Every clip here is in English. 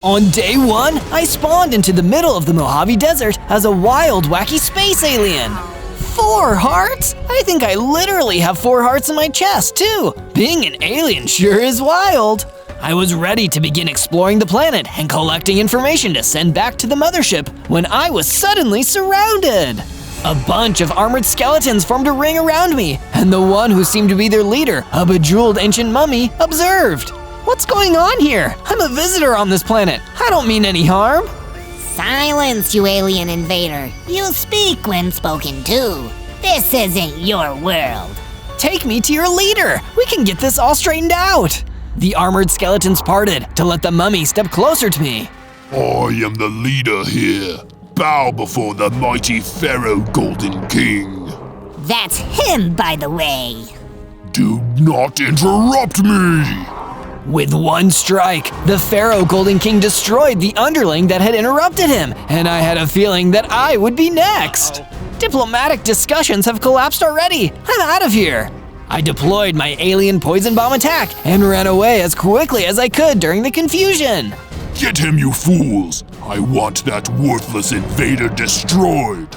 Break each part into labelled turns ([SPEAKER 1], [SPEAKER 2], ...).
[SPEAKER 1] On day 1, I spawned into the middle of the Mojave Desert as a wild, wacky space alien. 4 hearts? I think I literally have 4 hearts in my chest, too. Being an alien sure is wild. I was ready to begin exploring the planet and collecting information to send back to the mothership when I was suddenly surrounded. A bunch of armored skeletons formed a ring around me, and the one who seemed to be their leader, a bejeweled ancient mummy, observed. What's going on here? I'm a visitor on this planet. I don't mean any harm.
[SPEAKER 2] Silence, you alien invader. You speak when spoken to. This isn't your world.
[SPEAKER 1] Take me to your leader. We can get this all straightened out. The armored skeletons parted to let the mummy step closer to me.
[SPEAKER 3] I am the leader here. Bow before the mighty Pharaoh Golden King.
[SPEAKER 2] That's him, by the way.
[SPEAKER 3] Do not interrupt me!
[SPEAKER 1] With one strike, the Pharaoh Golden King destroyed the underling that had interrupted him, and I had a feeling that I would be next. Diplomatic discussions have collapsed already. I'm out of here. I deployed my alien poison bomb attack and ran away as quickly as I could during the confusion.
[SPEAKER 3] Get him, you fools! I want that worthless invader destroyed!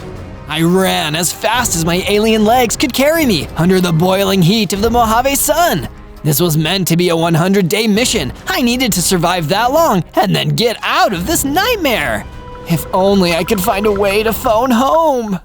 [SPEAKER 1] I ran as fast as my alien legs could carry me under the boiling heat of the Mojave sun. This was meant to be a 100-day mission. I needed to survive that long and then get out of this nightmare. If only I could find a way to phone home.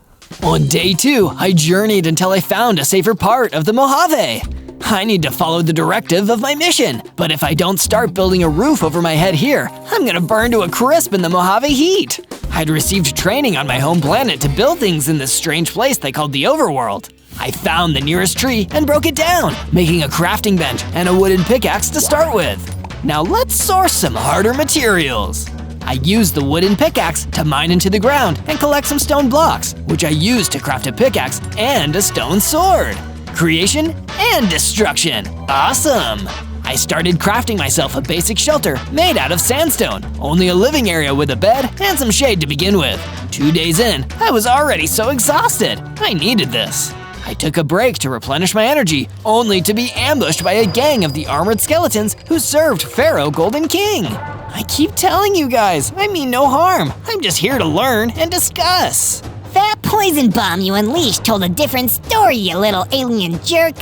[SPEAKER 1] On day 2, I journeyed until I found a safer part of the Mojave. I need to follow the directive of my mission, but if I don't start building a roof over my head here, I'm gonna burn to a crisp in the Mojave heat. I'd received training on my home planet to build things in this strange place they called the Overworld. I found the nearest tree and broke it down, making a crafting bench and a wooden pickaxe to start with. Now let's source some harder materials. I used the wooden pickaxe to mine into the ground and collect some stone blocks, which I used to craft a pickaxe and a stone sword. Creation and destruction. Awesome! I started crafting myself a basic shelter made out of sandstone, only a living area with a bed and some shade to begin with. 2 days in, I was already so exhausted. I needed this. I took a break to replenish my energy, only to be ambushed by a gang of the armored skeletons who served Pharaoh Golden King. I keep telling you guys, I mean no harm. I'm just here to learn and discuss.
[SPEAKER 2] That poison bomb you unleashed told a different story, you little alien jerk.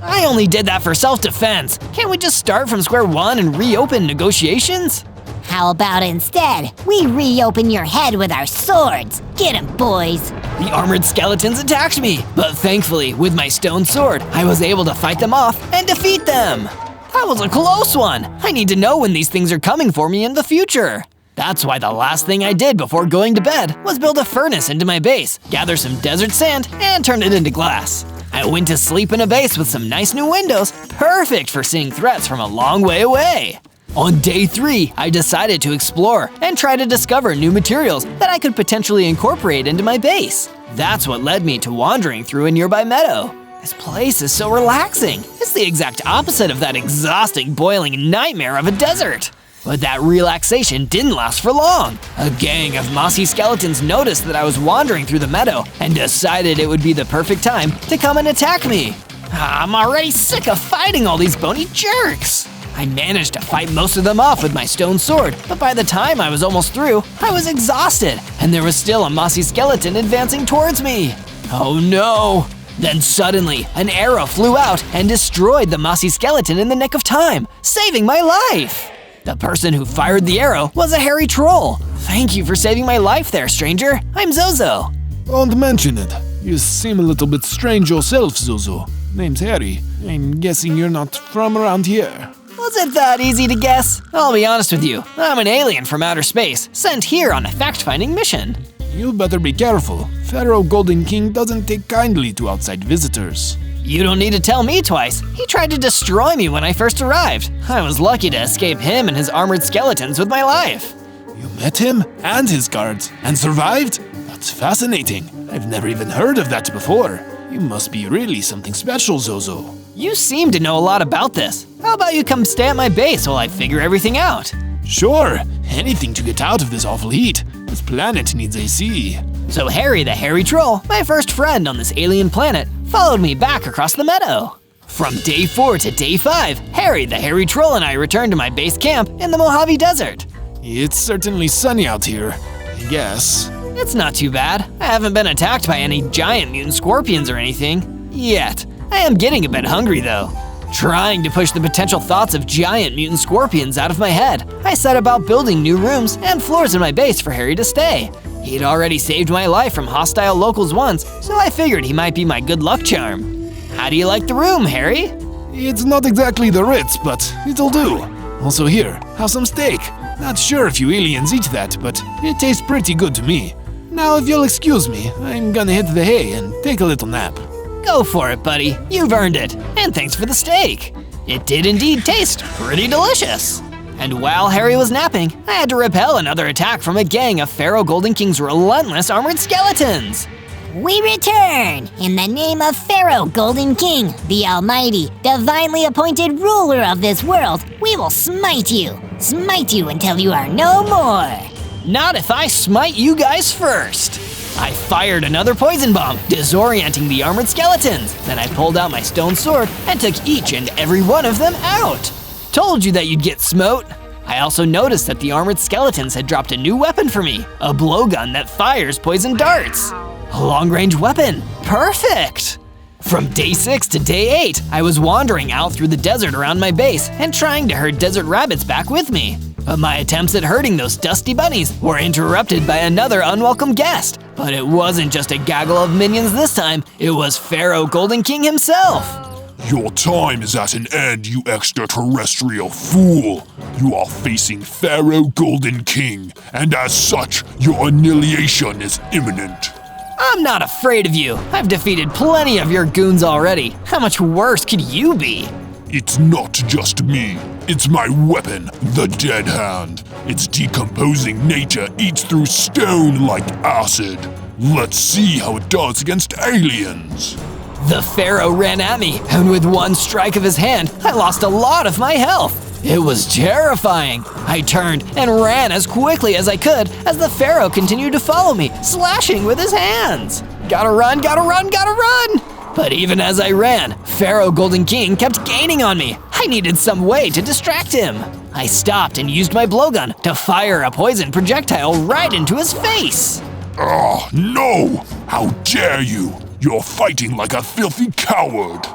[SPEAKER 1] I only did that for self-defense. Can't we just start from square one and reopen negotiations?
[SPEAKER 2] How about instead, we reopen your head with our swords? Get 'em, boys.
[SPEAKER 1] The armored skeletons attacked me, but thankfully, with my stone sword, I was able to fight them off and defeat them. That was a close one. I need to know when these things are coming for me in the future. That's why the last thing I did before going to bed was build a furnace into my base, gather some desert sand, and turn it into glass. I went to sleep in a base with some nice new windows, perfect for seeing threats from a long way away. On day 3, I decided to explore and try to discover new materials that I could potentially incorporate into my base. That's what led me to wandering through a nearby meadow. This place is so relaxing. It's the exact opposite of that exhausting, boiling nightmare of a desert. But that relaxation didn't last for long. A gang of mossy skeletons noticed that I was wandering through the meadow and decided it would be the perfect time to come and attack me. I'm already sick of fighting all these bony jerks. I managed to fight most of them off with my stone sword, but by the time I was almost through, I was exhausted, and there was still a mossy skeleton advancing towards me. Oh no! Then suddenly, an arrow flew out and destroyed the mossy skeleton in the nick of time, saving my life! The person who fired the arrow was a hairy troll. Thank you for saving my life there, stranger. I'm Zozo.
[SPEAKER 4] Don't mention it. You seem a little bit strange yourself, Zozo. Name's Harry. I'm guessing you're not from around here.
[SPEAKER 1] Was it that easy to guess? I'll be honest with you, I'm an alien from outer space, sent here on a fact-finding mission.
[SPEAKER 4] You better be careful. Pharaoh Golden King doesn't take kindly to outside visitors.
[SPEAKER 1] You don't need to tell me twice. He tried to destroy me when I first arrived. I was lucky to escape him and his armored skeletons with my life.
[SPEAKER 4] You met him and his guards and survived? That's fascinating. I've never even heard of that before. You must be really something special, Zozo.
[SPEAKER 1] You seem to know a lot about this. How about you come stay at my base while I figure everything out?
[SPEAKER 4] Sure, anything to get out of this awful heat. This planet needs AC.
[SPEAKER 1] So Harry the hairy troll, my first friend on this alien planet, followed me back across the meadow. From day 4 to day 5, Harry the hairy troll and I returned to my base camp in the Mojave Desert.
[SPEAKER 4] It's certainly sunny out here, I guess.
[SPEAKER 1] It's not too bad. I haven't been attacked by any giant mutant scorpions or anything. Yet. I am getting a bit hungry though. Trying to push the potential thoughts of giant mutant scorpions out of my head, I set about building new rooms and floors in my base for Harry to stay. He'd already saved my life from hostile locals once, so I figured he might be my good luck charm. How do you like the room, Harry?
[SPEAKER 4] It's not exactly the Ritz, but it'll do. Also here, have some steak. Not sure if you aliens eat that, but it tastes pretty good to me. Now if you'll excuse me, I'm gonna hit the hay and take a little nap.
[SPEAKER 1] Go for it, buddy. You've earned it. And thanks for the steak. It did indeed taste pretty delicious. And while Harry was napping, I had to repel another attack from a gang of Pharaoh Golden King's relentless armored skeletons.
[SPEAKER 2] We return in the name of Pharaoh Golden King, the almighty, divinely appointed ruler of this world. We will smite you until you are no more.
[SPEAKER 1] Not if I smite you guys first. I fired another poison bomb, disorienting the armored skeletons. Then I pulled out my stone sword and took each and every one of them out. Told you that you'd get smote. I also noticed that the armored skeletons had dropped a new weapon for me, a blowgun that fires poison darts. A long-range weapon, perfect! From day 6 to day 8, I was wandering out through the desert around my base and trying to herd desert rabbits back with me. But my attempts at herding those dusty bunnies were interrupted by another unwelcome guest. But it wasn't just a gaggle of minions this time, it was Pharaoh Golden King himself.
[SPEAKER 3] Your time is at an end, you extraterrestrial fool. You are facing Pharaoh Golden King, and as such, your annihilation is imminent.
[SPEAKER 1] I'm not afraid of you. I've defeated plenty of your goons already. How much worse could you be?
[SPEAKER 3] It's not just me. It's my weapon, the Dead Hand. Its decomposing nature eats through stone like acid. Let's see how it does against aliens.
[SPEAKER 1] The Pharaoh ran at me, and with one strike of his hand, I lost a lot of my health. It was terrifying. I turned and ran as quickly as I could as the Pharaoh continued to follow me, slashing with his hands. Gotta run, gotta run, gotta run! But even as I ran, Pharaoh Golden King kept gaining on me. I needed some way to distract him. I stopped and used my blowgun to fire a poison projectile right into his face.
[SPEAKER 3] Oh, no! How dare you! You're fighting like a filthy coward!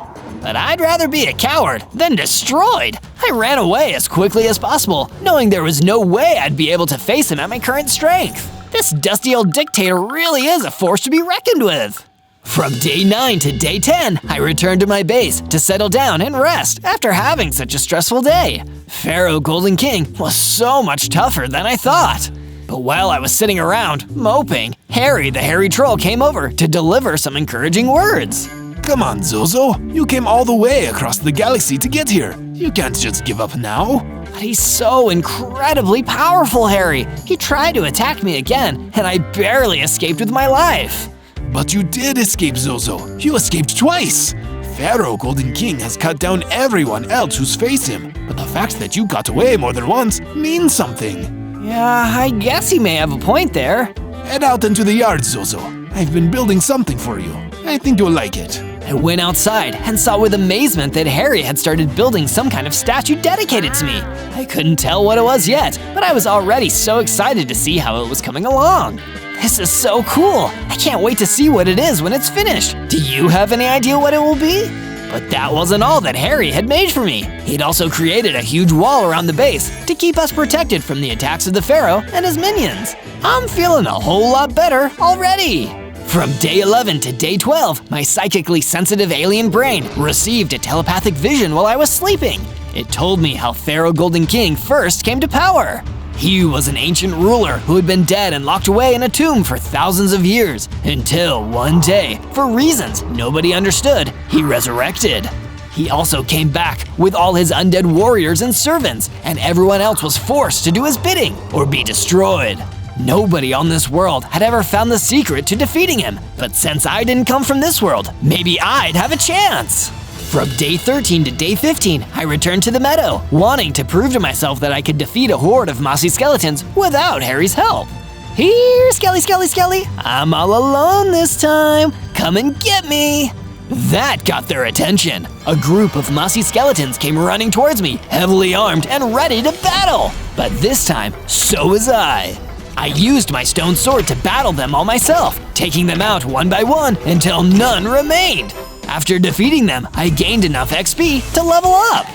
[SPEAKER 1] But I'd rather be a coward than destroyed. I ran away as quickly as possible, knowing there was no way I'd be able to face him at my current strength. This dusty old dictator really is a force to be reckoned with. From day 9 to day 10, I returned to my base to settle down and rest after having such a stressful day. Pharaoh Golden King was so much tougher than I thought. But while I was sitting around, moping, Harry the hairy troll came over to deliver some encouraging words.
[SPEAKER 4] Come on, Zozo. You came all the way across the galaxy to get here. You can't just give up now.
[SPEAKER 1] But he's so incredibly powerful, Harry. He tried to attack me again, and I barely escaped with my life.
[SPEAKER 4] But you did escape, Zozo. You escaped twice. Pharaoh Golden King has cut down everyone else who's faced him. But the fact that you got away more than once means something.
[SPEAKER 1] Yeah, I guess he may have a point there.
[SPEAKER 4] Head out into the yard, Zozo. I've been building something for you. I think you'll like it.
[SPEAKER 1] I went outside and saw with amazement that Harry had started building some kind of statue dedicated to me. I couldn't tell what it was yet, but I was already so excited to see how it was coming along. This is so cool. I can't wait to see what it is when it's finished. Do you have any idea what it will be? But that wasn't all that Harry had made for me. He'd also created a huge wall around the base to keep us protected from the attacks of the Pharaoh and his minions. I'm feeling a whole lot better already. From day 11 to day 12, my psychically sensitive alien brain received a telepathic vision while I was sleeping. It told me how Pharaoh Golden King first came to power. He was an ancient ruler who had been dead and locked away in a tomb for thousands of years, until one day, for reasons nobody understood, he resurrected. He also came back with all his undead warriors and servants, and everyone else was forced to do his bidding or be destroyed. Nobody on this world had ever found the secret to defeating him, but since I didn't come from this world, maybe I'd have a chance. From day 13 to day 15, I returned to the meadow, wanting to prove to myself that I could defeat a horde of mossy skeletons without Harry's help. Here, Skelly, Skelly, Skelly, I'm all alone this time. Come and get me. That got their attention. A group of mossy skeletons came running towards me, heavily armed and ready to battle. But this time, so was I. I used my stone sword to battle them all myself, taking them out one by one until none remained. After defeating them, I gained enough XP to level up.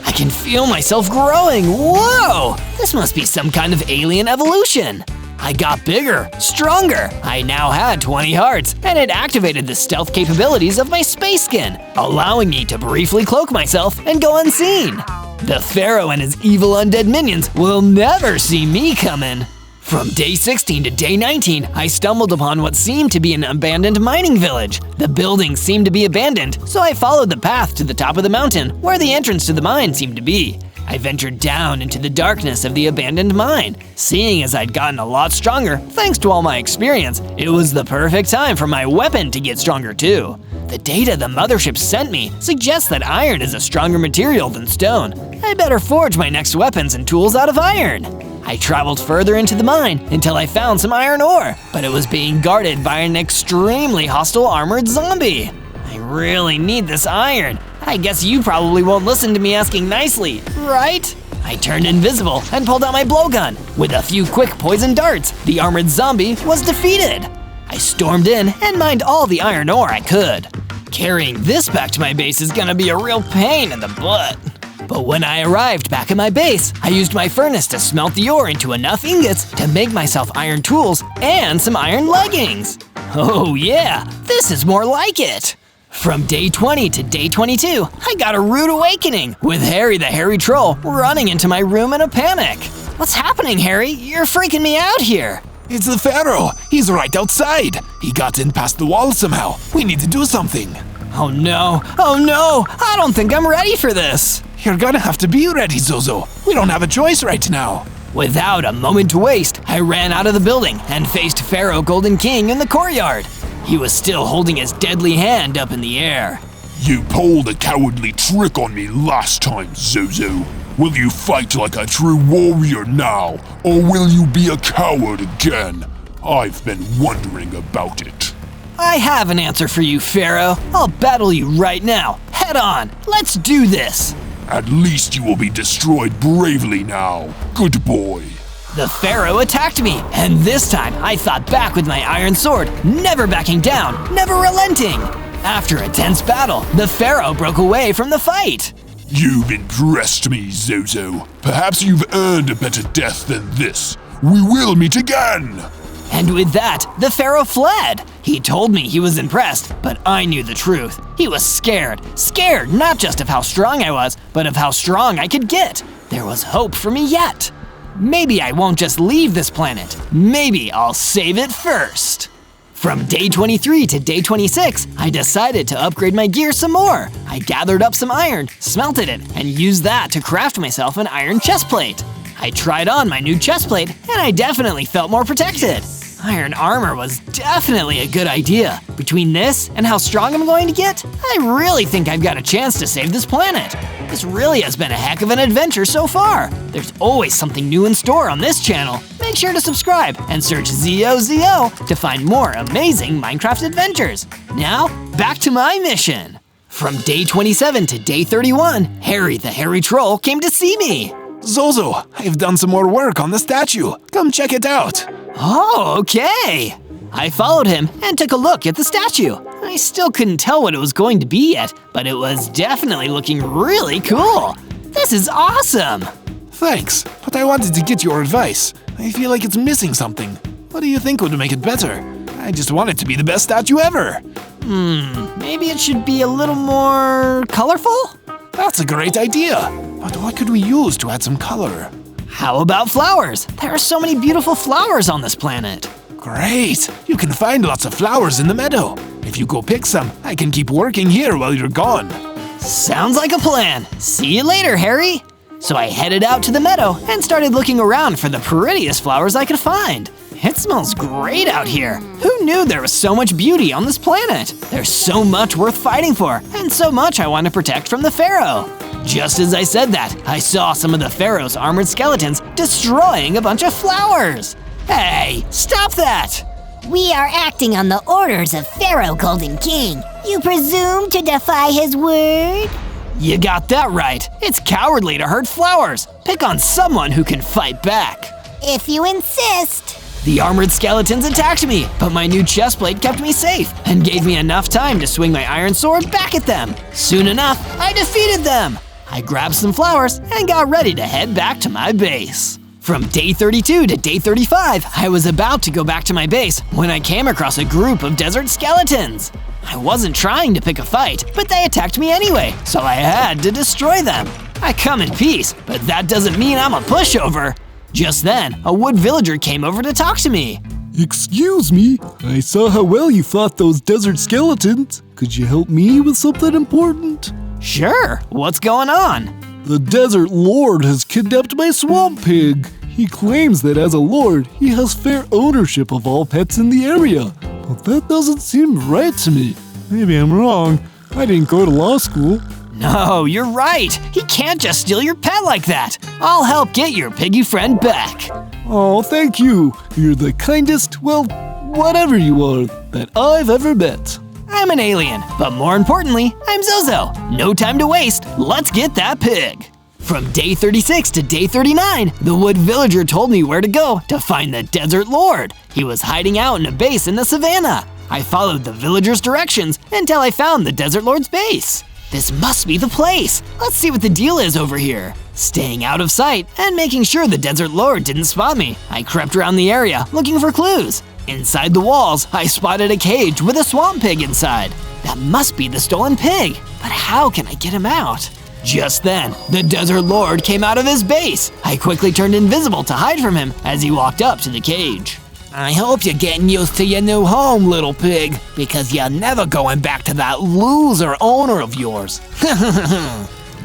[SPEAKER 1] I can feel myself growing. Whoa! This must be some kind of alien evolution. I got bigger, stronger. I now had 20 hearts, and it activated the stealth capabilities of my space skin, allowing me to briefly cloak myself and go unseen. The pharaoh and his evil undead minions will never see me coming. From day 16 to day 19, I stumbled upon what seemed to be an abandoned mining village. The buildings seemed to be abandoned, so I followed the path to the top of the mountain, where the entrance to the mine seemed to be. I ventured down into the darkness of the abandoned mine. Seeing as I'd gotten a lot stronger, thanks to all my experience, it was the perfect time for my weapon to get stronger too. The data the mothership sent me suggests that iron is a stronger material than stone. I better forge my next weapons and tools out of iron. I traveled further into the mine until I found some iron ore, but it was being guarded by an extremely hostile armored zombie. I really need this iron. I guess you probably won't listen to me asking nicely, right? I turned invisible and pulled out my blowgun. With a few quick poison darts, the armored zombie was defeated. I stormed in and mined all the iron ore I could. Carrying this back to my base is gonna be a real pain in the butt. But when I arrived back at my base, I used my furnace to smelt the ore into enough ingots to make myself iron tools and some iron leggings. Oh yeah, this is more like it. From day 20 to day 22, I got a rude awakening, with Harry the Hairy Troll running into my room in a panic. What's happening, Harry? You're freaking me out here.
[SPEAKER 4] It's the pharaoh. He's right outside. He got in past the wall somehow. We need to do something.
[SPEAKER 1] Oh no, I don't think I'm ready for this.
[SPEAKER 4] You're gonna have to be ready, Zozo. We don't have a choice right now.
[SPEAKER 1] Without a moment to waste, I ran out of the building and faced Pharaoh Golden King in the courtyard. He was still holding his deadly hand up in the air.
[SPEAKER 3] You pulled a cowardly trick on me last time, Zozo. Will you fight like a true warrior now, or will you be a coward again? I've been wondering about it.
[SPEAKER 1] I have an answer for you, Pharaoh. I'll battle you right now. Head on. Let's do this.
[SPEAKER 3] At least you will be destroyed bravely now. Good boy.
[SPEAKER 1] The pharaoh attacked me, and this time I fought back with my iron sword, never backing down, never relenting. After a tense battle, the pharaoh broke away from the fight.
[SPEAKER 3] You've impressed me, Zozo. Perhaps you've earned a better death than this. We will meet again.
[SPEAKER 1] And with that, the pharaoh fled. He told me he was impressed, but I knew the truth. He was scared. Scared not just of how strong I was, but of how strong I could get. There was hope for me yet. Maybe I won't just leave this planet. Maybe I'll save it first. From day 23 to day 26, I decided to upgrade my gear some more. I gathered up some iron, smelted it, and used that to craft myself an iron chestplate. I tried on my new chestplate, and I definitely felt more protected. Iron armor was definitely a good idea. Between this and how strong I'm going to get, I really think I've got a chance to save this planet. This really has been a heck of an adventure so far. There's always something new in store on this channel. Make sure to subscribe and search Zozo to find more amazing Minecraft adventures. Now, back to my mission. From day 27 to day 31, Harry the Hairy Troll came to see me.
[SPEAKER 4] Zozo, I've done some more work on the statue. Come check it out.
[SPEAKER 1] Oh, okay. I followed him and took a look at the statue. I still couldn't tell what it was going to be yet, but it was definitely looking really cool. This is awesome.
[SPEAKER 4] Thanks, but I wanted to get your advice. I feel like it's missing something. What do you think would make it better? I just want it to be the best statue ever.
[SPEAKER 1] Maybe it should be a little more colorful?
[SPEAKER 4] That's a great idea. But what could we use to add some color?
[SPEAKER 1] How about flowers? There are so many beautiful flowers on this planet.
[SPEAKER 4] Great! You can find lots of flowers in the meadow. If you go pick some, I can keep working here while you're gone.
[SPEAKER 1] Sounds like a plan. See you later, Harry. So I headed out to the meadow and started looking around for the prettiest flowers I could find. It smells great out here. Who knew there was so much beauty on this planet? There's so much worth fighting for, and so much I want to protect from the pharaoh. Just as I said that, I saw some of the pharaoh's armored skeletons destroying a bunch of flowers. Hey, stop that!
[SPEAKER 2] We are acting on the orders of Pharaoh Golden King. You presume to defy his word?
[SPEAKER 1] You got that right. It's cowardly to hurt flowers. Pick on someone who can fight back.
[SPEAKER 2] If you insist.
[SPEAKER 1] The armored skeletons attacked me, but my new chestplate kept me safe and gave me enough time to swing my iron sword back at them. Soon enough, I defeated them. I grabbed some flowers and got ready to head back to my base. From day 32 to day 35, I was about to go back to my base when I came across a group of desert skeletons. I wasn't trying to pick a fight, but they attacked me anyway, so I had to destroy them. I come in peace, but that doesn't mean I'm a pushover. Just then, a wood villager came over to talk to me.
[SPEAKER 5] Excuse me, I saw how well you fought those desert skeletons. Could you help me with something important?
[SPEAKER 1] Sure, what's going on?
[SPEAKER 5] The desert lord has kidnapped my swamp pig. He claims that as a lord, he has fair ownership of all pets in the area. But that doesn't seem right to me. Maybe I'm wrong. I didn't go to law school.
[SPEAKER 1] No, you're right. He can't just steal your pet like that. I'll help get your piggy friend back.
[SPEAKER 5] Oh, thank you. You're the kindest, well, whatever you are, that I've ever met.
[SPEAKER 1] I'm an alien, but more importantly, I'm Zozo. No time to waste. Let's get that pig. From day 36 to day 39, the wood villager told me where to go to find the desert lord. He was hiding out in a base in the savannah. I followed the villager's directions until I found the desert lord's base. This must be the place. Let's see what the deal is over here. Staying out of sight and making sure the desert lord didn't spot me, I crept around the area looking for clues. Inside the walls, I spotted a cage with a swamp pig inside. That must be the stolen pig, but how can I get him out? Just then, the desert lord came out of his base. I quickly turned invisible to hide from him as he walked up to the cage. I hope you're getting used to your new home, little pig, because you're never going back to that loser owner of yours.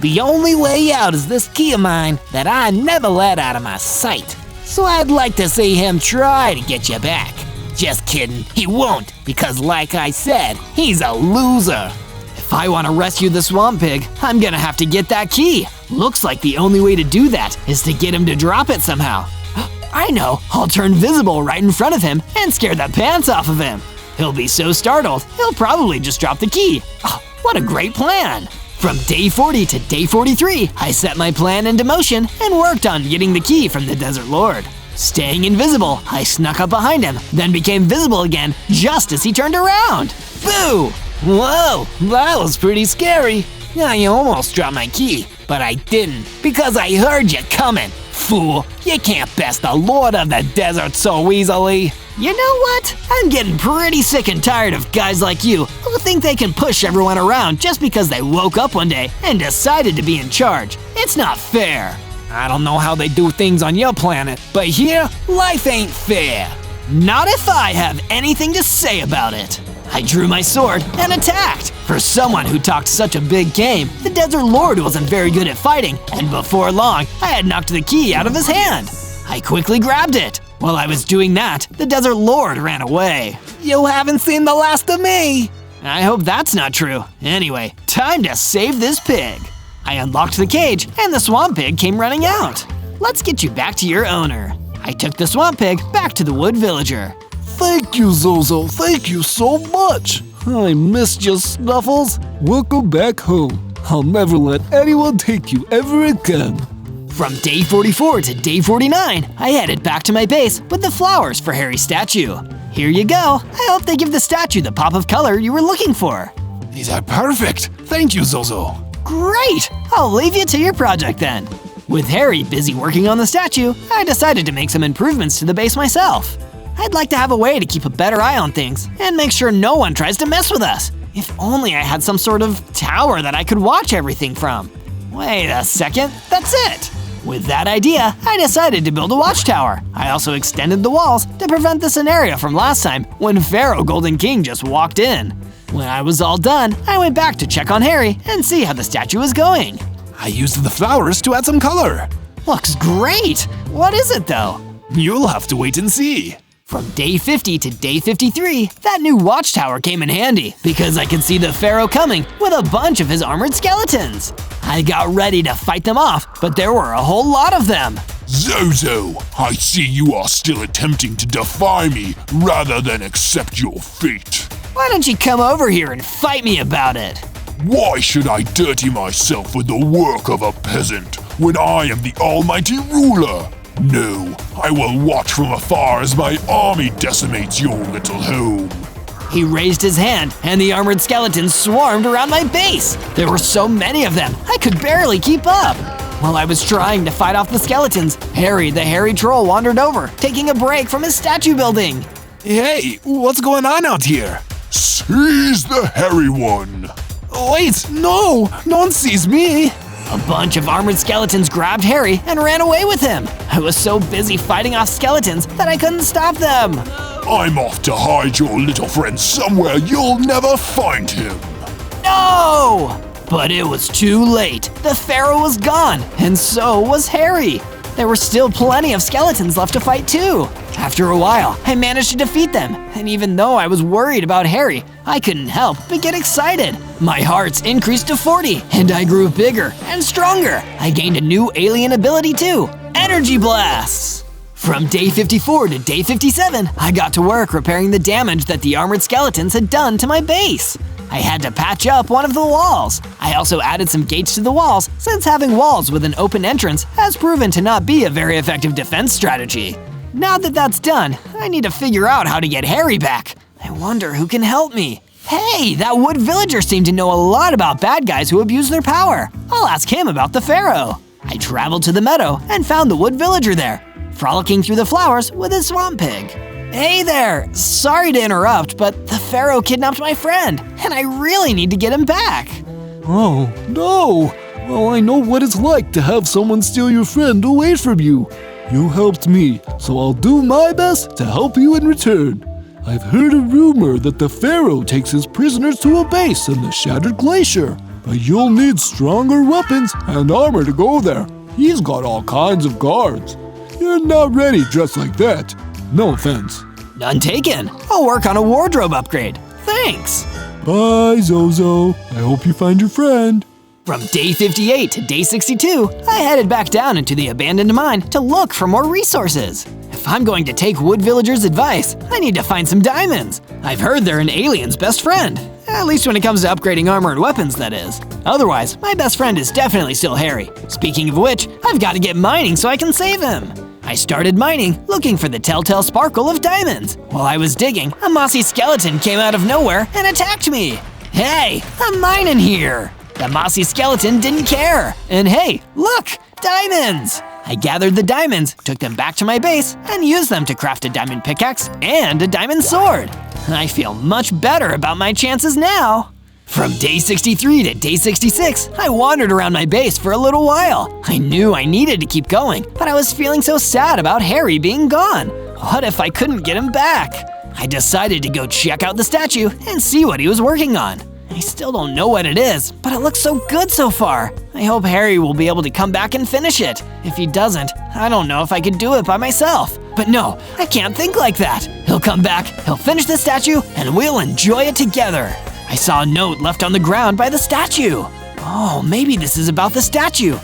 [SPEAKER 1] The only way out is this key of mine that I never let out of my sight. So I'd like to see him try to get you back. Just kidding, he won't, because like I said, he's a loser. If I want to rescue the swamp pig, I'm gonna have to get that key. Looks like the only way to do that is to get him to drop it somehow. I know, I'll turn visible right in front of him and scare the pants off of him. He'll be so startled, he'll probably just drop the key. Oh, what a great plan! From day 40 to day 43, I set my plan into motion and worked on getting the key from the desert lord. Staying invisible, I snuck up behind him, then became visible again just as he turned around. Boo! Whoa, that was pretty scary. I almost dropped my key, but I didn't because I heard you coming. Fool, you can't best the lord of the desert so easily. You know what? I'm getting pretty sick and tired of guys like you who think they can push everyone around just because they woke up one day and decided to be in charge. It's not fair. I don't know how they do things on your planet, but here, life ain't fair. Not if I have anything to say about it. I drew my sword and attacked. For someone who talked such a big game, the desert lord wasn't very good at fighting, and before long, I had knocked the key out of his hand. I quickly grabbed it. While I was doing that, the desert lord ran away. You haven't seen the last of me! I hope that's not true. Anyway, time to save this pig. I unlocked the cage, and the swamp pig came running out. Let's get you back to your owner. I took the swamp pig back to the wood villager.
[SPEAKER 5] Thank you, Zozo. Thank you so much. I missed you, Snuffles. Welcome back home. I'll never let anyone take you ever again.
[SPEAKER 1] From day 44 to day 49, I headed back to my base with the flowers for Harry's statue. Here you go. I hope they give the statue the pop of color you were looking for.
[SPEAKER 4] These are perfect. Thank you, Zozo.
[SPEAKER 1] Great! I'll leave you to your project then. With Harry busy working on the statue, I decided to make some improvements to the base myself. I'd like to have a way to keep a better eye on things and make sure no one tries to mess with us. If only I had some sort of tower that I could watch everything from. Wait a second, that's it! With that idea, I decided to build a watchtower. I also extended the walls to prevent the scenario from last time when Pharaoh Golden King just walked in. When I was all done, I went back to check on Harry and see how the statue was going.
[SPEAKER 4] I used the flowers to add some color.
[SPEAKER 1] Looks great! What is it though?
[SPEAKER 4] You'll have to wait and see.
[SPEAKER 1] From day 50 to day 53, that new watchtower came in handy because I could see the pharaoh coming with a bunch of his armored skeletons. I got ready to fight them off, but there were a whole lot of them.
[SPEAKER 3] Zozo, I see you are still attempting to defy me rather than accept your fate.
[SPEAKER 1] Why don't you come over here and fight me about it?
[SPEAKER 3] Why should I dirty myself with the work of a peasant when I am the almighty ruler? No, I will watch from afar as my army decimates your little home.
[SPEAKER 1] He raised his hand, and the armored skeletons swarmed around my base. There were so many of them, I could barely keep up. While I was trying to fight off the skeletons, Harry the hairy troll wandered over, taking a break from his statue building.
[SPEAKER 4] Hey, what's going on out here?
[SPEAKER 3] Seize the hairy one.
[SPEAKER 4] Wait, no one sees me.
[SPEAKER 1] A bunch of armored skeletons grabbed Harry and ran away with him. I was so busy fighting off skeletons that I couldn't stop them.
[SPEAKER 3] I'm off to hide your little friend somewhere you'll never find him.
[SPEAKER 1] No! But it was too late. The pharaoh was gone, and so was Harry. There were still plenty of skeletons left to fight too. After a while, I managed to defeat them, and even though I was worried about Harry, I couldn't help but get excited. My hearts increased to 40, and I grew bigger and stronger. I gained a new alien ability too, Energy Blasts. From day 54 to day 57, I got to work repairing the damage that the armored skeletons had done to my base. I had to patch up one of the walls. I also added some gates to the walls, since having walls with an open entrance has proven to not be a very effective defense strategy. Now that that's done, I need to figure out how to get Harry back. I wonder who can help me. Hey, that wood villager seemed to know a lot about bad guys who abuse their power. I'll ask him about the pharaoh. I traveled to the meadow and found the wood villager there, frolicking through the flowers with his swamp pig. Hey there! Sorry to interrupt, but the pharaoh kidnapped my friend, and I really need to get him back.
[SPEAKER 5] Oh, no! Well, I know what it's like to have someone steal your friend away from you. You helped me, so I'll do my best to help you in return. I've heard a rumor that the pharaoh takes his prisoners to a base in the Shattered Glacier, but you'll need stronger weapons and armor to go there. He's got all kinds of guards. You're not ready dressed like that. No offense.
[SPEAKER 1] None taken. I'll work on a wardrobe upgrade. Thanks.
[SPEAKER 5] Bye, Zozo. I hope you find your friend.
[SPEAKER 1] From day 58 to day 62, I headed back down into the abandoned mine to look for more resources. If I'm going to take wood villagers' advice, I need to find some diamonds. I've heard they're an alien's best friend. At least when it comes to upgrading armor and weapons, that is. Otherwise, my best friend is definitely still Harry. Speaking of which, I've got to get mining so I can save him. I started mining, looking for the telltale sparkle of diamonds. While I was digging, a mossy skeleton came out of nowhere and attacked me. Hey, I'm mining here. The mossy skeleton didn't care. And hey, look, diamonds! I gathered the diamonds, took them back to my base, and used them to craft a diamond pickaxe and a diamond sword. I feel much better about my chances now. From day 63 to day 66, I wandered around my base for a little while. I knew I needed to keep going, but I was feeling so sad about Harry being gone. What if I couldn't get him back? I decided to go check out the statue and see what he was working on. I still don't know what it is, but it looks so good so far. I hope Harry will be able to come back and finish it. If he doesn't, I don't know if I could do it by myself. But no, I can't think like that. He'll come back, he'll finish the statue, and we'll enjoy it together. I saw a note left on the ground by the statue. Oh, maybe this is about the statue.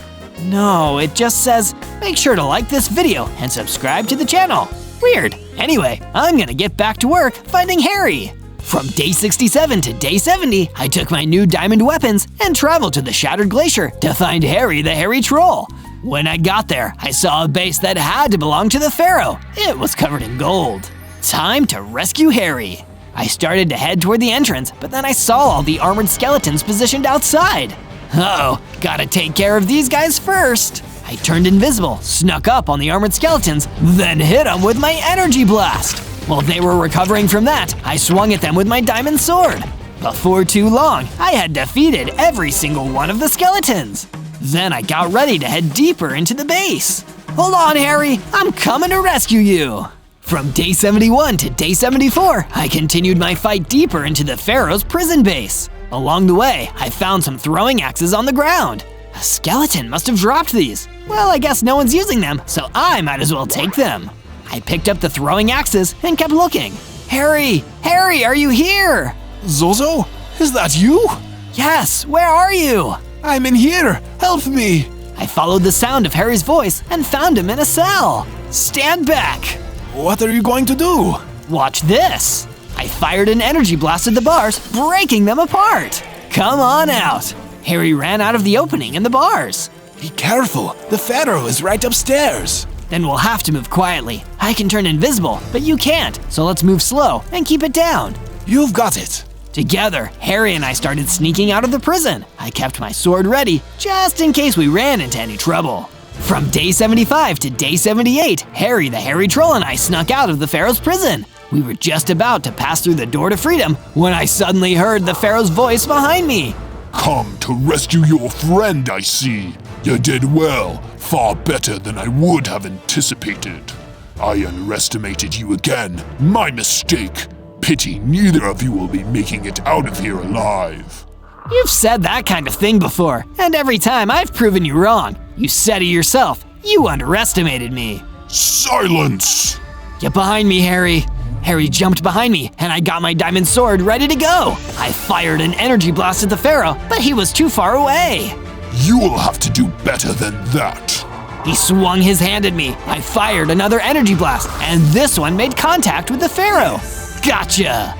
[SPEAKER 1] No, it just says, make sure to like this video and subscribe to the channel. Weird. Anyway, I'm gonna get back to work finding Harry. From day 67 to day 70, I took my new diamond weapons and traveled to the Shattered Glacier to find Harry the hairy troll. When I got there, I saw a base that had to belong to the pharaoh. It was covered in gold. Time to rescue Harry. I started to head toward the entrance, but then I saw all the armored skeletons positioned outside. Uh-oh, gotta take care of these guys first. I turned invisible, snuck up on the armored skeletons, then hit them with my energy blast. While they were recovering from that, I swung at them with my diamond sword. Before too long, I had defeated every single one of the skeletons. Then I got ready to head deeper into the base. Hold on, Harry, I'm coming to rescue you. From day 71 to day 74, I continued my fight deeper into the pharaoh's prison base. Along the way, I found some throwing axes on the ground. A skeleton must have dropped these. Well, I guess no one's using them, so I might as well take them. I picked up the throwing axes and kept looking. Harry, are you here?
[SPEAKER 4] Zozo? Is that you?
[SPEAKER 1] Yes, where are you?
[SPEAKER 4] I'm in here. Help me.
[SPEAKER 1] I followed the sound of Harry's voice and found him in a cell. Stand back!
[SPEAKER 4] What are you going to do?
[SPEAKER 1] Watch this! I fired an energy blast at the bars, breaking them apart. Come on out! Harry ran out of the opening in the bars.
[SPEAKER 4] Be careful, the pharaoh is right upstairs.
[SPEAKER 1] Then we'll have to move quietly. I can turn invisible, but you can't, so let's move slow and keep it down.
[SPEAKER 4] You've got it.
[SPEAKER 1] Together, Harry and I started sneaking out of the prison. I kept my sword ready, just in case we ran into any trouble. From day 75 to day 78, Harry the Hairy Troll and I snuck out of the pharaoh's prison. We were just about to pass through the door to freedom when I suddenly heard the pharaoh's voice behind me.
[SPEAKER 3] Come to rescue your friend, I see. You did well, far better than I would have anticipated. I underestimated you again, my mistake. Pity neither of you will be making it out of here alive.
[SPEAKER 1] You've said that kind of thing before, and every time I've proven you wrong. You said it yourself. You underestimated me.
[SPEAKER 3] Silence!
[SPEAKER 1] Get behind me, Harry. Harry jumped behind me, and I got my diamond sword ready to go. I fired an energy blast at the pharaoh, but he was too far away.
[SPEAKER 3] You will have to do better than that.
[SPEAKER 1] He swung his hand at me. I fired another energy blast, and this one made contact with the pharaoh. Gotcha!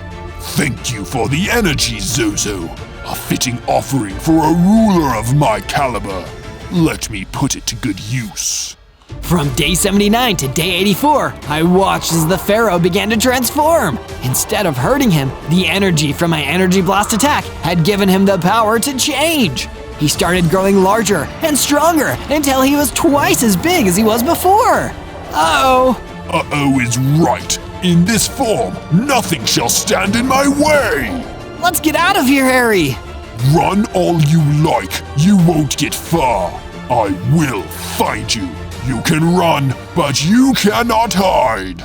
[SPEAKER 3] Thank you for the energy, Zozo. A fitting offering for a ruler of my caliber. Let me put it to good use.
[SPEAKER 1] From day 79 to day 84, I watched as the pharaoh began to transform. Instead of hurting him, the energy from my energy blast attack had given him the power to change. He started growing larger and stronger until he was twice as big as he was before. Uh-oh.
[SPEAKER 3] Uh-oh is right. In this form, nothing shall stand in my way.
[SPEAKER 1] Let's get out of here, Harry.
[SPEAKER 3] Run all you like. You won't get far. I will find you. You can run, but you cannot hide.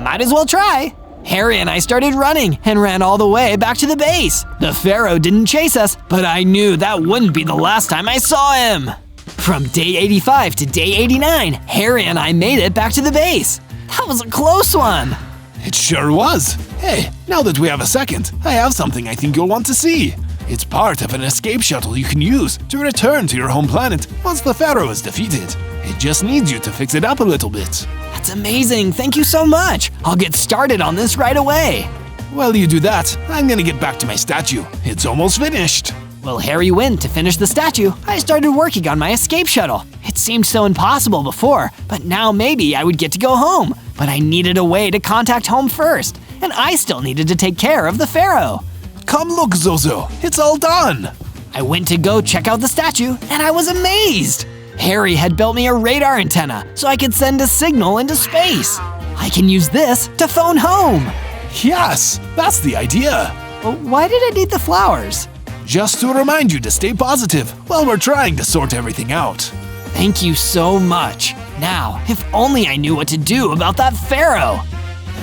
[SPEAKER 1] Might as well try. Harry and I started running and ran all the way back to the base. The pharaoh didn't chase us, but I knew that wouldn't be the last time I saw him. From day 85 to day 89, Harry and I made it back to the base. That was a close one.
[SPEAKER 4] It sure was. Hey, now that we have a second, I have something I think you'll want to see. It's part of an escape shuttle you can use to return to your home planet once the pharaoh is defeated. It just needs you to fix it up a little bit.
[SPEAKER 1] That's amazing, thank you so much. I'll get started on this right away.
[SPEAKER 4] While you do that, I'm gonna get back to my statue. It's almost finished.
[SPEAKER 1] While Harry went to finish the statue, I started working on my escape shuttle. It seemed so impossible before, but now maybe I would get to go home. But I needed a way to contact home first, and I still needed to take care of the pharaoh.
[SPEAKER 4] Come look, Zozo, it's all done.
[SPEAKER 1] I went to go check out the statue, and I was amazed. Harry had built me a radar antenna so I could send a signal into space. I can use this to phone home.
[SPEAKER 4] Yes, that's the idea.
[SPEAKER 1] Well, why did I need the flowers?
[SPEAKER 4] Just to remind you to stay positive while we're trying to sort everything out.
[SPEAKER 1] Thank you so much. Now, if only I knew what to do about that pharaoh.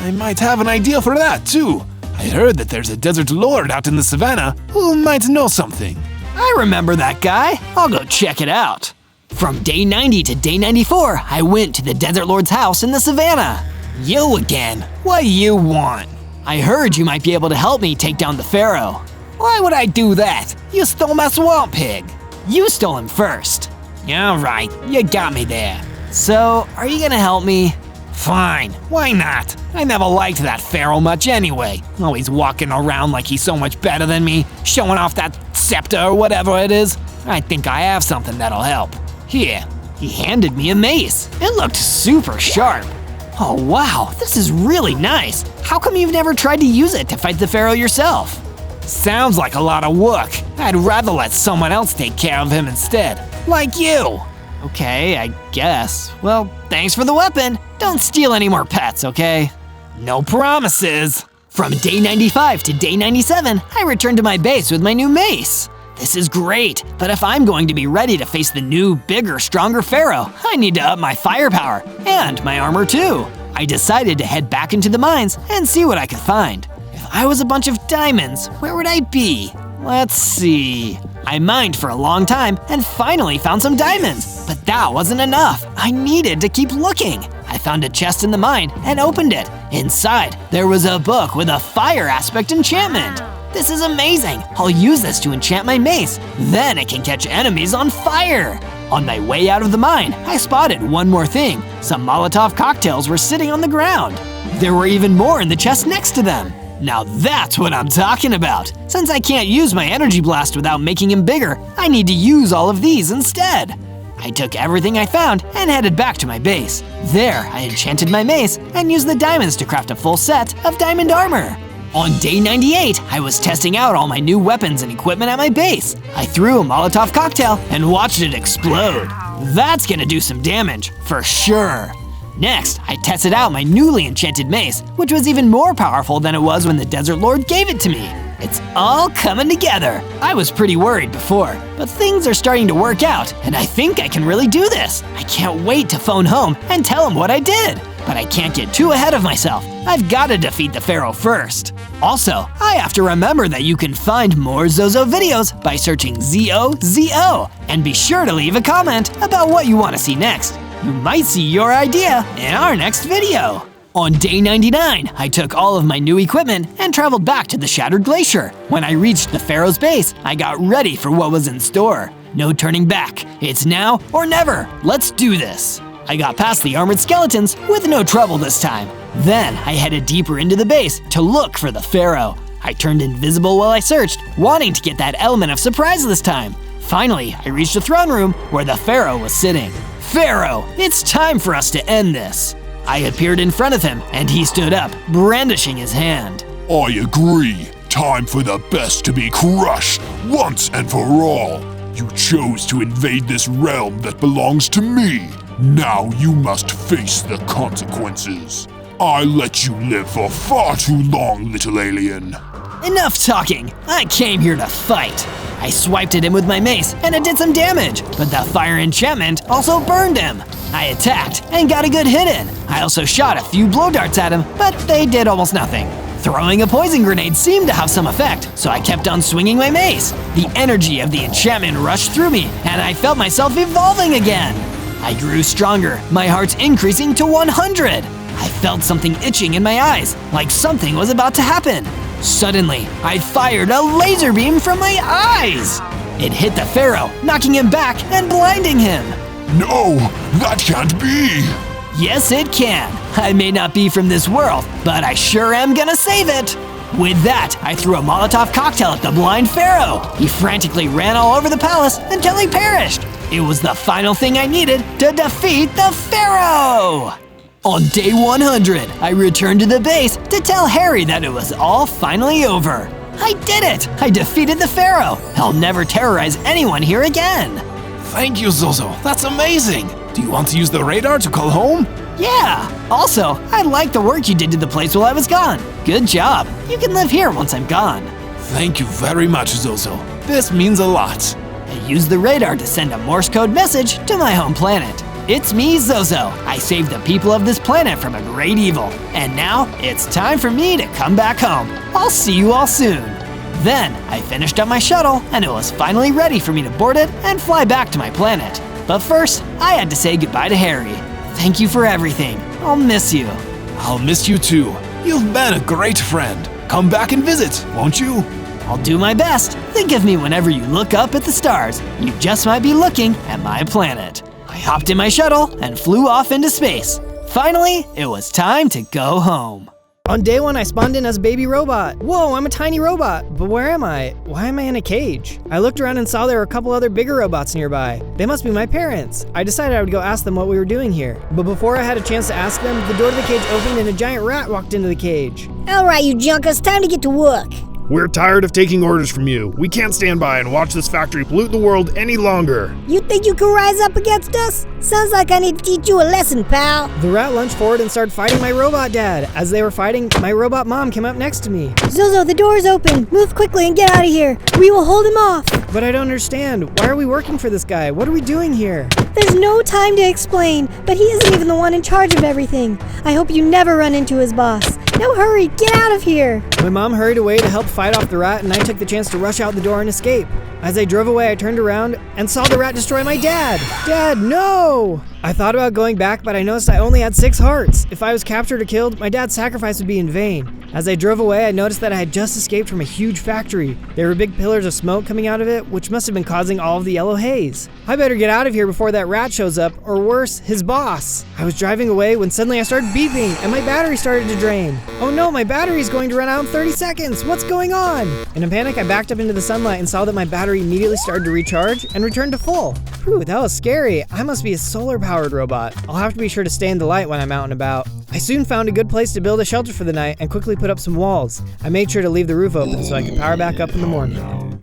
[SPEAKER 4] I might have an idea for that, too. I heard that there's a desert lord out in the savannah who might know something.
[SPEAKER 1] I remember that guy. I'll go check it out. From day 90 to day 94, I went to the desert lord's house in the savannah. You again? What do you want? I heard you might be able to help me take down the pharaoh. Why would I do that? You stole my swamp pig. You stole him first. All right, you got me there. So, are you gonna help me? Fine, why not? I never liked that pharaoh much anyway. Always walking around like he's so much better than me, showing off that scepter or whatever it is. I think I have something that'll help. Here, he handed me a mace. It looked super sharp. Oh wow, this is really nice. How come you've never tried to use it to fight the pharaoh yourself? Sounds like a lot of work. I'd rather let someone else take care of him instead. Like you. Okay, I guess. Well, thanks for the weapon. Don't steal any more pets, okay? No promises. From day 95 to day 97, I returned to my base with my new mace. This is great, but if I'm going to be ready to face the new, bigger, stronger pharaoh, I need to up my firepower and my armor too. I decided to head back into the mines and see what I could find. If I was a bunch of diamonds, where would I be? Let's see. I mined for a long time and finally found some diamonds, but that wasn't enough. I needed to keep looking. I found a chest in the mine and opened it. Inside, there was a book with a fire aspect enchantment. This is amazing. I'll use this to enchant my mace. Then it can catch enemies on fire. On my way out of the mine, I spotted one more thing. Some Molotov cocktails were sitting on the ground. There were even more in the chest next to them. Now that's what I'm talking about. Since I can't use my energy blast without making him bigger, I need to use all of these instead. I took everything I found and headed back to my base. There, I enchanted my mace and used the diamonds to craft a full set of diamond armor. On day 98, I was testing out all my new weapons and equipment at my base. I threw a Molotov cocktail and watched it explode. That's gonna do some damage, for sure. Next, I tested out my newly enchanted mace, which was even more powerful than it was when the Desert Lord gave it to me. It's all coming together. I was pretty worried before, but things are starting to work out, and I think I can really do this. I can't wait to phone home and tell him what I did. But I can't get too ahead of myself. I've got to defeat the pharaoh first. Also, I have to remember that you can find more Zozo videos by searching ZOZO, and be sure to leave a comment about what you want to see next. You might see your idea in our next video. On day 99, I took all of my new equipment and traveled back to the Shattered Glacier. When I reached the pharaoh's base, I got ready for what was in store. No turning back. It's now or never. Let's do this. I got past the armored skeletons with no trouble this time. Then I headed deeper into the base to look for the pharaoh. I turned invisible while I searched, wanting to get that element of surprise this time. Finally, I reached the throne room where the pharaoh was sitting. Pharaoh, it's time for us to end this. I appeared in front of him and he stood up, brandishing his hand.
[SPEAKER 3] I agree. Time for the best to be crushed once and for all. You chose to invade this realm that belongs to me. Now you must face the consequences. I let you live for far too long, little alien.
[SPEAKER 1] Enough talking. I came here to fight. I swiped at him with my mace and it did some damage, but the fire enchantment also burned him. I attacked and got a good hit in. I also shot a few blow darts at him, but they did almost nothing. Throwing a poison grenade seemed to have some effect, so I kept on swinging my mace. The energy of the enchantment rushed through me, and I felt myself evolving again. I grew stronger, my heart increasing to 100. I felt something itching in my eyes, like something was about to happen. Suddenly, I fired a laser beam from my eyes. It hit the pharaoh, knocking him back and blinding him.
[SPEAKER 3] No, that can't be.
[SPEAKER 1] Yes, it can. I may not be from this world, but I sure am gonna save it. With that, I threw a Molotov cocktail at the blind pharaoh. He frantically ran all over the palace until he perished. It was the final thing I needed to defeat the pharaoh. On day 100, I returned to the base to tell Harry that it was all finally over. I did it! I defeated the pharaoh. I'll never terrorize anyone here again.
[SPEAKER 4] Thank you, Zozo. That's amazing. Do you want to use the radar to call home?
[SPEAKER 1] Yeah! Also, I like the work you did to the place while I was gone. Good job. You can live here once I'm gone.
[SPEAKER 4] Thank you very much, Zozo. This means a lot.
[SPEAKER 1] I used the radar to send a Morse code message to my home planet. It's me, Zozo. I saved the people of this planet from a great evil. And now, it's time for me to come back home. I'll see you all soon. Then, I finished up my shuttle, and it was finally ready for me to board it and fly back to my planet. But first, I had to say goodbye to Harry. Thank you for everything. I'll miss you.
[SPEAKER 4] I'll miss you too. You've been a great friend. Come back and visit, won't you?
[SPEAKER 1] I'll do my best. Think of me whenever you look up at the stars. You just might be looking at my planet. I hopped in my shuttle and flew off into space. Finally, it was time to go home.
[SPEAKER 6] On day 1, I spawned in as a baby robot. Whoa, I'm a tiny robot. But where am I? Why am I in a cage? I looked around and saw there were a couple other bigger robots nearby. They must be my parents. I decided I would go ask them what we were doing here. But before I had a chance to ask them, the door to the cage opened and a giant rat walked into the cage.
[SPEAKER 2] Alright, you junkers, time to get to work.
[SPEAKER 7] We're tired of taking orders from you. We can't stand by and watch this factory pollute the world any longer.
[SPEAKER 2] You think you can rise up against us? Sounds like I need to teach you a lesson, pal.
[SPEAKER 6] The rat lunged forward and started fighting my robot dad. As they were fighting, my robot mom came up next to me.
[SPEAKER 8] Zozo, the door is open. Move quickly and get out of here. We will hold him off.
[SPEAKER 6] But I don't understand. Why are we working for this guy? What are we doing here?
[SPEAKER 8] There's no time to explain, but he isn't even the one in charge of everything. I hope you never run into his boss. Now hurry, get out of here.
[SPEAKER 6] My mom hurried away to help fight off the rat, and I took the chance to rush out the door and escape. As I drove away, I turned around and saw the rat destroy my dad. Dad, no! I thought about going back, but I noticed I only had 6 hearts. If I was captured or killed, my dad's sacrifice would be in vain. As I drove away, I noticed that I had just escaped from a huge factory. There were big pillars of smoke coming out of it, which must have been causing all of the yellow haze. I better get out of here before that rat shows up, or worse, his boss. I was driving away when suddenly I started beeping, and my battery started to drain. Oh no, my battery's going to run out in 30 seconds! What's going on? In a panic, I backed up into the sunlight and saw that my battery immediately started to recharge and returned to full. Whew, that was scary. I must be a solar-powered robot. I'll have to be sure to stay in the light when I'm out and about. I soon found a good place to build a shelter for the night and quickly put up some walls. I made sure to leave the roof open so I could power back up in the morning.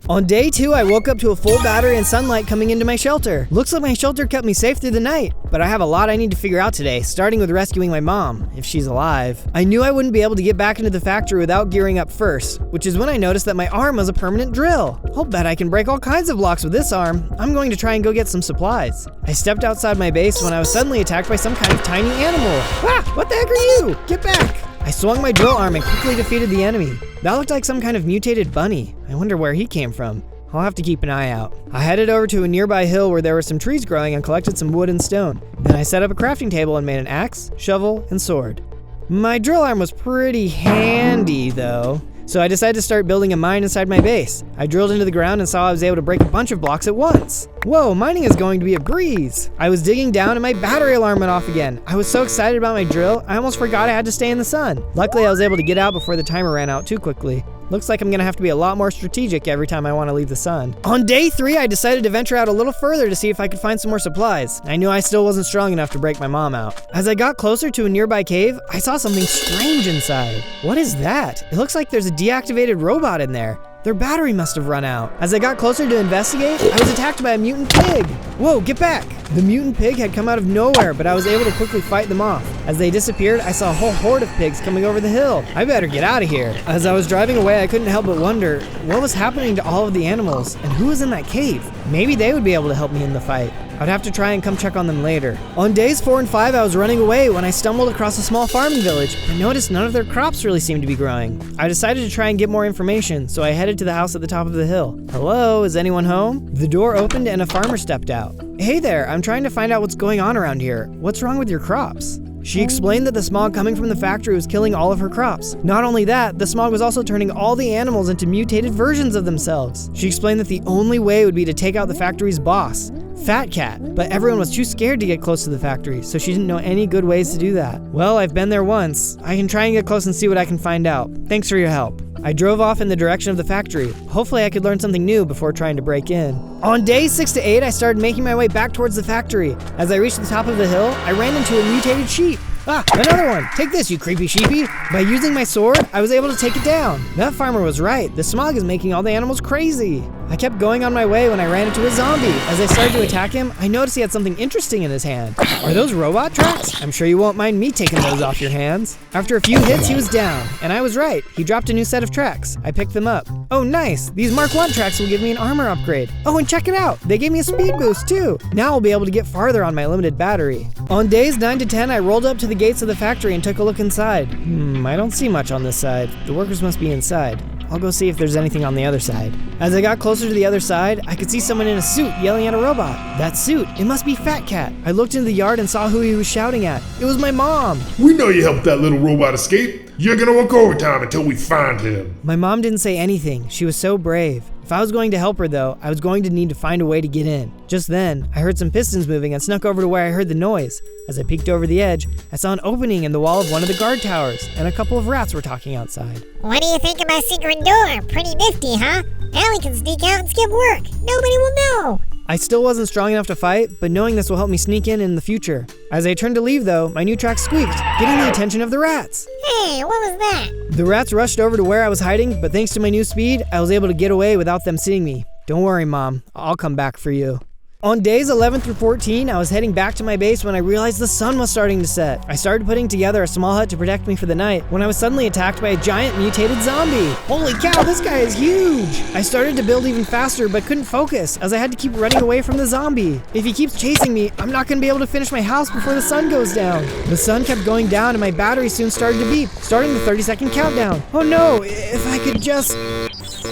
[SPEAKER 6] On day 2, I woke up to a full battery and sunlight coming into my shelter. Looks like my shelter kept me safe through the night, but I have a lot I need to figure out today, starting with rescuing my mom, if she's alive. I knew I wouldn't be able to get back into the factory without gearing up first, which is when I noticed that my arm was a permanent drill. I'll bet I can break all kinds of blocks with this arm. I'm going to try and go get some supplies. I stepped outside my base when I was suddenly attacked by some kind of tiny animal. Ah, what the heck are you? Get back! I swung my drill arm and quickly defeated the enemy. That looked like some kind of mutated bunny. I wonder where he came from. I'll have to keep an eye out. I headed over to a nearby hill where there were some trees growing and collected some wood and stone. Then I set up a crafting table and made an axe, shovel, and sword. My drill arm was pretty handy though, so I decided to start building a mine inside my base. I drilled into the ground and saw I was able to break a bunch of blocks at once. Whoa, mining is going to be a breeze. I was digging down and my battery alarm went off again. I was so excited about my drill, I almost forgot I had to stay in the sun. Luckily, I was able to get out before the timer ran out too quickly. Looks like I'm gonna have to be a lot more strategic every time I want to leave the sun. On day 3, I decided to venture out a little further to see if I could find some more supplies. I knew I still wasn't strong enough to break my mom out. As I got closer to a nearby cave, I saw something strange inside. What is that? It looks like there's a deactivated robot in there. Their battery must have run out. As I got closer to investigate, I was attacked by a mutant pig. Whoa, get back! The mutant pig had come out of nowhere, but I was able to quickly fight them off. As they disappeared, I saw a whole horde of pigs coming over the hill. I better get out of here. As I was driving away, I couldn't help but wonder what was happening to all of the animals and who was in that cave. Maybe they would be able to help me in the fight. I'd have to try and come check on them later. On days 4 and 5, I was running away when I stumbled across a small farming village. I noticed none of their crops really seemed to be growing. I decided to try and get more information, so I headed to the house at the top of the hill. Hello, is anyone home? The door opened and a farmer stepped out. Hey there, I'm trying to find out what's going on around here. What's wrong with your crops? She explained that the smog coming from the factory was killing all of her crops. Not only that, the smog was also turning all the animals into mutated versions of themselves. She explained that the only way would be to take out the factory's boss, Fat Cat, but everyone was too scared to get close to the factory, so she didn't know any good ways to do that. Well, I've been there once. I can try and get close and see what I can find out. Thanks for your help. I drove off in the direction of the factory. Hopefully I could learn something new before trying to break in. On days 6 to 8, I started making my way back towards the factory. As I reached the top of the hill, I ran into a mutated sheep. Ah, another one! Take this, you creepy sheepy! By using my sword, I was able to take it down. That farmer was right. The smog is making all the animals crazy. I kept going on my way when I ran into a zombie. As I started to attack him, I noticed he had something interesting in his hand. Are those robot tracks? I'm sure you won't mind me taking those off your hands. After a few hits, he was down, and I was right. He dropped a new set of tracks. I picked them up. Oh, nice! These Mark 1 tracks will give me an armor upgrade. Oh, and check it out! They gave me a speed boost, too! Now I'll be able to get farther on my limited battery. On days 9 to 10, I rolled up to the gates of the factory and took a look inside. I don't see much on this side. The workers must be inside. I'll go see if there's anything on the other side. As I got closer to the other side, I could see someone in a suit yelling at a robot. That suit, it must be Fat Cat. I looked into the yard and saw who he was shouting at. It was my mom.
[SPEAKER 7] We know you helped that little robot escape. You're gonna work overtime until we find him.
[SPEAKER 6] My mom didn't say anything. She was so brave. If I was going to help her though, I was going to need to find a way to get in. Just then, I heard some pistons moving and snuck over to where I heard the noise. As I peeked over the edge, I saw an opening in the wall of one of the guard towers, and a couple of rats were talking outside.
[SPEAKER 2] What do you think of my secret door? Pretty nifty, huh? Now we can sneak out and skip work. Nobody will know.
[SPEAKER 6] I still wasn't strong enough to fight, but knowing this will help me sneak in the future. As I turned to leave though, my new track squeaked, getting the attention of the rats.
[SPEAKER 2] Hey, what was that?
[SPEAKER 6] The rats rushed over to where I was hiding, but thanks to my new speed, I was able to get away without them seeing me. Don't worry, Mom. I'll come back for you. On days 11 through 14, I was heading back to my base when I realized the sun was starting to set. I started putting together a small hut to protect me for the night when I was suddenly attacked by a giant mutated zombie. Holy cow, this guy is huge! I started to build even faster but couldn't focus as I had to keep running away from the zombie. If he keeps chasing me, I'm not going to be able to finish my house before the sun goes down. The sun kept going down and my battery soon started to beep, starting the 30-second countdown. Oh no, if I could just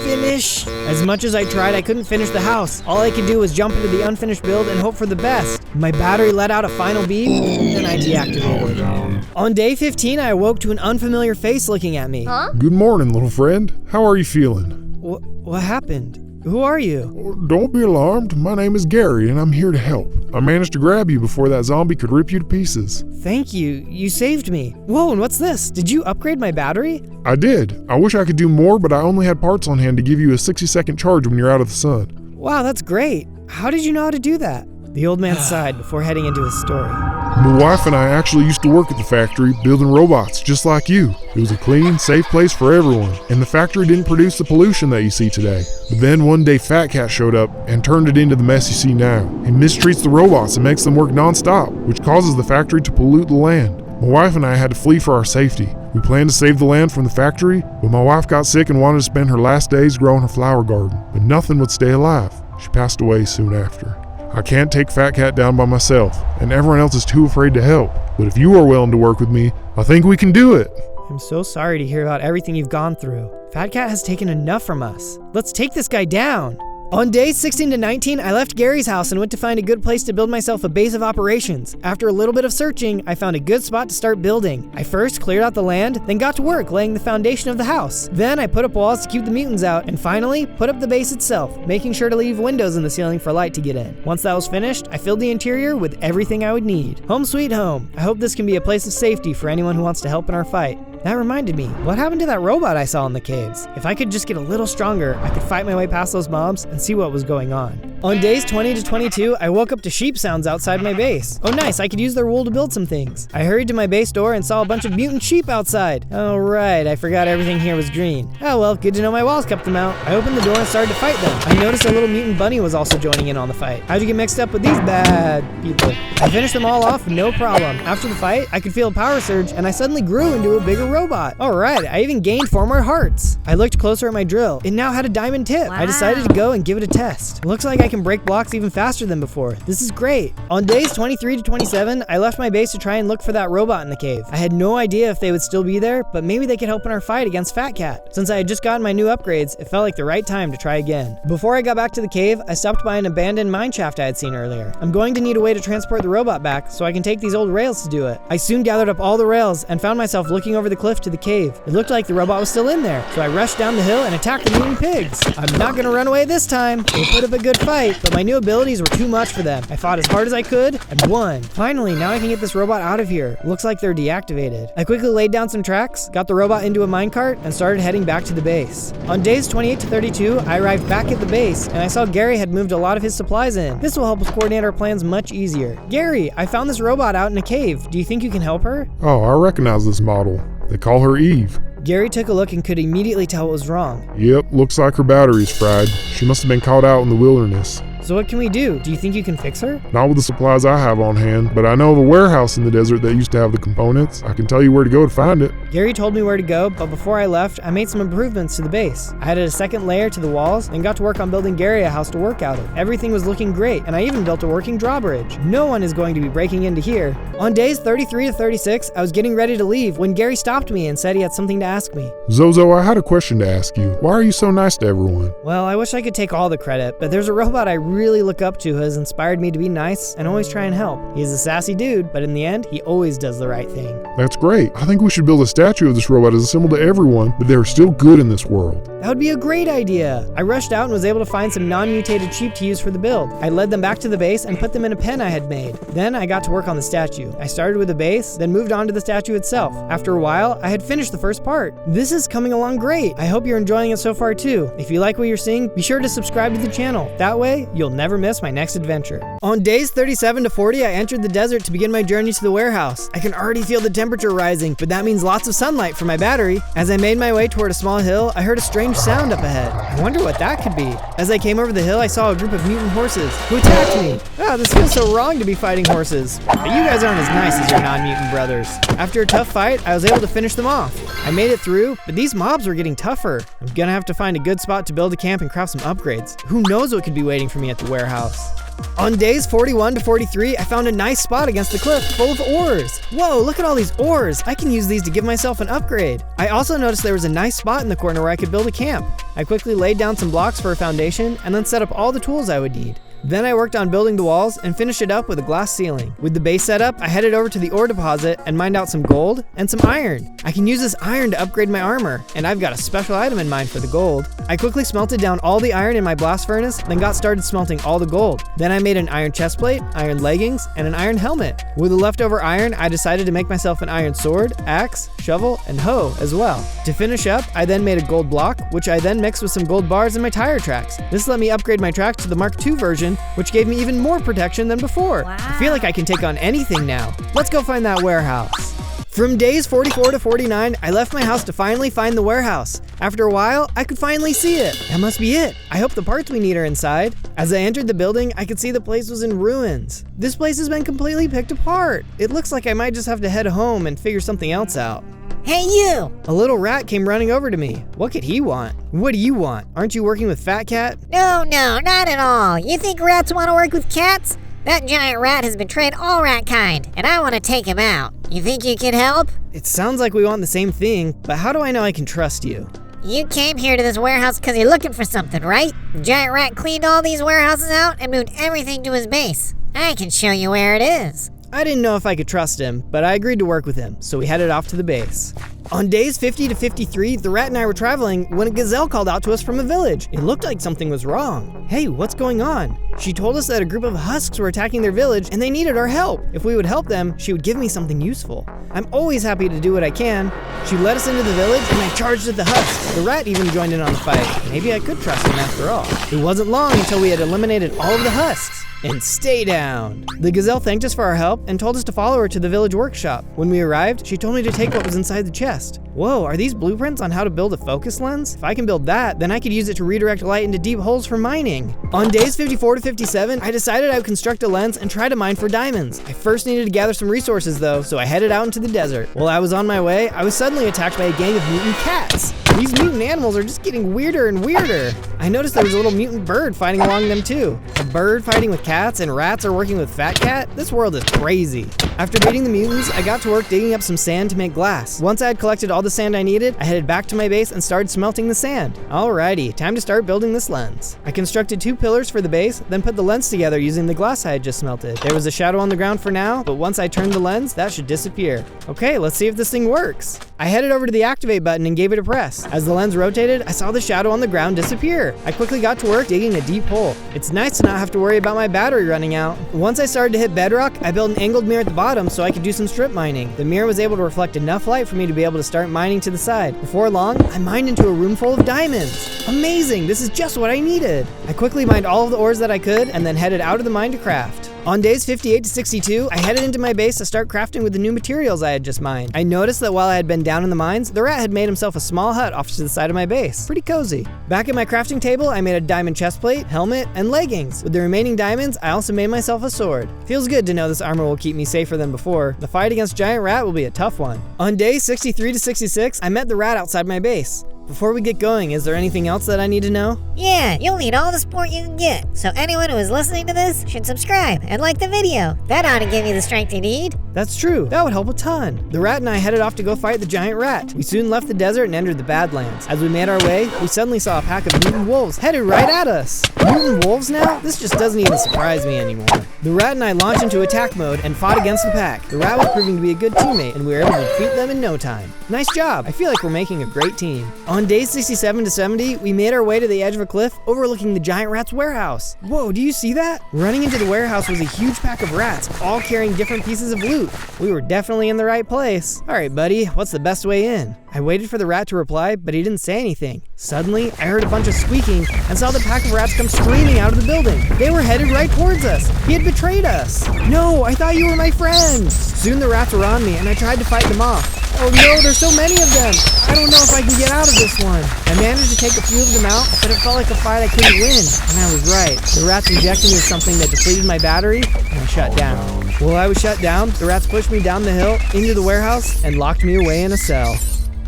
[SPEAKER 6] finish. As much as I tried, I couldn't finish the house. All I could do was jump into the unfinished build and hope for the best. My battery let out a final beep, and I deactivated it. On day 15, I awoke to an unfamiliar face looking at me.
[SPEAKER 7] Good morning, little friend. How are you feeling?
[SPEAKER 6] What happened? Who are you?
[SPEAKER 7] Don't be alarmed. My name is Gary, and I'm here to help. I managed to grab you before that zombie could rip you to pieces.
[SPEAKER 6] Thank you. You saved me. Whoa, and what's this? Did you upgrade my battery?
[SPEAKER 7] I did. I wish I could do more, but I only had parts on hand to give you a 60-second charge when you're out of the sun.
[SPEAKER 6] Wow, that's great. How did you know how to do that? The old man sighed before heading into his story.
[SPEAKER 7] My wife and I actually used to work at the factory building robots just like you. It was a clean, safe place for everyone, and the factory didn't produce the pollution that you see today. But then one day Fat Cat showed up and turned it into the mess you see now. He mistreats the robots and makes them work non-stop, which causes the factory to pollute the land. My wife and I had to flee for our safety. We planned to save the land from the factory, but my wife got sick and wanted to spend her last days growing her flower garden. But nothing would stay alive. She passed away soon after. I can't take Fat Cat down by myself, and everyone else is too afraid to help. But if you are willing to work with me, I think we can do it.
[SPEAKER 6] I'm so sorry to hear about everything you've gone through. Fat Cat has taken enough from us. Let's take this guy down. On days 16 to 19, I left Gary's house and went to find a good place to build myself a base of operations. After a little bit of searching, I found a good spot to start building. I first cleared out the land, then got to work laying the foundation of the house. Then I put up walls to keep the mutants out, and finally, put up the base itself, making sure to leave windows in the ceiling for light to get in. Once that was finished, I filled the interior with everything I would need. Home sweet home. I hope this can be a place of safety for anyone who wants to help in our fight. That reminded me, what happened to that robot I saw in the caves? If I could just get a little stronger, I could fight my way past those mobs and see what was going on. On days 20 to 22, I woke up to sheep sounds outside my base. Oh nice, I could use their wool to build some things. I hurried to my base door and saw a bunch of mutant sheep outside. Oh right, I forgot everything here was green. Oh well, good to know my walls kept them out. I opened the door and started to fight them. I noticed a little mutant bunny was also joining in on the fight. How'd you get mixed up with these bad people? I finished them all off, no problem. After the fight, I could feel a power surge and I suddenly grew into a bigger robot. Alright, I even gained 4 more hearts. I looked closer at my drill. It now had a diamond tip. I decided to go and give it a test. Looks like I can break blocks even faster than before. This is great. On days 23 to 27, I left my base to try and look for that robot in the cave. I had no idea if they would still be there, but maybe they could help in our fight against Fat Cat. Since I had just gotten my new upgrades, it felt like the right time to try again. Before I got back to the cave, I stopped by an abandoned mine shaft I had seen earlier. I'm going to need a way to transport the robot back so I can take these old rails to do it. I soon gathered up all the rails and found myself looking over the cliff to the cave. It looked like the robot was still in there, so I rushed down the hill and attacked the mutant pigs. I'm not gonna run away this time. They put up a good fight, but my new abilities were too much for them. I fought as hard as I could and won. Finally, now I can get this robot out of here. Looks like they're deactivated. I quickly laid down some tracks, got the robot into a minecart, and started heading back to the base. On days 28 to 32, I arrived back at the base, and I saw Gary had moved a lot of his supplies in. This will help us coordinate our plans much easier. Gary, I found this robot out in a cave. Do you think you can help her?
[SPEAKER 7] Oh, I recognize this model. They call her Eve.
[SPEAKER 6] Gary took a look and could immediately tell what was wrong.
[SPEAKER 7] Yep, looks like her battery's fried. She must have been caught out in the wilderness.
[SPEAKER 6] So what can we do? Do you think you can fix her?
[SPEAKER 7] Not with the supplies I have on hand, but I know of a warehouse in the desert that used to have the components. I can tell you where to go to find it.
[SPEAKER 6] Gary told me where to go, but before I left, I made some improvements to the base. I added a second layer to the walls and got to work on building Gary a house to work out of. Everything was looking great, and I even built a working drawbridge. No one is going to be breaking into here. On days 33 to 36, I was getting ready to leave when Gary stopped me and said he had something to ask me.
[SPEAKER 7] Zozo, I had a question to ask you. Why are you so nice to everyone?
[SPEAKER 6] Well, I wish I could take all the credit, but there's a robot I really look up to who has inspired me to be nice and always try and help. He's a sassy dude, but in the end, he always does the right thing.
[SPEAKER 7] That's great. I think we should build a statue of this robot as a symbol to everyone, but they're still good in this world.
[SPEAKER 6] That would be a great idea. I rushed out and was able to find some non-mutated sheep to use for the build. I led them back to the base and put them in a pen I had made. Then I got to work on the statue. I started with the base, then moved on to the statue itself. After a while, I had finished the first part. This is coming along great. I hope you're enjoying it so far too. If you like what you're seeing, be sure to subscribe to the channel. That way, you'll never miss my next adventure. On days 37 to 40, I entered the desert to begin my journey to the warehouse. I can already feel the temperature rising, but that means lots of sunlight for my battery. As I made my way toward a small hill, I heard a strange sound up ahead. I wonder what that could be. As I came over the hill, I saw a group of mutant horses who attacked me. This feels so wrong to be fighting horses. But you guys aren't as nice as your non-mutant brothers. After a tough fight, I was able to finish them off. I made it through, but these mobs were getting tougher. I'm gonna have to find a good spot to build a camp and craft some upgrades. Who knows what could be waiting for me at the warehouse. On days 41 to 43, I found a nice spot against the cliff full of ores. Whoa, look at all these ores. I can use these to give myself an upgrade. I also noticed there was a nice spot in the corner where I could build a camp. I quickly laid down some blocks for a foundation and then set up all the tools I would need. Then I worked on building the walls and finished it up with a glass ceiling. With the base set up, I headed over to the ore deposit and mined out some gold and some iron. I can use this iron to upgrade my armor, and I've got a special item in mind for the gold. I quickly smelted down all the iron in my blast furnace, then got started smelting all the gold. Then I made an iron chestplate, iron leggings, and an iron helmet. With the leftover iron, I decided to make myself an iron sword, axe, shovel, and hoe as well. To finish up, I then made a gold block, which I then mixed with some gold bars in my tire tracks. This let me upgrade my tracks to the Mark II version, which gave me even more protection than before.
[SPEAKER 2] Wow.
[SPEAKER 6] I feel like I can take on anything now. Let's go find that warehouse. From days 44 to 49, I left my house to finally find the warehouse. After a while, I could finally see it. That must be it. I hope the parts we need are inside. As I entered the building, I could see the place was in ruins. This place has been completely picked apart. It looks like I might just have to head home and figure something else out.
[SPEAKER 2] Hey, you!
[SPEAKER 6] A little rat came running over to me. What could he want? What do you want? Aren't you working with Fat Cat?
[SPEAKER 2] No, not at all. You think rats want to work with cats? That giant rat has betrayed all rat kind, and I want to take him out. You think you can help?
[SPEAKER 6] It sounds like we want the same thing, but how do I know I can trust you?
[SPEAKER 2] You came here to this warehouse because you're looking for something, right? The giant rat cleaned all these warehouses out and moved everything to his base. I can show you where it is.
[SPEAKER 6] I didn't know if I could trust him, but I agreed to work with him, so we headed off to the base. On days 50 to 53, the rat and I were traveling when a gazelle called out to us from a village. It looked like something was wrong. Hey, what's going on? She told us that a group of husks were attacking their village and they needed our help. If we would help them, she would give me something useful. I'm always happy to do what I can. She led us into the village and I charged at the husks. The rat even joined in on the fight. Maybe I could trust him after all. It wasn't long until we had eliminated all of the husks. And stay down. The gazelle thanked us for our help and told us to follow her to the village workshop. When we arrived, she told me to take what was inside the chest. Whoa, are these blueprints on how to build a focus lens? If I can build that, then I could use it to redirect light into deep holes for mining. On days 54 to 57, I decided I would construct a lens and try to mine for diamonds. I first needed to gather some resources though, so I headed out into the desert. While I was on my way, I was suddenly attacked by a gang of mutant cats. These mutant animals are just getting weirder and weirder. I noticed there was a little mutant bird fighting along them too. A bird fighting with cats and rats are working with Fat Cat? This world is crazy. After beating the mutants, I got to work digging up some sand to make glass. Once I had collected all the sand I needed, I headed back to my base and started smelting the sand. Alrighty, time to start building this lens. I constructed 2 pillars for the base, then put the lens together using the glass I had just smelted. There was a shadow on the ground for now, but once I turned the lens, that should disappear. Okay, let's see if this thing works. I headed over to the activate button and gave it a press. As the lens rotated, I saw the shadow on the ground disappear. I quickly got to work digging a deep hole. It's nice to not have to worry about my battery running out. Once I started to hit bedrock, I built an angled mirror at the bottom so I could do some strip mining. The mirror was able to reflect enough light for me to be able to start mining to the side. Before long, I mined into a room full of diamonds. Amazing, this is just what I needed. I quickly mined all of the ores that I could and then headed out of the mine to craft. On days 58 to 62, I headed into my base to start crafting with the new materials I had just mined. I noticed that while I had been down in the mines, the rat had made himself a small hut off to the side of my base. Pretty cozy. Back at my crafting table, I made a diamond chestplate, helmet, and leggings. With the remaining diamonds, I also made myself a sword. Feels good to know this armor will keep me safer than before. The fight against Giant Rat will be a tough one. On days 63 to 66, I met the rat outside my base. Before we get going, is there anything else that I need to know?
[SPEAKER 2] Yeah, you'll need all the support you can get, so anyone who is listening to this should subscribe and like the video. That ought to give you the strength you need.
[SPEAKER 6] That's true. That would help a ton. The rat and I headed off to go fight the giant rat. We soon left the desert and entered the Badlands. As we made our way, we suddenly saw a pack of mutant wolves headed right at us. Mutant wolves now? This just doesn't even surprise me anymore. The rat and I launched into attack mode and fought against the pack. The rat was proving to be a good teammate, and we were able to defeat them in no time. Nice job. I feel like we're making a great team. On days 67 to 70, we made our way to the edge of a cliff overlooking the giant rat's warehouse. Whoa, do you see that? Running into the warehouse was a huge pack of rats, all carrying different pieces of loot. We were definitely in the right place. All right, buddy, what's the best way in? I waited for the rat to reply, but he didn't say anything. Suddenly, I heard a bunch of squeaking and saw the pack of rats come screaming out of the building. They were headed right towards us. He had betrayed us. No, I thought you were my friend. Soon the rats were on me and I tried to fight them off. Oh no, there's so many of them. I don't know if I can get out of this one. I managed to take a few of them out, but it felt like a fight I couldn't win. And I was right. The rats injected me with something that depleted my battery and I shut down. While I was shut down, the rats pushed me down the hill into the warehouse and locked me away in a cell.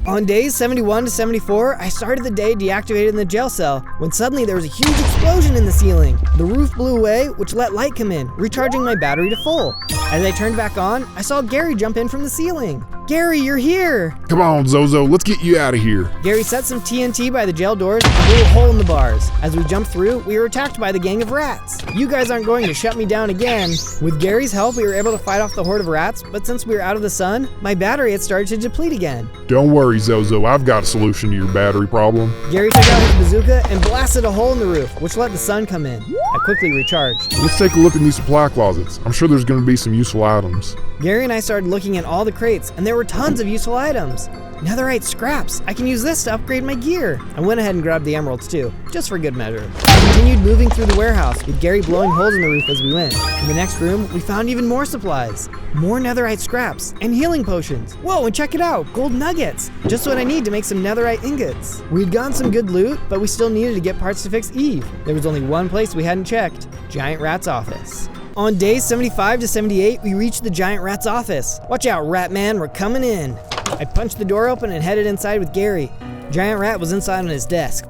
[SPEAKER 6] On days 71 to 74, I started the day deactivated in the jail cell, when suddenly there was a huge explosion in the ceiling. The roof blew away, which let light come in, recharging my battery to full. As I turned back on, I saw Gary jump in from the ceiling. Gary, you're here!
[SPEAKER 7] Come on, Zozo, let's get you out of here.
[SPEAKER 6] Gary set some TNT by the jail doors and blew a hole in the bars. As we jumped through, we were attacked by the gang of rats. You guys aren't going to shut me down again. With Gary's help, we were able to fight off the horde of rats, but since we were out of the sun, my battery had started to deplete again.
[SPEAKER 7] Don't worry, Zozo, I've got a solution to your battery problem.
[SPEAKER 6] Gary took out his bazooka and blasted a hole in the roof, which let the sun come in. I quickly recharged.
[SPEAKER 7] Let's take a look in these supply closets. I'm sure there's going to be some useful items.
[SPEAKER 6] Gary and I started looking at all the crates, and there were tons of useful items. Netherite scraps. I can use this to upgrade my gear. I went ahead and grabbed the emeralds too, just for good measure. I continued moving through the warehouse, with Gary blowing holes in the roof as we went. In the next room, we found even more supplies. More netherite scraps and healing potions. Whoa, and check it out, gold nuggets. Just what I need to make some netherite ingots. We'd gotten some good loot, but we still needed to get parts to fix Eve. There was only one place we hadn't checked, Giant Rat's office. On days 75 to 78, we reached the Giant Rat's office. Watch out, Rat Man, we're coming in. I punched the door open and headed inside with Gary. Giant Rat was inside on his desk.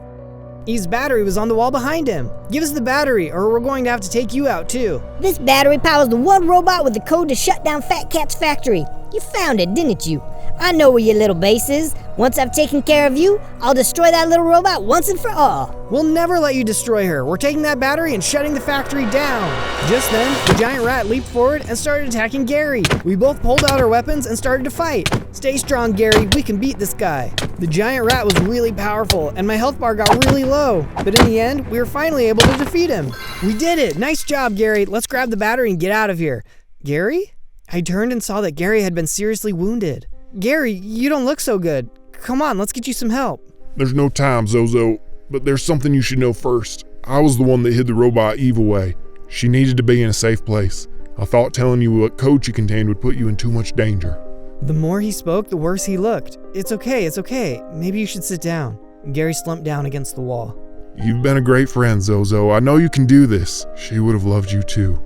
[SPEAKER 6] Eve's battery was on the wall behind him. Give us the battery, or we're going to have to take you out too.
[SPEAKER 2] This battery powers the one robot with the code to shut down Fat Cat's factory. You found it, didn't you? I know where your little base is. Once I've taken care of you, I'll destroy that little robot once and for all.
[SPEAKER 6] We'll never let you destroy her. We're taking that battery and shutting the factory down. Just then, the giant rat leaped forward and started attacking Gary. We both pulled out our weapons and started to fight. Stay strong, Gary. We can beat this guy. The giant rat was really powerful, and my health bar got really low. But in the end, we were finally able to defeat him. We did it. Nice job, Gary. Let's grab the battery and get out of here. Gary? I turned and saw that Gary had been seriously wounded. Gary, you don't look so good. Come on, let's get you some help.
[SPEAKER 7] There's no time, Zozo, but there's something you should know first. I was the one that hid the robot Eve away. She needed to be in a safe place. I thought telling you what code she contained would put you in too much danger.
[SPEAKER 6] The more he spoke, the worse he looked. It's okay. Maybe you should sit down. Gary slumped down against the wall.
[SPEAKER 7] You've been a great friend, Zozo. I know you can do this. She would have loved you too.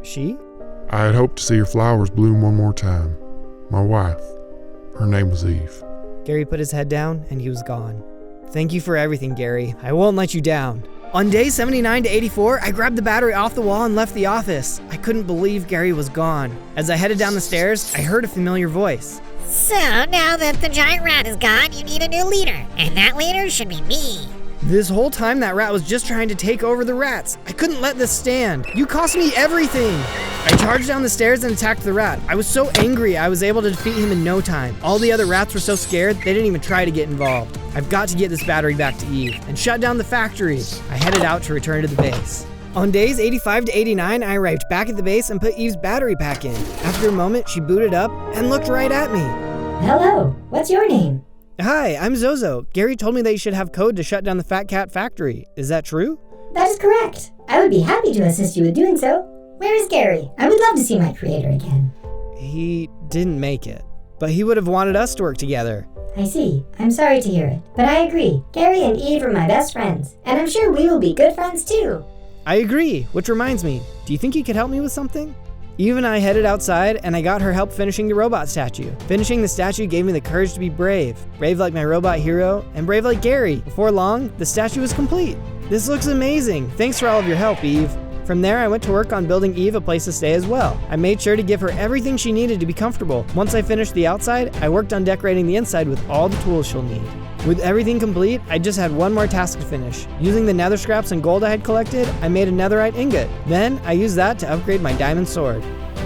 [SPEAKER 6] She?
[SPEAKER 7] I had hoped to see her flowers bloom one more time. My wife. Her name was Eve.
[SPEAKER 6] Gary put his head down and he was gone. Thank you for everything, Gary. I won't let you down. On days 79 to 84, I grabbed the battery off the wall and left the office. I couldn't believe Gary was gone. As I headed down the stairs, I heard a familiar voice.
[SPEAKER 2] So now that the giant rat is gone, you need a new leader, and that leader should be me.
[SPEAKER 6] This whole time that rat was just trying to take over the rats. I couldn't let this stand. You cost me everything. I charged down the stairs and attacked the rat. I was so angry I was able to defeat him in no time. All the other rats were so scared they didn't even try to get involved. I've got to get this battery back to Eve and shut down the factory. I headed out to return to the base. On days 85 to 89, I arrived back at the base and put Eve's battery pack in. After a moment, she booted up and looked right at me.
[SPEAKER 9] Hello, what's your name?
[SPEAKER 6] Hi, I'm Zozo. Gary told me that you should have code to shut down the Fat Cat factory. Is that true?
[SPEAKER 9] That is correct. I would be happy to assist you with doing so. Where is Gary? I would love to see my creator again.
[SPEAKER 6] He didn't make it, but he would have wanted us to work together.
[SPEAKER 9] I see. I'm sorry to hear it, but I agree. Gary and Eve are my best friends, and I'm sure we will be good friends too.
[SPEAKER 6] I agree, which reminds me, do you think you could help me with something? Eve and I headed outside, and I got her help finishing the robot statue. Finishing the statue gave me the courage to be brave. Brave like my robot hero, and brave like Gary. Before long, the statue was complete. This looks amazing. Thanks for all of your help, Eve. From there, I went to work on building Eve a place to stay as well. I made sure to give her everything she needed to be comfortable. Once I finished the outside, I worked on decorating the inside with all the tools she'll need. With everything complete, I just had one more task to finish. Using the nether scraps and gold I had collected, I made a netherite ingot. Then, I used that to upgrade my diamond sword.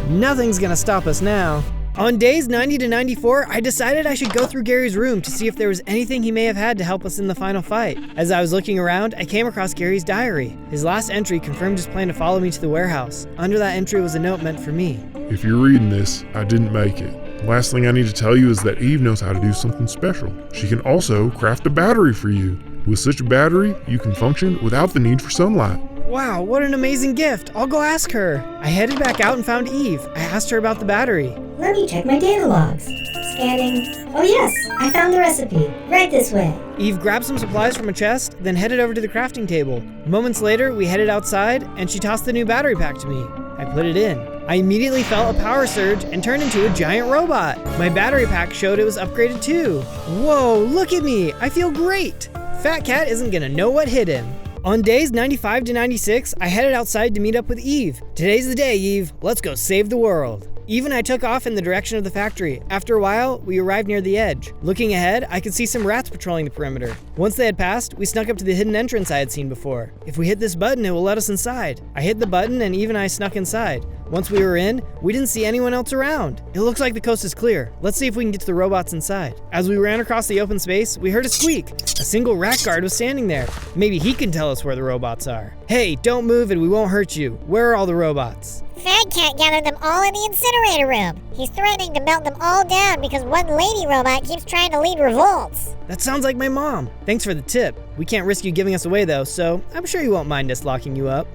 [SPEAKER 6] Nothing's gonna stop us now. On days 90 to 94, I decided I should go through Gary's room to see if there was anything he may have had to help us in the final fight. As I was looking around, I came across Gary's diary. His last entry confirmed his plan to follow me to the warehouse. Under that entry was a note meant for me.
[SPEAKER 7] If you're reading this, I didn't make it. Last thing I need to tell you is that Eve knows how to do something special. She can also craft a battery for you. With such a battery, you can function without the need for sunlight.
[SPEAKER 6] Wow, what an amazing gift. I'll go ask her. I headed back out and found Eve. I asked her about the battery.
[SPEAKER 9] Let me check my data logs. Scanning. Oh yes, I found the recipe. Right this way.
[SPEAKER 6] Eve grabbed some supplies from a chest, then headed over to the crafting table. Moments later, we headed outside, and she tossed the new battery pack to me. I put it in. I immediately felt a power surge and turned into a giant robot. My battery pack showed it was upgraded too. Whoa, look at me. I feel great. Fat Cat isn't gonna know what hit him. On days 95 to 96, I headed outside to meet up with Eve. Today's the day, Eve. Let's go save the world. Eve and I took off in the direction of the factory. After a while, we arrived near the edge. Looking ahead, I could see some rats patrolling the perimeter. Once they had passed, we snuck up to the hidden entrance I had seen before. If we hit this button, it will let us inside. I hit the button and Eve and I snuck inside. Once we were in, we didn't see anyone else around. It looks like the coast is clear. Let's see if we can get to the robots inside. As we ran across the open space, we heard a squeak. A single rat guard was standing there. Maybe he can tell us where the robots are. Hey, don't move and we won't hurt you. Where are all the robots?
[SPEAKER 10] Fat Cat gathered them all in the incinerator room. He's threatening to melt them all down because one lady robot keeps trying to lead revolts.
[SPEAKER 6] That sounds like my mom. Thanks for the tip. We can't risk you giving us away though, so I'm sure you won't mind us locking you up.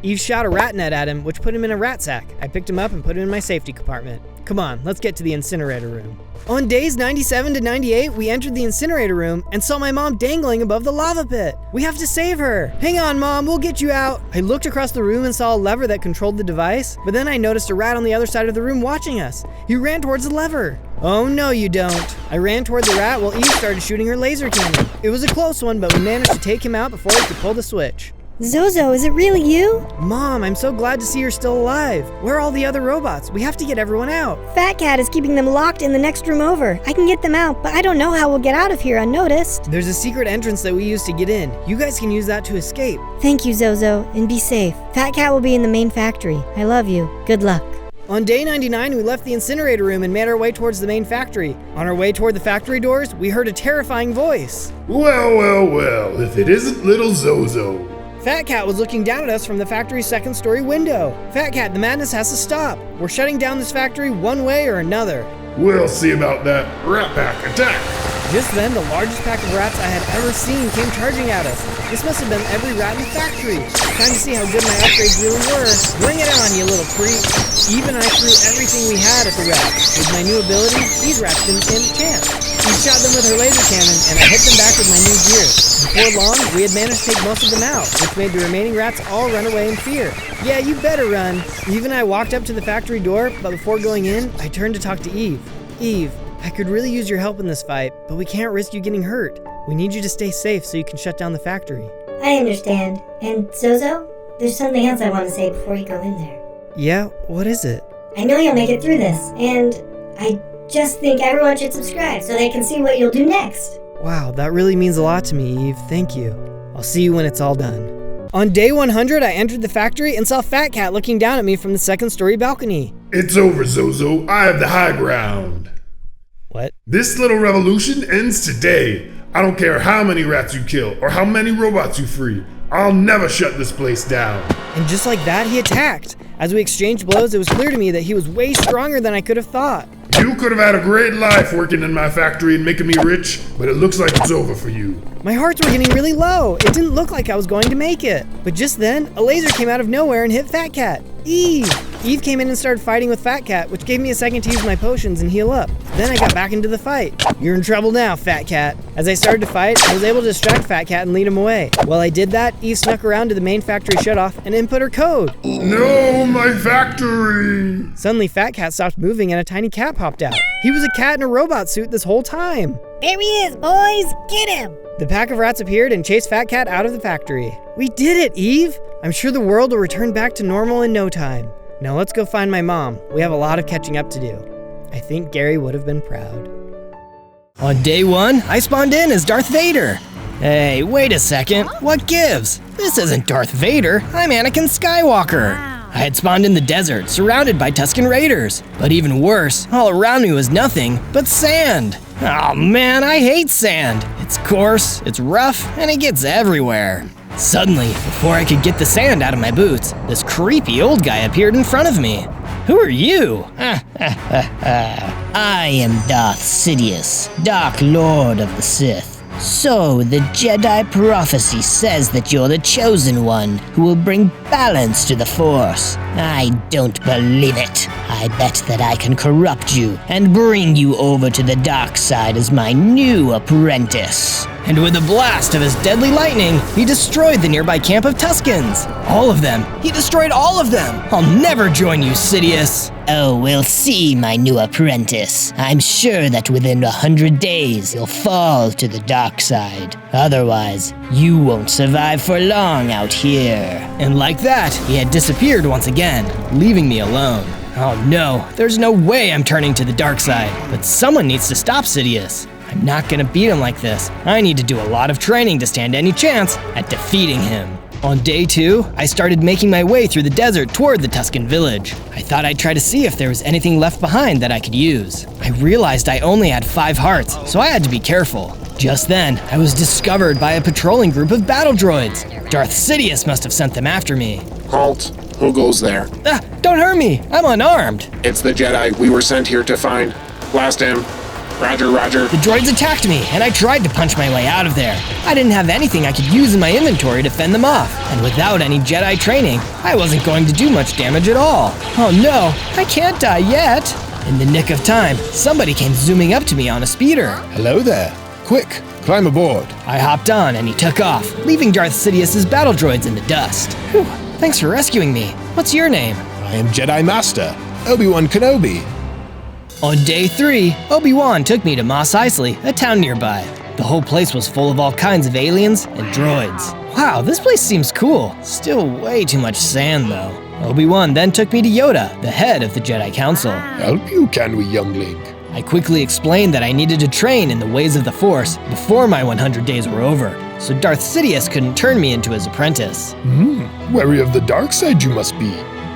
[SPEAKER 6] Eve shot a rat net at him, which put him in a rat sack. I picked him up and put him in my safety compartment. Come on, let's get to the incinerator room. On days 97 to 98, we entered the incinerator room and saw my mom dangling above the lava pit. We have to save her. Hang on, Mom, we'll get you out. I looked across the room and saw a lever that controlled the device, but then I noticed a rat on the other side of the room watching us. He ran towards the lever. Oh, no, you don't. I ran toward the rat while Eve started shooting her laser cannon. It was a close one, but we managed to take him out before he could pull the switch.
[SPEAKER 8] Zozo, is it really you?
[SPEAKER 6] Mom, I'm so glad to see you're still alive. Where are all the other robots? We have to get everyone out.
[SPEAKER 8] Fat Cat is keeping them locked in the next room over. I can get them out, but I don't know how we'll get out of here unnoticed.
[SPEAKER 6] There's a secret entrance that we use to get in. You guys can use that to escape.
[SPEAKER 8] Thank you, Zozo, and be safe. Fat Cat will be in the main factory. I love you. Good luck.
[SPEAKER 6] On day 99, we left the incinerator room and made our way towards the main factory. On our way toward the factory doors, we heard a terrifying voice.
[SPEAKER 3] Well, if it isn't little Zozo.
[SPEAKER 6] Fat Cat was looking down at us from the factory's second-story window. Fat Cat, the madness has to stop. We're shutting down this factory one way or another.
[SPEAKER 3] We'll see about that. Rat Pack, attack!
[SPEAKER 6] Just then, the largest pack of rats I had ever seen came charging at us. This must have been every rat in the factory. Time to see how good my upgrades really were. Bring it on, you little freak. Eve and I threw everything we had at the rats. With my new ability, these rats didn't stand a chance. She shot them with her laser cannon, and I hit them back with my new gear. Before long, we had managed to take most of them out, which made the remaining rats all run away in fear. Yeah, you better run. Eve and I walked up to the factory door, but before going in, I turned to talk to Eve. Eve, I could really use your help in this fight, but we can't risk you getting hurt. We need you to stay safe so you can shut down the factory.
[SPEAKER 9] I understand. And Zozo, there's something else I want to say before you go in there.
[SPEAKER 6] Yeah, what is it?
[SPEAKER 9] I know you'll make it through this, and I just think everyone should subscribe so they can see what you'll do next.
[SPEAKER 6] Wow, that really means a lot to me, Eve. Thank you. I'll see you when it's all done. On day 100, I entered the factory and saw Fat Cat looking down at me from the second-story balcony.
[SPEAKER 3] It's over, Zozo. I have the high ground.
[SPEAKER 6] What?
[SPEAKER 3] This little revolution ends today. I don't care how many rats you kill or how many robots you free. I'll never shut this place down.
[SPEAKER 6] And just like that, he attacked. As we exchanged blows, it was clear to me that he was way stronger than I could have thought.
[SPEAKER 3] You could have had a great life working in my factory and making me rich, but it looks like it's over for you.
[SPEAKER 6] My hearts were getting really low. It didn't look like I was going to make it. But just then, a laser came out of nowhere and hit Fat Cat. Eve! Eve came in and started fighting with Fat Cat, which gave me a second to use my potions and heal up. Then I got back into the fight. You're in trouble now, Fat Cat. As I started to fight, I was able to distract Fat Cat and lead him away. While I did that, Eve snuck around to the main factory shutoff and input her code.
[SPEAKER 3] No, my factory!
[SPEAKER 6] Suddenly, Fat Cat stopped moving and a tiny cat popped out. He was a cat in a robot suit this whole time.
[SPEAKER 10] There he is, boys! Get him!
[SPEAKER 6] The pack of rats appeared and chased Fat Cat out of the factory. We did it, Eve! I'm sure the world will return back to normal in no time. Now let's go find my mom. We have a lot of catching up to do. I think Gary would have been proud. On day 1, I spawned in as Darth Vader. Hey, wait a second. What gives? This isn't Darth Vader. I'm Anakin Skywalker. I had spawned in the desert, surrounded by Tusken Raiders. But even worse, all around me was nothing but sand. Oh man, I hate sand. It's coarse, it's rough, and it gets everywhere. Suddenly, before I could get the sand out of my boots, this creepy old guy appeared in front of me. Who are you?
[SPEAKER 2] I am Darth Sidious, Dark Lord of the Sith. So, the Jedi prophecy says that you're the chosen one who will bring balance to the Force. I don't believe it. I bet that I can corrupt you and bring you over to the dark side as my new apprentice.
[SPEAKER 6] And with a blast of his deadly lightning, he destroyed the nearby camp of Tuskens. All of them. He destroyed all of them. I'll never join you, Sidious.
[SPEAKER 2] Oh, we'll see, my new apprentice. I'm sure that within 100 days, you'll fall to the dark side. Otherwise, you won't survive for long out here.
[SPEAKER 6] And like that, he had disappeared once again, leaving me alone. Oh no, there's no way I'm turning to the dark side. But someone needs to stop Sidious. I'm not gonna beat him like this. I need to do a lot of training to stand any chance at defeating him. On day 2, I started making my way through the desert toward the Tuscan village. I thought I'd try to see if there was anything left behind that I could use. I realized I only had 5 hearts, so I had to be careful. Just then, I was discovered by a patrolling group of battle droids. Darth Sidious must have sent them after me.
[SPEAKER 11] Halt. Who goes there?
[SPEAKER 6] Don't hurt me, I'm unarmed.
[SPEAKER 11] It's the Jedi we were sent here to find. Blast him. Roger, roger.
[SPEAKER 6] The droids attacked me, and I tried to punch my way out of there. I didn't have anything I could use in my inventory to fend them off, and without any Jedi training, I wasn't going to do much damage at all. Oh no, I can't die yet. In the nick of time, somebody came zooming up to me on a speeder.
[SPEAKER 12] Hello there. Quick, climb aboard.
[SPEAKER 6] I hopped on and he took off, leaving Darth Sidious's battle droids in the dust. Whew, thanks for rescuing me. What's your name?
[SPEAKER 12] I am Jedi Master, Obi-Wan Kenobi.
[SPEAKER 6] On day 3, Obi-Wan took me to Mos Eisley, a town nearby. The whole place was full of all kinds of aliens and droids. Wow, this place seems cool. Still way too much sand though. Obi-Wan then took me to Yoda, the head of the Jedi Council.
[SPEAKER 12] Help you, can we, youngling?
[SPEAKER 6] I quickly explained that I needed to train in the ways of the Force before my 100 days were over, so Darth Sidious couldn't turn me into his apprentice.
[SPEAKER 12] Wary of the dark side you must be.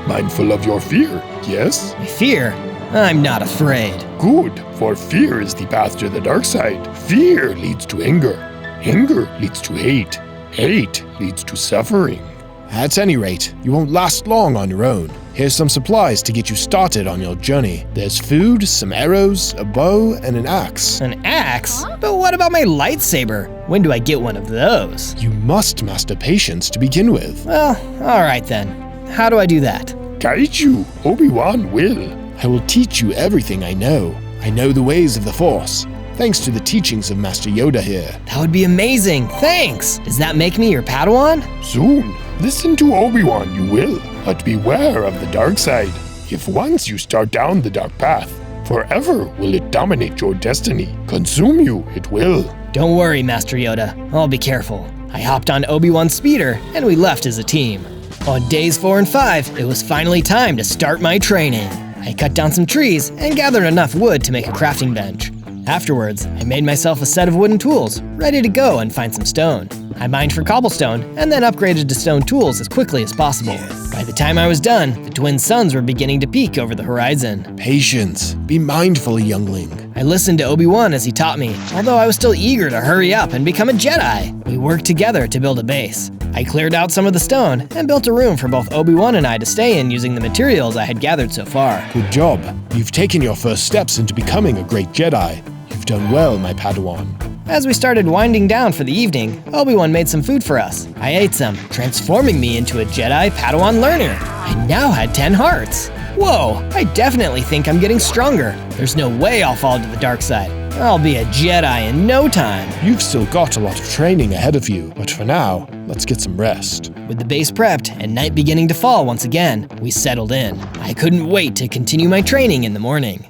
[SPEAKER 12] Mindful of your fear, yes?
[SPEAKER 6] My fear? I'm not afraid.
[SPEAKER 12] Good, for fear is the path to the dark side. Fear leads to anger. Anger leads to hate. Hate leads to suffering. At any rate, you won't last long on your own. Here's some supplies to get you started on your journey. There's food, some arrows, a bow, and an axe.
[SPEAKER 6] An axe? But what about my lightsaber? When do I get one of those?
[SPEAKER 12] You must master patience to begin with.
[SPEAKER 6] Well, alright then. How do I do that?
[SPEAKER 12] Guide you, Obi-Wan will. I will teach you everything I know. I know the ways of the Force, thanks to the teachings of Master Yoda here.
[SPEAKER 6] That would be amazing, thanks! Does that make me your Padawan?
[SPEAKER 12] Soon. Listen to Obi-Wan, you will, but beware of the dark side. If once you start down the dark path, forever will it dominate your destiny. Consume you, it will.
[SPEAKER 6] Don't worry, Master Yoda. I'll be careful. I hopped on Obi-Wan's speeder, and we left as a team. On days 4 and 5, it was finally time to start my training. I cut down some trees and gathered enough wood to make a crafting bench. Afterwards, I made myself a set of wooden tools, ready to go and find some stone. I mined for cobblestone and then upgraded to stone tools as quickly as possible. By the time I was done, the twin suns were beginning to peek over the horizon.
[SPEAKER 12] Patience. Be mindful, youngling.
[SPEAKER 6] I listened to Obi-Wan as he taught me, although I was still eager to hurry up and become a Jedi. We worked together to build a base. I cleared out some of the stone and built a room for both Obi-Wan and I to stay in using the materials I had gathered so far.
[SPEAKER 12] Good job. You've taken your first steps into becoming a great Jedi. You've done well, my Padawan.
[SPEAKER 6] As we started winding down for the evening, Obi-Wan made some food for us. I ate some, transforming me into a Jedi Padawan learner. I now had 10 hearts. Whoa, I definitely think I'm getting stronger. There's no way I'll fall to the dark side. I'll be a Jedi in no time.
[SPEAKER 12] You've still got a lot of training ahead of you, but for now, let's get some rest.
[SPEAKER 6] With the base prepped and night beginning to fall once again, we settled in. I couldn't wait to continue my training in the morning.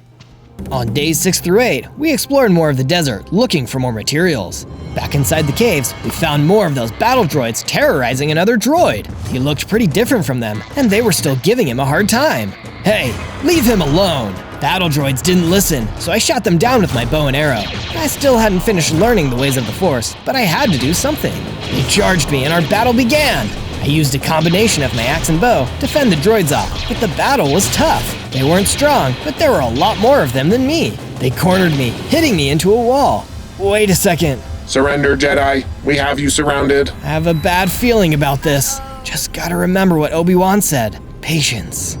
[SPEAKER 6] On days 6 through 8, we explored more of the desert, looking for more materials. Back inside the caves, we found more of those battle droids terrorizing another droid. He looked pretty different from them, and they were still giving him a hard time. Hey, leave him alone! Battle droids didn't listen, so I shot them down with my bow and arrow. I still hadn't finished learning the ways of the Force, but I had to do something. They charged me and our battle began. I used a combination of my axe and bow to fend the droids off, but the battle was tough. They weren't strong, but there were a lot more of them than me. They cornered me, hitting me into a wall. Wait a second.
[SPEAKER 11] Surrender, Jedi. We have you surrounded.
[SPEAKER 6] I have a bad feeling about this. Just gotta remember what Obi-Wan said. Patience.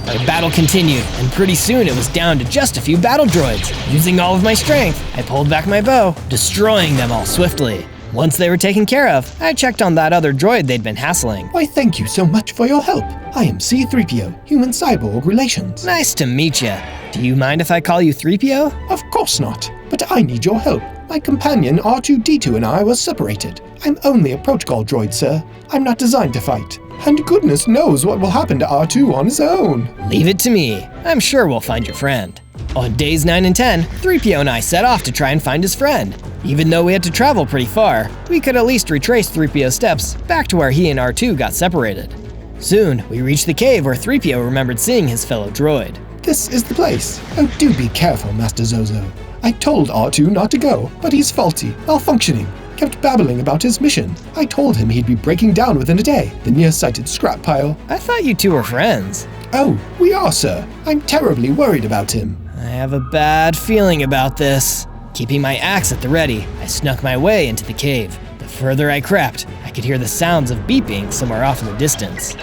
[SPEAKER 6] Our battle continued, and pretty soon it was down to just a few battle droids. Using all of my strength, I pulled back my bow, destroying them all swiftly. Once they were taken care of, I checked on that other droid they'd been hassling.
[SPEAKER 13] Why, thank you so much for your help. I am C-3PO, Human-Cyborg Relations.
[SPEAKER 6] Nice to meet ya. Do you mind if I call you 3PO?
[SPEAKER 13] Of course not, but I need your help. My companion R2-D2 and I were separated. I'm only a protocol droid, sir. I'm not designed to fight. And goodness knows what will happen to R2 on his own.
[SPEAKER 6] Leave it to me. I'm sure we'll find your friend. On days 9 and 10, 3PO and I set off to try and find his friend. Even though we had to travel pretty far, we could at least retrace 3PO's steps back to where he and R2 got separated. Soon, we reached the cave where 3PO remembered seeing his fellow droid.
[SPEAKER 13] This is the place. Oh, do be careful, Master Zozo. I told R2 not to go, but he's faulty, malfunctioning. Kept babbling about his mission. I told him he'd be breaking down within a day, the near-sighted scrap pile.
[SPEAKER 6] I thought you two were friends.
[SPEAKER 13] Oh, we are, sir. I'm terribly worried about him.
[SPEAKER 6] I have a bad feeling about this. Keeping my axe at the ready, I snuck my way into the cave. The further I crept, I could hear the sounds of beeping somewhere off in the distance.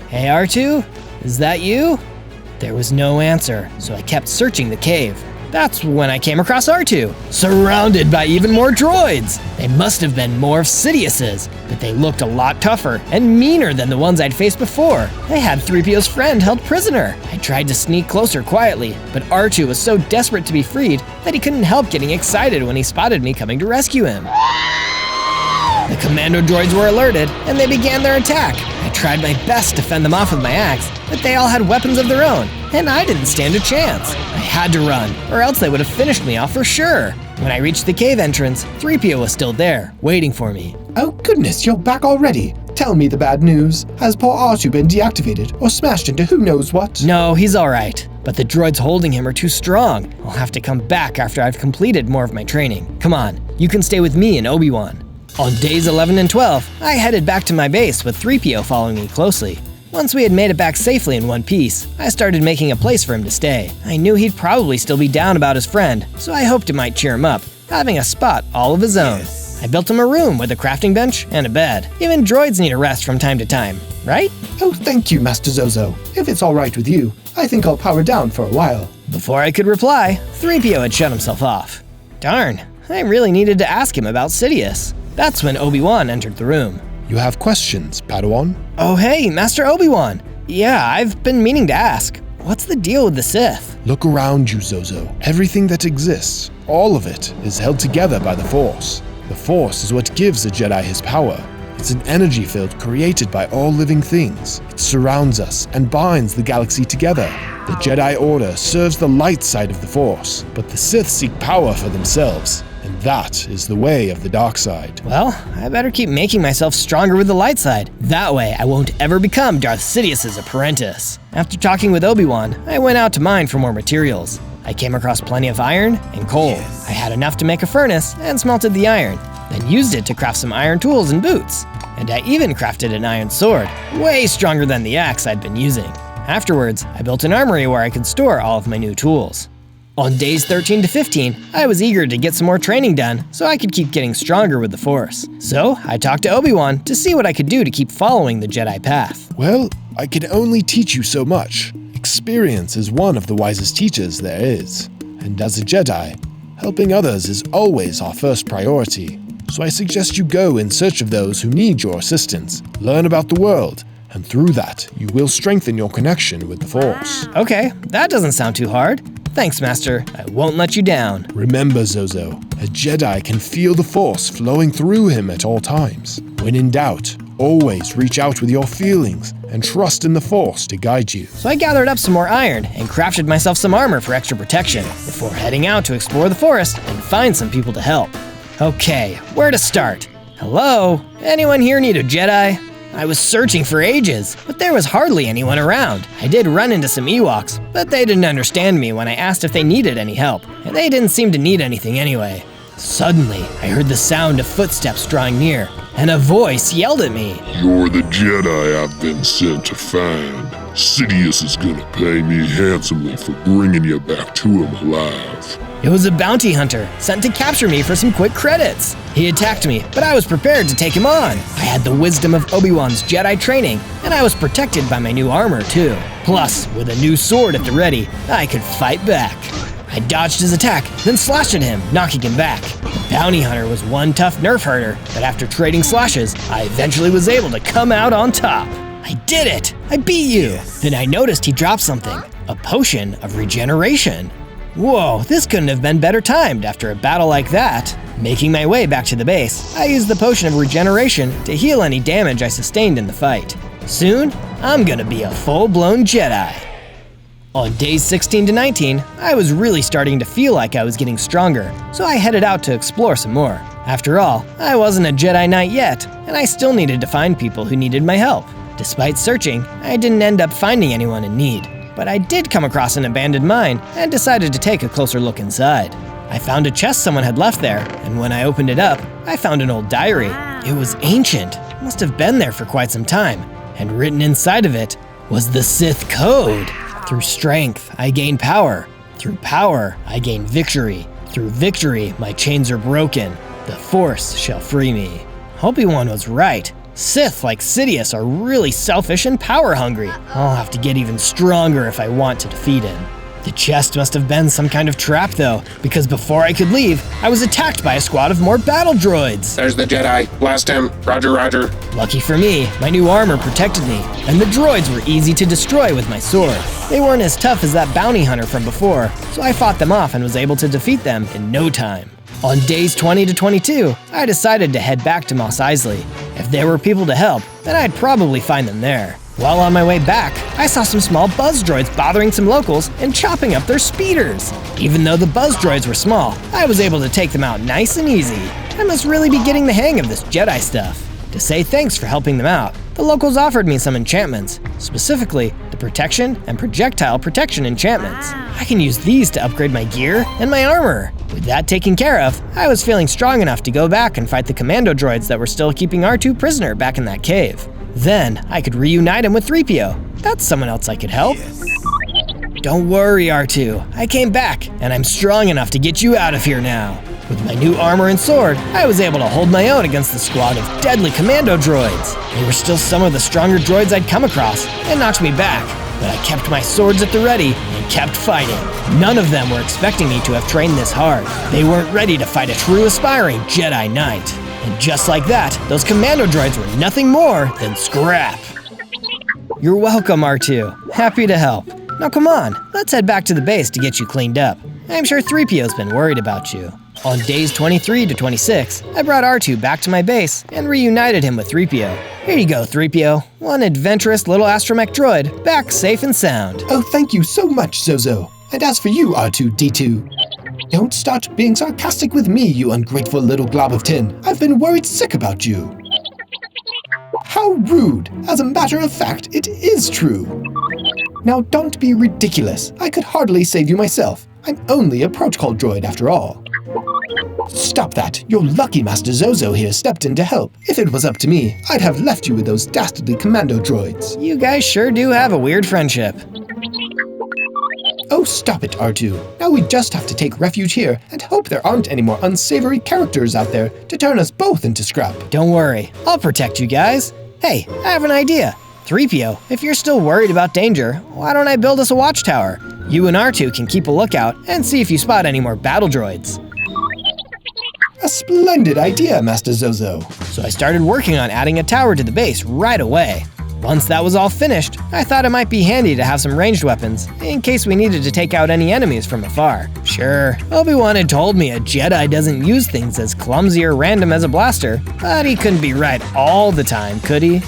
[SPEAKER 6] Hey R2, is that you? There was no answer, so I kept searching the cave. That's when I came across R2, surrounded by even more droids. They must have been more of Sidious's, but they looked a lot tougher and meaner than the ones I'd faced before. They had 3PO's friend held prisoner. I tried to sneak closer quietly, but R2 was so desperate to be freed that he couldn't help getting excited when he spotted me coming to rescue him. The commando droids were alerted, and they began their attack. I tried my best to fend them off with my axe, but they all had weapons of their own, and I didn't stand a chance. I had to run, or else they would have finished me off for sure. When I reached the cave entrance, 3PO was still there, waiting for me.
[SPEAKER 13] Oh goodness, you're back already. Tell me the bad news. Has poor R2 been deactivated or smashed into who knows what?
[SPEAKER 6] No, he's alright, but the droids holding him are too strong. I'll have to come back after I've completed more of my training. Come on, you can stay with me and Obi-Wan. On days 11 and 12, I headed back to my base with 3PO following me closely. Once we had made it back safely in one piece, I started making a place for him to stay. I knew he'd probably still be down about his friend, so I hoped it might cheer him up, having a spot all of his own. I built him a room with a crafting bench and a bed. Even droids need a rest from time to time, right?
[SPEAKER 13] Oh, thank you, Master Zozo. If it's all right with you, I think I'll power down for a while.
[SPEAKER 6] Before I could reply, 3PO had shut himself off. Darn, I really needed to ask him about Sidious. That's when Obi-Wan entered the room.
[SPEAKER 12] You have questions, Padawan?
[SPEAKER 6] Oh hey, Master Obi-Wan. Yeah, I've been meaning to ask. What's the deal with the Sith?
[SPEAKER 12] Look around you, Zozo. Everything that exists, all of it, is held together by the Force. The Force is what gives a Jedi his power. It's an energy field created by all living things. It surrounds us and binds the galaxy together. The Jedi Order serves the light side of the Force, but the Sith seek power for themselves. And that is the way of the dark side.
[SPEAKER 6] Well, I better keep making myself stronger with the light side. That way, I won't ever become Darth Sidious's apprentice. After talking with Obi-Wan, I went out to mine for more materials. I came across plenty of iron and coal. I had enough to make a furnace and smelted the iron, then used it to craft some iron tools and boots. And I even crafted an iron sword, way stronger than the axe I'd been using. Afterwards, I built an armory where I could store all of my new tools. On days 13 to 15, I was eager to get some more training done so I could keep getting stronger with the Force. So I talked to Obi-Wan to see what I could do to keep following the Jedi path.
[SPEAKER 12] Well, I can only teach you so much. Experience is one of the wisest teachers there is. And as a Jedi, helping others is always our first priority. So I suggest you go in search of those who need your assistance, learn about the world, and through that, you will strengthen your connection with the Force.
[SPEAKER 6] Okay, that doesn't sound too hard. Thanks, Master. I won't let you down.
[SPEAKER 12] Remember, Zozo, a Jedi can feel the Force flowing through him at all times. When in doubt, always reach out with your feelings and trust in the Force to guide you.
[SPEAKER 6] So I gathered up some more iron and crafted myself some armor for extra protection before heading out to explore the forest and find some people to help. Okay, where to start? Hello? Anyone here need a Jedi? I was searching for ages, but there was hardly anyone around. I did run into some Ewoks, but they didn't understand me when I asked if they needed any help, and they didn't seem to need anything anyway. Suddenly, I heard the sound of footsteps drawing near, and a voice yelled at me.
[SPEAKER 3] You're the Jedi I've been sent to find. Sidious is gonna pay me handsomely for bringing you back to him alive.
[SPEAKER 6] It was a bounty hunter, sent to capture me for some quick credits. He attacked me, but I was prepared to take him on. I had the wisdom of Obi-Wan's Jedi training, and I was protected by my new armor too. Plus, with a new sword at the ready, I could fight back. I dodged his attack, then slashed at him, knocking him back. The bounty hunter was one tough nerf herder, but after trading slashes, I eventually was able to come out on top. I did it! I beat you! Then I noticed he dropped something, a potion of regeneration. Whoa, this couldn't have been better timed after a battle like that. Making my way back to the base, I used the potion of regeneration to heal any damage I sustained in the fight. Soon, I'm gonna be a full-blown Jedi. On days 16 to 19, I was really starting to feel like I was getting stronger, so I headed out to explore some more. After all, I wasn't a Jedi Knight yet, and I still needed to find people who needed my help. Despite searching, I didn't end up finding anyone in need. But I did come across an abandoned mine and decided to take a closer look inside. I found a chest someone had left there, and when I opened it up, I found an old diary. It was ancient, must have been there for quite some time, and written inside of it was the Sith code. Through strength, I gain power. Through power, I gain victory. Through victory, my chains are broken. The Force shall free me. Obi-Wan was right. Sith, like Sidious, are really selfish and power-hungry. I'll have to get even stronger if I want to defeat him. The chest must have been some kind of trap, though, because before I could leave, I was attacked by a squad of more battle droids.
[SPEAKER 11] There's the Jedi. Blast him. Roger, roger.
[SPEAKER 6] Lucky for me, my new armor protected me, and the droids were easy to destroy with my sword. They weren't as tough as that bounty hunter from before, so I fought them off and was able to defeat them in no time. On days 20 to 22, I decided to head back to Mos Eisley. If there were people to help, then I'd probably find them there. While on my way back, I saw some small buzz droids bothering some locals and chopping up their speeders. Even though the buzz droids were small, I was able to take them out nice and easy. I must really be getting the hang of this Jedi stuff. To say thanks for helping them out, the locals offered me some enchantments, specifically the protection and projectile protection enchantments. I can use these to upgrade my gear and my armor. With that taken care of, I was feeling strong enough to go back and fight the commando droids that were still keeping R2 prisoner back in that cave. Then, I could reunite him with 3PO. That's someone else I could help. Don't worry, R2. I came back, and I'm strong enough to get you out of here now. With my new armor and sword, I was able to hold my own against the squad of deadly commando droids. They were still some of the stronger droids I'd come across, and knocked me back. But I kept my swords at the ready and kept fighting. None of them were expecting me to have trained this hard. They weren't ready to fight a true aspiring Jedi Knight. And just like that, those commando droids were nothing more than scrap. You're welcome, R2. Happy to help. Now come on, let's head back to the base to get you cleaned up. I'm sure 3PO's been worried about you. On days 23 to 26, I brought R2 back to my base and reunited him with 3PO. Here you go, 3PO. One adventurous little astromech droid, back safe and sound.
[SPEAKER 13] Oh, thank you so much, Zozo. And as for you, R2-D2, don't start being sarcastic with me, you ungrateful little glob of tin. I've been worried sick about you. How rude. As a matter of fact, it is true. Now don't be ridiculous. I could hardly save you myself. I'm only a protocol droid after all. Stop that. You're lucky Master Zozo here stepped in to help. If it was up to me, I'd have left you with those dastardly commando droids.
[SPEAKER 6] You guys sure do have a weird friendship.
[SPEAKER 13] Oh, stop it, R2. Now we just have to take refuge here and hope there aren't any more unsavory characters out there to turn us both into scrap.
[SPEAKER 6] Don't worry, I'll protect you guys. Hey, I have an idea. 3PO, if you're still worried about danger, why don't I build us a watchtower? You and R2 can keep a lookout and see if you spot any more battle droids.
[SPEAKER 13] A splendid idea, Master Zozo.
[SPEAKER 6] So I started working on adding a tower to the base right away. Once that was all finished, I thought it might be handy to have some ranged weapons, in case we needed to take out any enemies from afar. Sure, Obi-Wan had told me a Jedi doesn't use things as clumsy or random as a blaster, but he couldn't be right all the time, could he?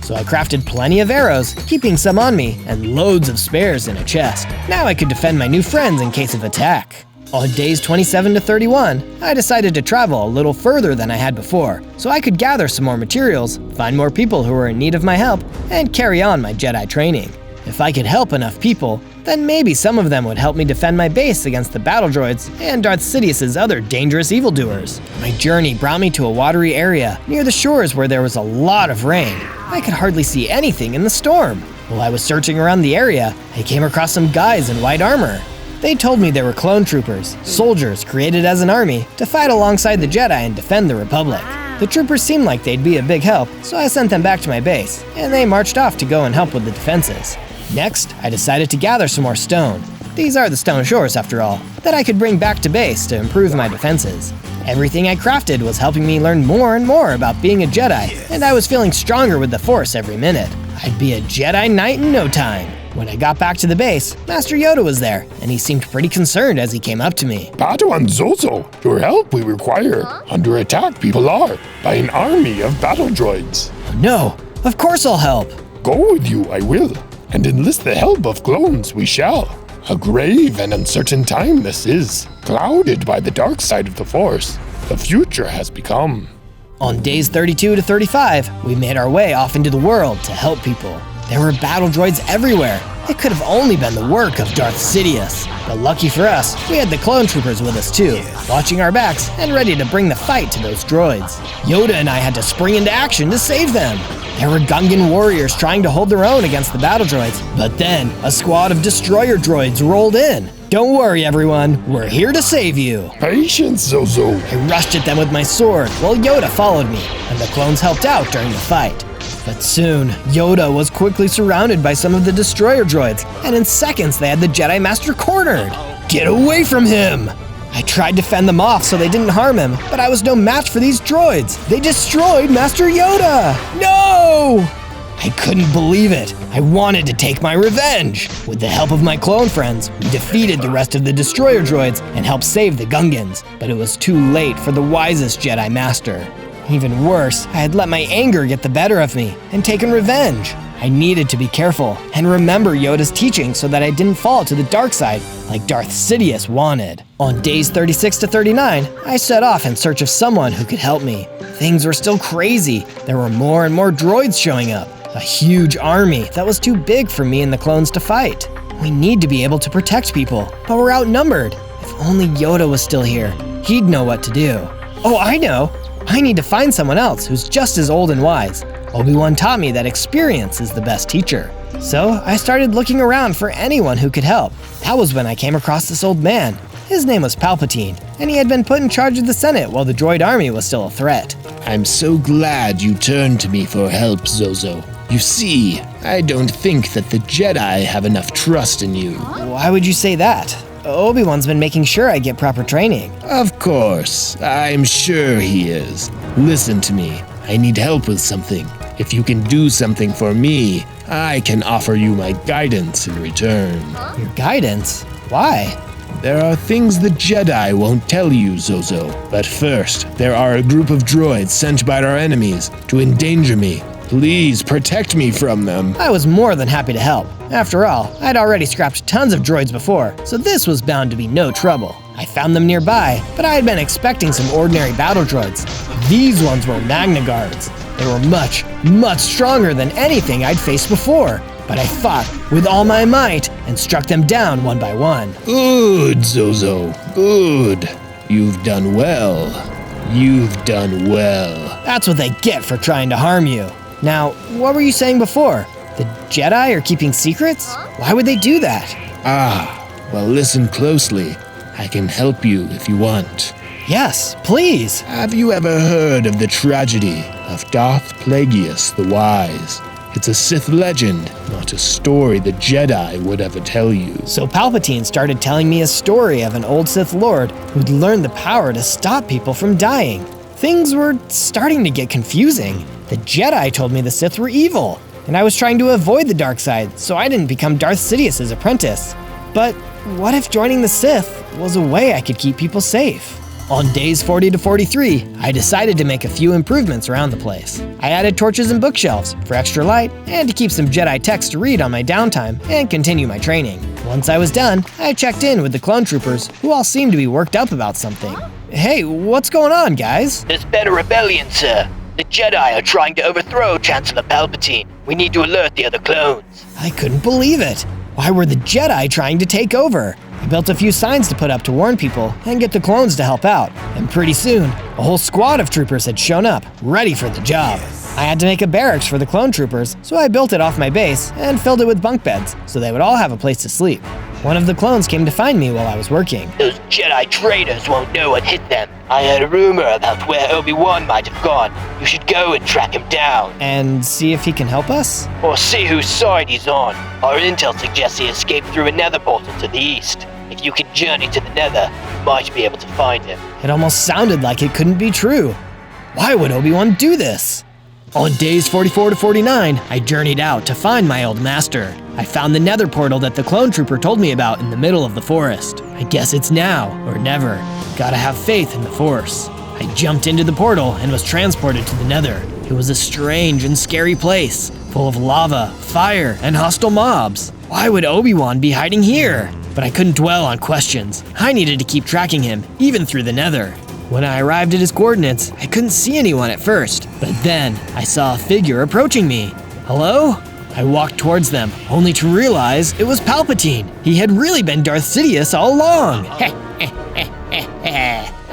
[SPEAKER 6] So I crafted plenty of arrows, keeping some on me, and loads of spares in a chest. Now I could defend my new friends in case of attack. On days 27 to 31, I decided to travel a little further than I had before, so I could gather some more materials, find more people who were in need of my help, and carry on my Jedi training. If I could help enough people, then maybe some of them would help me defend my base against the battle droids and Darth Sidious's other dangerous evildoers. My journey brought me to a watery area near the shores where there was a lot of rain. I could hardly see anything in the storm. While I was searching around the area, I came across some guys in white armor. They told me they were clone troopers, soldiers created as an army to fight alongside the Jedi and defend the Republic. The troopers seemed like they'd be a big help, so I sent them back to my base, and they marched off to go and help with the defenses. Next, I decided to gather some more stone. These are the stone shores, after all, that I could bring back to base to improve my defenses. Everything I crafted was helping me learn more and more about being a Jedi, and I was feeling stronger with the Force every minute. I'd be a Jedi Knight in no time. When I got back to the base, Master Yoda was there, and he seemed pretty concerned as he came up to me.
[SPEAKER 12] Padawan Zozo, your help we require. Under attack people are by an army of battle droids.
[SPEAKER 6] No, of course I'll help.
[SPEAKER 12] Go with you, I will, and enlist the help of clones we shall. A grave and uncertain time this is, clouded by the dark side of the Force. The future has become
[SPEAKER 6] On days 32 to 35, we made our way off into the world to help people. There were battle droids everywhere. It could have only been the work of Darth Sidious. But lucky for us, we had the clone troopers with us too, watching our backs and ready to bring the fight to those droids. Yoda and I had to spring into action to save them. There were Gungan warriors trying to hold their own against the battle droids, but then a squad of destroyer droids rolled in. Don't worry everyone, we're here to save you.
[SPEAKER 12] Patience, Zozo.
[SPEAKER 6] I rushed at them with my sword while Yoda followed me, and the clones helped out during the fight. But soon, Yoda was quickly surrounded by some of the destroyer droids, and in seconds they had the Jedi Master cornered. Get away from him! I tried to fend them off so they didn't harm him, but I was no match for these droids. They destroyed Master Yoda! No! I couldn't believe it. I wanted to take my revenge. With the help of my clone friends, we defeated the rest of the destroyer droids and helped save the Gungans, but it was too late for the wisest Jedi Master. Even worse, I had let my anger get the better of me and taken revenge. I needed to be careful and remember Yoda's teaching so that I didn't fall to the dark side like Darth Sidious wanted. On days 36 to 39, I set off in search of someone who could help me. Things were still crazy. There were more and more droids showing up. A huge army that was too big for me and the clones to fight. We need to be able to protect people, but we're outnumbered. If only Yoda was still here, he'd know what to do. Oh, I know! I need to find someone else who's just as old and wise. Obi-Wan taught me that experience is the best teacher. So I started looking around for anyone who could help. That was when I came across this old man. His name was Palpatine, and he had been put in charge of the Senate while the droid army was still a threat.
[SPEAKER 12] I'm so glad you turned to me for help, Zozo. You see, I don't think that the Jedi have enough trust in you.
[SPEAKER 6] Why would you say that? Obi-Wan's been making sure I get proper training.
[SPEAKER 12] Of course, I'm sure he is. Listen to me, I need help with something. If you can do something for me, I can offer you my guidance in return.
[SPEAKER 6] Your guidance? Why?
[SPEAKER 12] There are things the Jedi won't tell you, Zozo. But first, there are a group of droids sent by our enemies to endanger me. Please protect me from them.
[SPEAKER 6] I was more than happy to help. After all, I'd already scrapped tons of droids before, so this was bound to be no trouble. I found them nearby, but I had been expecting some ordinary battle droids. These ones were Magna Guards. They were much, much stronger than anything I'd faced before, but I fought with all my might and struck them down one by one.
[SPEAKER 12] Good, Zozo, good. You've done well. You've done well.
[SPEAKER 6] That's what they get for trying to harm you. Now, what were you saying before? The Jedi are keeping secrets? Why would they do that?
[SPEAKER 12] Well, listen closely. I can help you if you want.
[SPEAKER 6] Yes, please.
[SPEAKER 12] Have you ever heard of the tragedy of Darth Plagueis the Wise? It's a Sith legend, not a story the Jedi would ever tell you.
[SPEAKER 6] So Palpatine started telling me a story of an old Sith Lord who'd learned the power to stop people from dying. Things were starting to get confusing. The Jedi told me the Sith were evil, and I was trying to avoid the dark side so I didn't become Darth Sidious's apprentice. But what if joining the Sith was a way I could keep people safe? On days 40 to 43, I decided to make a few improvements around the place. I added torches and bookshelves for extra light and to keep some Jedi text to read on my downtime and continue my training. Once I was done, I checked in with the clone troopers who all seemed to be worked up about something. Hey, what's going on, guys?
[SPEAKER 14] There's been a rebellion, sir. The Jedi are trying to overthrow Chancellor Palpatine. We need to alert the other clones.
[SPEAKER 6] I couldn't believe it. Why were the Jedi trying to take over? I built a few signs to put up to warn people and get the clones to help out. And pretty soon, a whole squad of troopers had shown up, ready for the job. I had to make a barracks for the clone troopers, so I built it off my base and filled it with bunk beds so they would all have a place to sleep. One of the clones came to find me while I was working.
[SPEAKER 14] Those Jedi traitors won't know what hit them. I heard a rumor about where Obi-Wan might have gone. You should go and track him down.
[SPEAKER 6] And see if he can help us?
[SPEAKER 14] Or see whose side he's on. Our intel suggests he escaped through a nether portal to the east. If you can journey to the nether, you might be able to find him.
[SPEAKER 6] It almost sounded like it couldn't be true. Why would Obi-Wan do this? On days 44 to 49, I journeyed out to find my old master. I found the nether portal that the clone trooper told me about in the middle of the forest. I guess it's now or never. Gotta have faith in the Force. I jumped into the portal and was transported to the nether. It was a strange and scary place, full of lava, fire, and hostile mobs. Why would Obi-Wan be hiding here? But I couldn't dwell on questions. I needed to keep tracking him, even through the nether.
[SPEAKER 1] When I arrived at his coordinates, I couldn't see anyone at first, but then I saw a figure approaching me. Hello? I walked towards them, only to realize it was Palpatine. He had really been Darth Sidious all along.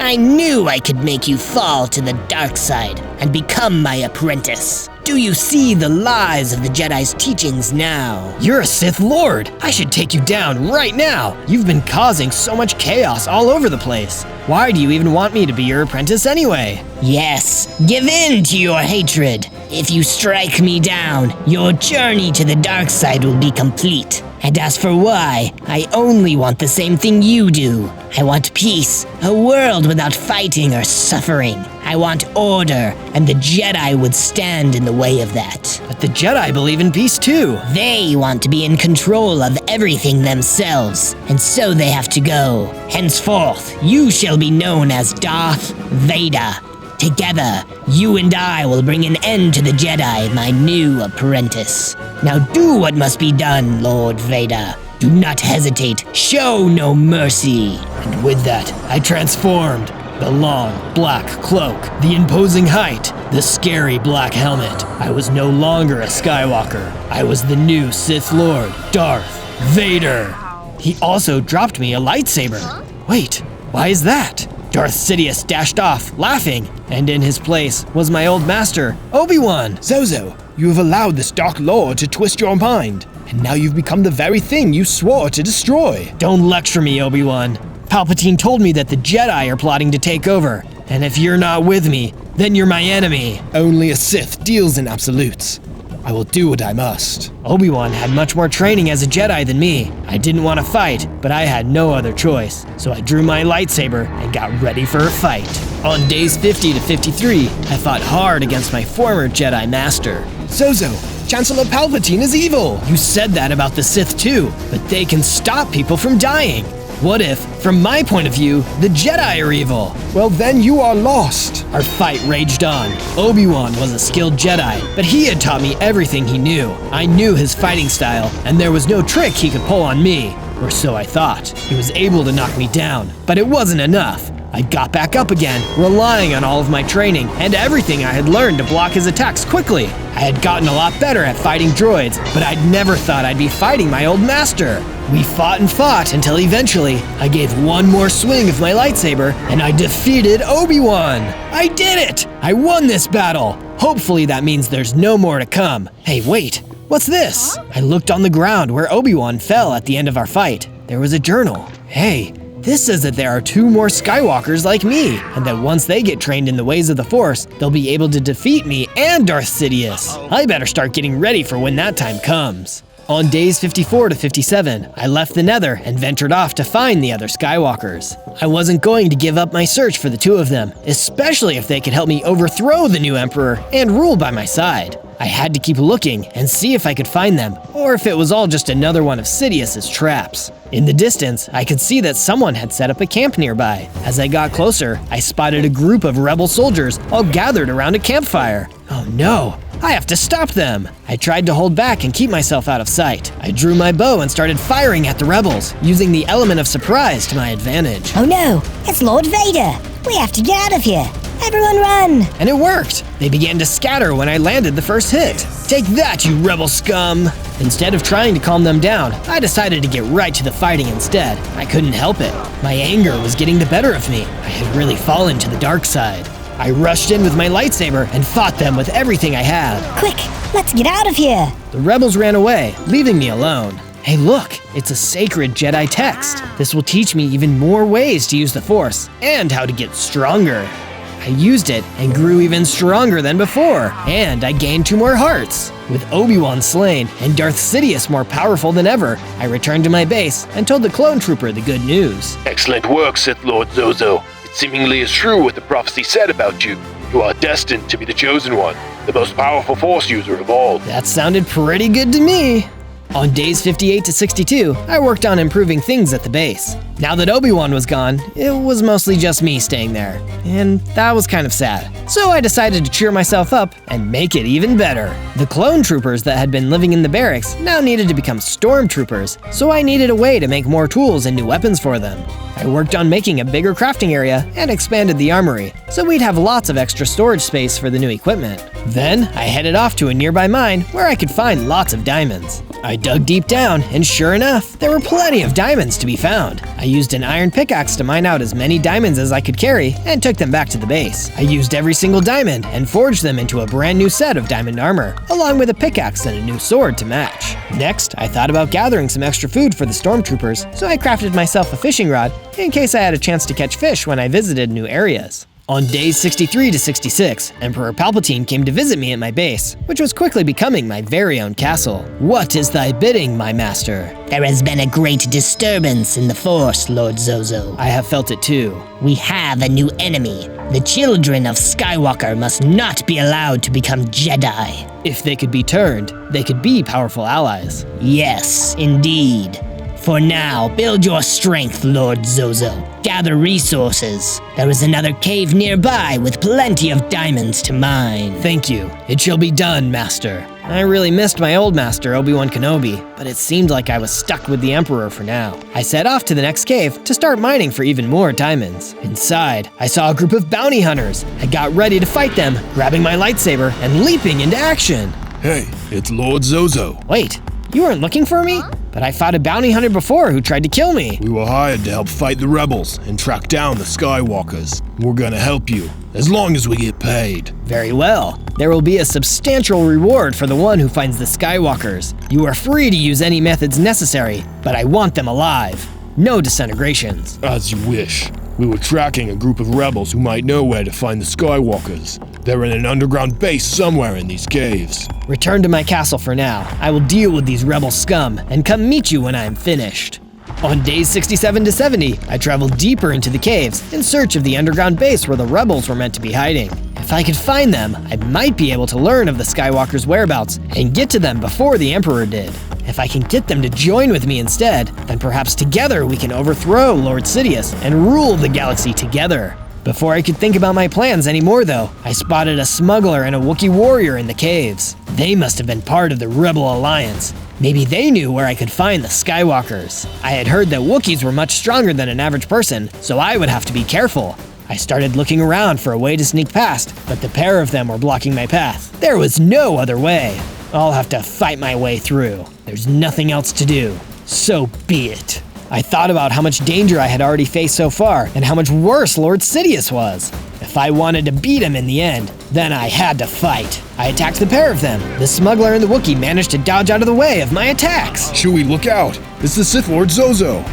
[SPEAKER 2] I knew I could make you fall to the dark side and become my apprentice. Do you see the lies of the Jedi's teachings now?
[SPEAKER 1] You're a Sith Lord. I should take you down right now. You've been causing so much chaos all over the place. Why do you even want me to be your apprentice anyway?
[SPEAKER 2] Yes, give in to your hatred. If you strike me down, your journey to the dark side will be complete. And as for why, I only want the same thing you do. I want peace, a world without fighting or suffering. I want order, and the Jedi would stand in the way of that.
[SPEAKER 1] But the Jedi believe in peace too.
[SPEAKER 2] They want to be in control of everything themselves, and so they have to go. Henceforth, you shall be known as Darth Vader. Together, you and I will bring an end to the Jedi, my new apprentice. Now do what must be done, Lord Vader. Do not hesitate, show no mercy.
[SPEAKER 1] And with that, I transformed. The long, black cloak, the imposing height, the scary black helmet. I was no longer a Skywalker. I was the new Sith Lord, Darth Vader. He also dropped me a lightsaber. Wait, why is that? Darth Sidious dashed off, laughing, and in his place was my old master, Obi-Wan.
[SPEAKER 12] Zozo, you have allowed this Dark Lord to twist your mind, and now you've become the very thing you swore to destroy.
[SPEAKER 1] Don't lecture me, Obi-Wan. Palpatine told me that the Jedi are plotting to take over, and if you're not with me, then you're my enemy.
[SPEAKER 12] Only a Sith deals in absolutes. I will do what I must.
[SPEAKER 1] Obi-Wan had much more training as a Jedi than me. I didn't want to fight, but I had no other choice. So I drew my lightsaber and got ready for a fight. On days 50 to 53, I fought hard against my former Jedi master.
[SPEAKER 12] Zozo, Chancellor Palpatine is evil!
[SPEAKER 1] You said that about the Sith too, but they can stop people from dying. What if, from my point of view, the Jedi are evil?
[SPEAKER 12] Well, then you are lost.
[SPEAKER 1] Our fight raged on. Obi-Wan was a skilled Jedi, but he had taught me everything he knew. I knew his fighting style, and there was no trick he could pull on me. Or so I thought. He was able to knock me down, but it wasn't enough. I got back up again, relying on all of my training and everything I had learned to block his attacks quickly. I had gotten a lot better at fighting droids, but I'd never thought I'd be fighting my old master. We fought and fought until eventually I gave one more swing of my lightsaber and I defeated Obi-Wan. I did it! I won this battle. Hopefully that means there's no more to come. Hey, wait, what's this? I looked on the ground where Obi-Wan fell at the end of our fight. There was a journal. Hey, this says that there are 2 more Skywalkers like me, and that once they get trained in the ways of the Force, they'll be able to defeat me and Darth Sidious. I better start getting ready for when that time comes. On days 54 to 57, I left the Nether and ventured off to find the other Skywalkers. I wasn't going to give up my search for the 2 of them, especially if they could help me overthrow the new Emperor and rule by my side. I had to keep looking and see if I could find them, or if it was all just another one of Sidious's traps. In the distance, I could see that someone had set up a camp nearby. As I got closer, I spotted a group of rebel soldiers all gathered around a campfire. Oh no, I have to stop them! I tried to hold back and keep myself out of sight. I drew my bow and started firing at the rebels, using the element of surprise to my advantage.
[SPEAKER 2] Oh no, it's Lord Vader! We have to get out of here! Everyone run!
[SPEAKER 1] And it worked! They began to scatter when I landed the first hit. Take that, you rebel scum! Instead of trying to calm them down, I decided to get right to the fighting instead. I couldn't help it. My anger was getting the better of me. I had really fallen to the dark side. I rushed in with my lightsaber and fought them with everything I had.
[SPEAKER 2] Quick, let's get out of here!
[SPEAKER 1] The rebels ran away, leaving me alone. Hey look, it's a sacred Jedi text. This will teach me even more ways to use the Force, and how to get stronger. I used it and grew even stronger than before, and I gained 2 more hearts. With Obi-Wan slain and Darth Sidious more powerful than ever, I returned to my base and told the clone trooper the good news.
[SPEAKER 14] Excellent work, Sith Lord Zozo. It seemingly is true what the prophecy said about you. You are destined to be the chosen one, the most powerful Force user of all.
[SPEAKER 1] That sounded pretty good to me.
[SPEAKER 6] On days 58 to 62, I worked on improving things at the base. Now that Obi-Wan was gone, it was mostly just me staying there, and that was kind of sad. So I decided to cheer myself up and make it even better. The clone troopers that had been living in the barracks now needed to become stormtroopers, so I needed a way to make more tools and new weapons for them. I worked on making a bigger crafting area and expanded the armory, so we'd have lots of extra storage space for the new equipment. Then I headed off to a nearby mine where I could find lots of diamonds. I dug deep down, and sure enough, there were plenty of diamonds to be found. I used an iron pickaxe to mine out as many diamonds as I could carry and took them back to the base. I used every single diamond and forged them into a brand new set of diamond armor, along with a pickaxe and a new sword to match. Next, I thought about gathering some extra food for the stormtroopers, so I crafted myself a fishing rod in case I had a chance to catch fish when I visited new areas. On days 63 to 66, Emperor Palpatine came to visit me at my base, which was quickly becoming my very own castle. What is thy bidding, my master?
[SPEAKER 2] There has been a great disturbance in the Force, Lord Zozo.
[SPEAKER 6] I have felt it too.
[SPEAKER 2] We have a new enemy. The children of Skywalker must not be allowed to become Jedi.
[SPEAKER 6] If they could be turned, they could be powerful allies.
[SPEAKER 2] Yes, indeed. For now, build your strength, Lord Zozo. Gather resources. There is another cave nearby with plenty of diamonds to mine.
[SPEAKER 6] Thank you. It shall be done, Master. I really missed my old master, Obi-Wan Kenobi, but it seemed like I was stuck with the Emperor for now. I set off to the next cave to start mining for even more diamonds. Inside, I saw a group of bounty hunters. I got ready to fight them, grabbing my lightsaber and leaping into action.
[SPEAKER 12] Hey, it's Lord Zozo.
[SPEAKER 6] Wait, you weren't looking for me? But I fought a bounty hunter before who tried to kill me.
[SPEAKER 12] We were hired to help fight the rebels and track down the Skywalkers. We're gonna help you, as long as we get paid.
[SPEAKER 6] Very well. There will be a substantial reward for the one who finds the Skywalkers. You are free to use any methods necessary, but I want them alive. No disintegrations.
[SPEAKER 12] As you wish. We were tracking a group of rebels who might know where to find the Skywalkers. They're in an underground base somewhere in these caves.
[SPEAKER 6] Return to my castle for now. I will deal with these rebel scum and come meet you when I am finished. On days 67 to 70, I traveled deeper into the caves in search of the underground base where the rebels were meant to be hiding. If I could find them, I might be able to learn of the Skywalkers' whereabouts and get to them before the Emperor did. If I can get them to join with me instead, then perhaps together we can overthrow Lord Sidious and rule the galaxy together. Before I could think about my plans anymore though, I spotted a smuggler and a Wookiee warrior in the caves. They must have been part of the Rebel Alliance. Maybe they knew where I could find the Skywalkers. I had heard that Wookiees were much stronger than an average person, so I would have to be careful. I started looking around for a way to sneak past, but the pair of them were blocking my path. There was no other way. I'll have to fight my way through. There's nothing else to do. So be it. I thought about how much danger I had already faced so far, and how much worse Lord Sidious was. If I wanted to beat him in the end, then I had to fight. I attacked the pair of them. The smuggler and the Wookiee managed to dodge out of the way of my attacks.
[SPEAKER 12] Chewie, look out! It's the Sith Lord Zozo!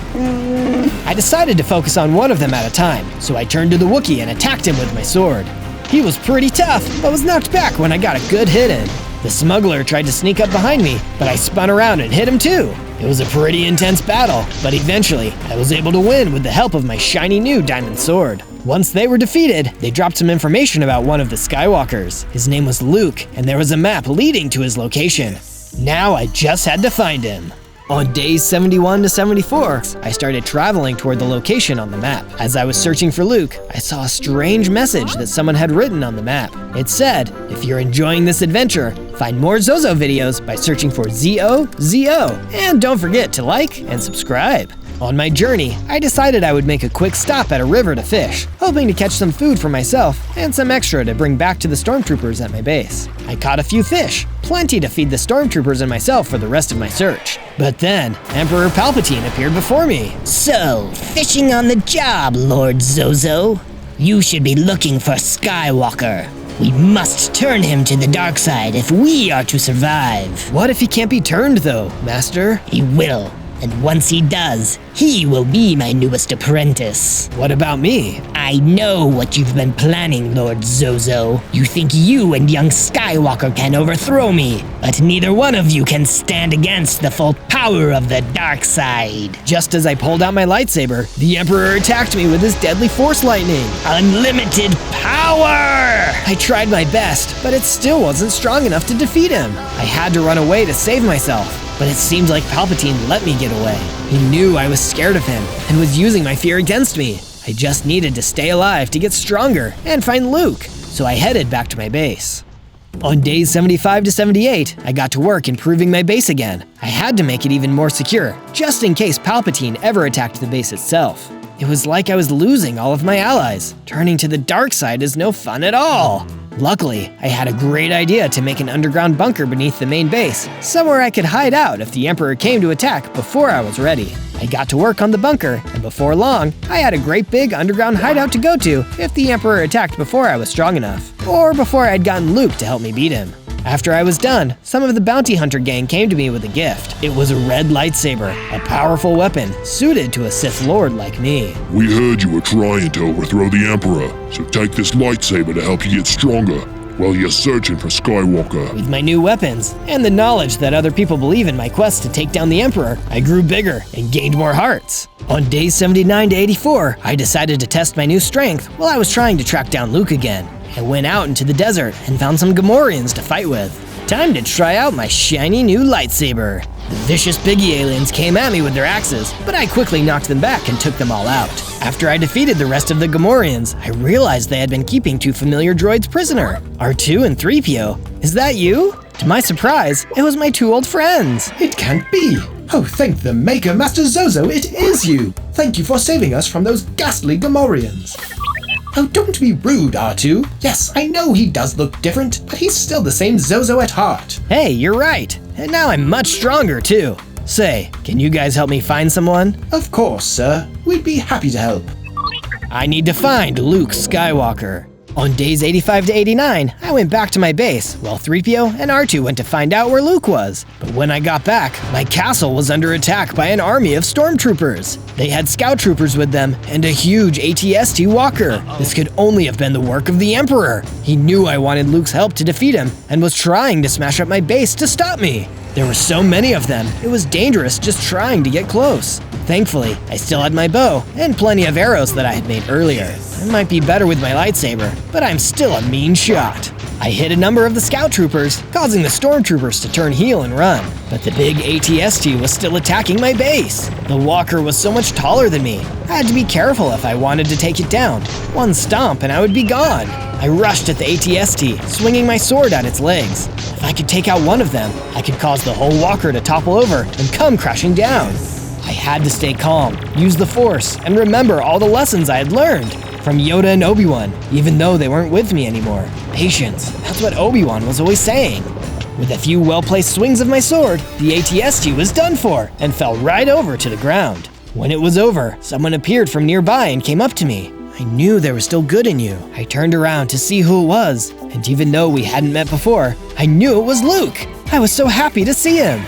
[SPEAKER 6] I decided to focus on one of them at a time, so I turned to the Wookiee and attacked him with my sword. He was pretty tough, but was knocked back when I got a good hit in. The smuggler tried to sneak up behind me, but I spun around and hit him too. It was a pretty intense battle, but eventually I was able to win with the help of my shiny new diamond sword. Once they were defeated, they dropped some information about one of the Skywalkers. His name was Luke, and there was a map leading to his location. Now I just had to find him. On days 71 to 74, I started traveling toward the location on the map. As I was searching for Luke, I saw a strange message that someone had written on the map. It said, if you're enjoying this adventure, find more Zozo videos by searching for ZOZO. And don't forget to like and subscribe. On my journey, I decided I would make a quick stop at a river to fish, hoping to catch some food for myself and some extra to bring back to the stormtroopers at my base. I caught a few fish, plenty to feed the stormtroopers and myself for the rest of my search. But then, Emperor Palpatine appeared before me.
[SPEAKER 2] So, fishing on the job, Lord Zozo. You should be looking for Skywalker. We must turn him to the dark side if we are to survive.
[SPEAKER 6] What if he can't be turned though, Master?
[SPEAKER 2] He will. And once he does, he will be my newest apprentice.
[SPEAKER 6] What about me?
[SPEAKER 2] I know what you've been planning, Lord Zozo. You think you and young Skywalker can overthrow me, but neither one of you can stand against the full power of the dark side.
[SPEAKER 6] Just as I pulled out my lightsaber, the Emperor attacked me with his deadly force lightning.
[SPEAKER 2] Unlimited power!
[SPEAKER 6] I tried my best, but it still wasn't strong enough to defeat him. I had to run away to save myself.
[SPEAKER 1] but it seemed like Palpatine let me get away. He knew I was scared of him and was using my fear against me. I just needed to stay alive to get stronger and find Luke, so I headed back to my base. On days 75 to 78, I got to work improving my base again. I had to make it even more secure, just in case Palpatine ever attacked the base itself. It was like I was losing all of my allies. Turning to the dark side is no fun at all. Luckily, I had a great idea to make an underground bunker beneath the main base, somewhere I could hide out if the Emperor came to attack before I was ready. I got to work on the bunker, and before long, I had a great big underground hideout to go to if the Emperor attacked before I was strong enough, or before I'd gotten Luke to help me beat him. After I was done, some of the bounty hunter gang came to me with a gift. It was a red lightsaber, a powerful weapon suited to a Sith Lord like me.
[SPEAKER 3] We heard you were trying to overthrow the Emperor, so take this lightsaber to help you get stronger while you're searching for Skywalker.
[SPEAKER 1] With my new weapons, and the knowledge that other people believe in my quest to take down the Emperor, I grew bigger and gained more hearts. On days 79 to 84, I decided to test my new strength while I was trying to track down Luke again. I went out into the desert and found some Gamorreans to fight with. Time to try out my shiny new lightsaber. The vicious piggy aliens came at me with their axes, but I quickly knocked them back and took them all out. After I defeated the rest of the Gamorreans, I realized they had been keeping two familiar droids prisoner, R2 and 3PO. Is that you? To my surprise, it was my two old friends.
[SPEAKER 13] It can't be! Oh, thank the Maker, Master Zozo, it is you! Thank you for saving us from those ghastly Gamorreans. Oh, don't be rude, R2. Yes, I know he does look different, but he's still the same Zozo at heart.
[SPEAKER 1] Hey, you're right. And now I'm much stronger, too. Say, can you guys help me find someone?
[SPEAKER 13] Of course, sir. We'd be happy to help.
[SPEAKER 1] I need to find Luke Skywalker. On days 85 to 89, I went back to my base, while 3PO and R2 went to find out where Luke was. But when I got back, my castle was under attack by an army of stormtroopers. They had scout troopers with them and a huge AT-ST walker. This could only have been the work of the Emperor. He knew I wanted Luke's help to defeat him and was trying to smash up my base to stop me. There were so many of them, it was dangerous just trying to get close. Thankfully, I still had my bow and plenty of arrows that I had made earlier. I might be better with my lightsaber, but I'm still a mean shot. I hit a number of the scout troopers, causing the stormtroopers to turn heel and run. But the big AT-ST was still attacking my base. The walker was so much taller than me. I had to be careful if I wanted to take it down. One stomp and I would be gone. I rushed at the AT-ST, swinging my sword at its legs. If I could take out one of them, I could cause the whole walker to topple over and come crashing down. I had to stay calm, use the Force, and remember all the lessons I had learned from Yoda and Obi-Wan, even though they weren't with me anymore. Patience, that's what Obi-Wan was always saying. With a few well-placed swings of my sword, the AT-ST was done for and fell right over to the ground. When it was over, someone appeared from nearby and came up to me. I knew there was still good in you. I turned around to see who it was, and even though we hadn't met before, I knew it was Luke. I was so happy to see him.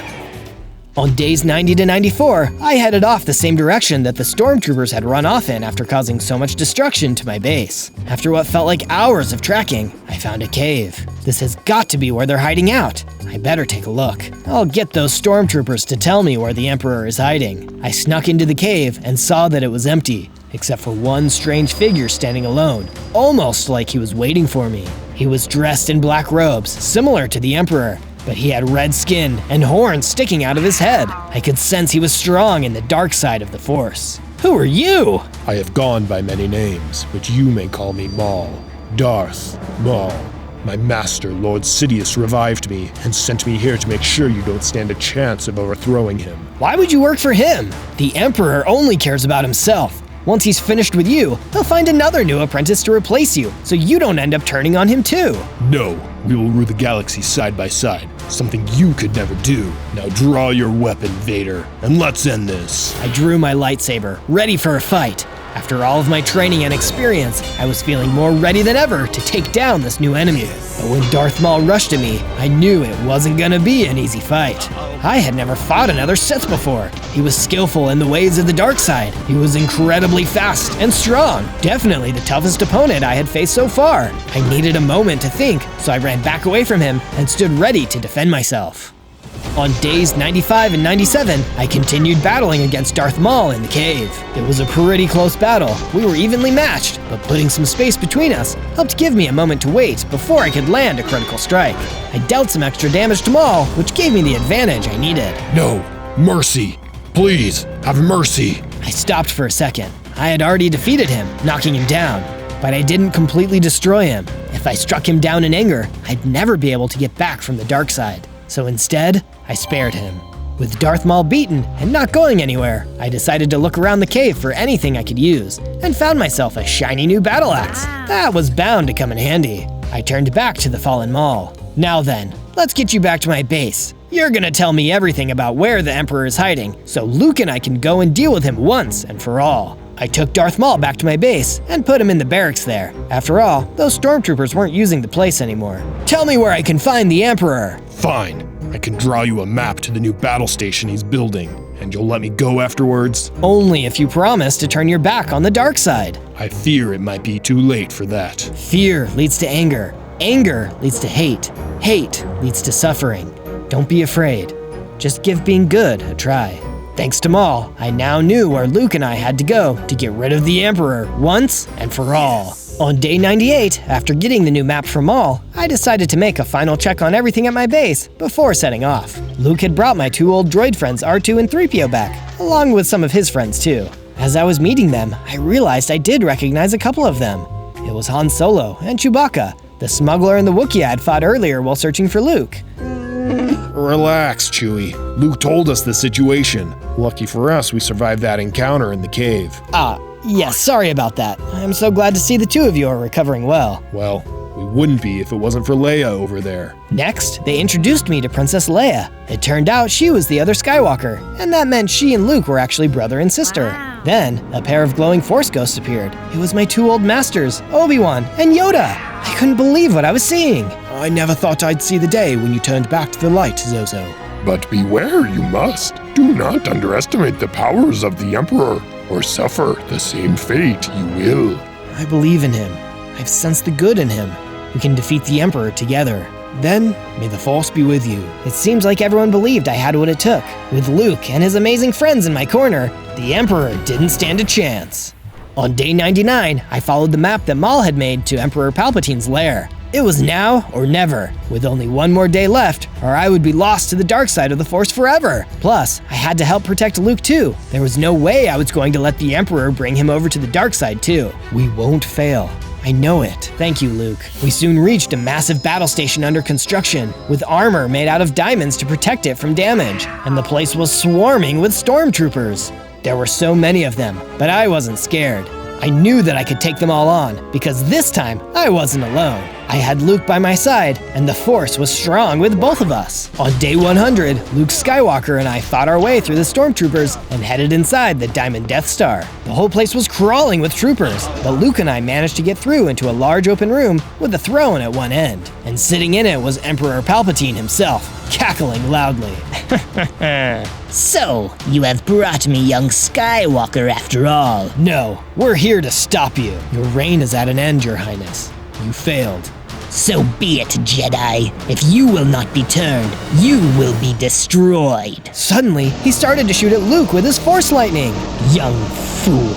[SPEAKER 1] On days 90 to 94, I headed off the same direction that the stormtroopers had run off in after causing so much destruction to my base. After what felt like hours of tracking, I found a cave. This has got to be where they're hiding out. I better take a look. I'll get those stormtroopers to tell me where the Emperor is hiding. I snuck into the cave and saw that it was empty, except for one strange figure standing alone, almost like he was waiting for me. He was dressed in black robes, similar to the Emperor, but he had red skin and horns sticking out of his head. I could sense he was strong in the dark side of the Force. Who are you?
[SPEAKER 12] I have gone by many names, but you may call me Maul. Darth Maul. My master, Lord Sidious, revived me and sent me here to make sure you don't stand a chance of overthrowing him.
[SPEAKER 1] Why would you work for him? The Emperor only cares about himself. Once he's finished with you, he'll find another new apprentice to replace you, so you don't end up turning on him too.
[SPEAKER 12] No, we will rule the galaxy side by side, something you could never do. Now draw your weapon, Vader, and let's end this.
[SPEAKER 1] I drew my lightsaber, ready for a fight. After all of my training and experience, I was feeling more ready than ever to take down this new enemy. But when Darth Maul rushed at me, I knew it wasn't gonna be an easy fight. I had never fought another Sith before. He was skillful in the ways of the dark side. He was incredibly fast and strong. Definitely the toughest opponent I had faced so far. I needed a moment to think, so I ran back away from him and stood ready to defend myself.
[SPEAKER 6] On days 95 and 97, I continued battling against Darth Maul in the cave. It was a pretty close battle. We were evenly matched, but putting some space between us helped give me a moment to wait before I could land a critical strike. I dealt some extra damage to Maul, which gave me the advantage I needed.
[SPEAKER 12] No, mercy. Please, have mercy.
[SPEAKER 6] I stopped for a second. I had already defeated him, knocking him down. But I didn't completely destroy him. If I struck him down in anger, I'd never be able to get back from the dark side. So instead, I spared him. With Darth Maul beaten and not going anywhere, I decided to look around the cave for anything I could use, and found myself a shiny new battle axe. That was bound to come in handy. I turned back to the fallen Maul. Now then, let's get you back to my base. You're gonna tell me everything about where the Emperor is hiding, so Luke and I can go and deal with him once and for all. I took Darth Maul back to my base and put him in the barracks there. After all, those stormtroopers weren't using the place anymore. Tell me where I can find the Emperor.
[SPEAKER 12] Fine. I can draw you a map to the new battle station he's building, and you'll let me go afterwards?
[SPEAKER 6] Only if you promise to turn your back on the dark side.
[SPEAKER 12] I fear it might be too late for that.
[SPEAKER 6] Fear leads to anger. Anger leads to hate. Hate leads to suffering. Don't be afraid. Just give being good a try. Thanks to Maul, I now knew where Luke and I had to go to get rid of the Emperor once and for all. On day 98, after getting the new map from Maul, I decided to make a final check on everything at my base before setting off. Luke had brought my 2 old droid friends R2 and 3PO back, along with some of his friends too. As I was meeting them, I realized I did recognize a couple of them. It was Han Solo and Chewbacca, the smuggler and the Wookiee I had fought earlier while searching for Luke.
[SPEAKER 12] Relax, Chewie. Luke told us the situation. Lucky for us, we survived that encounter in the cave.
[SPEAKER 6] Yes, sorry about that. I'm so glad to see the 2 of you are recovering well.
[SPEAKER 12] Well, we wouldn't be if it wasn't for Leia over there.
[SPEAKER 6] Next, they introduced me to Princess Leia. It turned out she was the other Skywalker, and that meant she and Luke were actually brother and sister. Wow. Then, a pair of glowing Force ghosts appeared. It was my 2 old masters, Obi-Wan and Yoda. I couldn't believe what I was seeing.
[SPEAKER 12] I never thought I'd see the day when you turned back to the light, Zozo.
[SPEAKER 3] But beware, you must. Do not underestimate the powers of the Emperor, or suffer the same fate you will.
[SPEAKER 6] I believe in him. I've sensed the good in him. We can defeat the Emperor together. Then, may the Force be with you. It seems like everyone believed I had what it took. With Luke and his amazing friends in my corner, the Emperor didn't stand a chance. On day 99, I followed the map that Maul had made to Emperor Palpatine's lair. It was now or never, with only one more day left, or I would be lost to the dark side of the Force forever. Plus, I had to help protect Luke too. There was no way I was going to let the Emperor bring him over to the dark side too. We won't fail. I know it. Thank you, Luke. We soon reached a massive battle station under construction, with armor made out of diamonds to protect it from damage, and the place was swarming with stormtroopers. There were so many of them, but I wasn't scared. I knew that I could take them all on, because this time, I wasn't alone. I had Luke by my side, and the Force was strong with both of us. On day 100, Luke Skywalker and I fought our way through the stormtroopers and headed inside the Diamond Death Star. The whole place was crawling with troopers, but Luke and I managed to get through into a large open room with a throne at one end. And sitting in it was Emperor Palpatine himself, cackling loudly.
[SPEAKER 2] So, you have brought me young Skywalker after all.
[SPEAKER 6] No, we're here to stop you. Your reign is at an end, Your Highness. You failed.
[SPEAKER 2] So be it, Jedi. If you will not be turned, you will be destroyed.
[SPEAKER 6] Suddenly, he started to shoot at Luke with his Force lightning.
[SPEAKER 2] Young fool.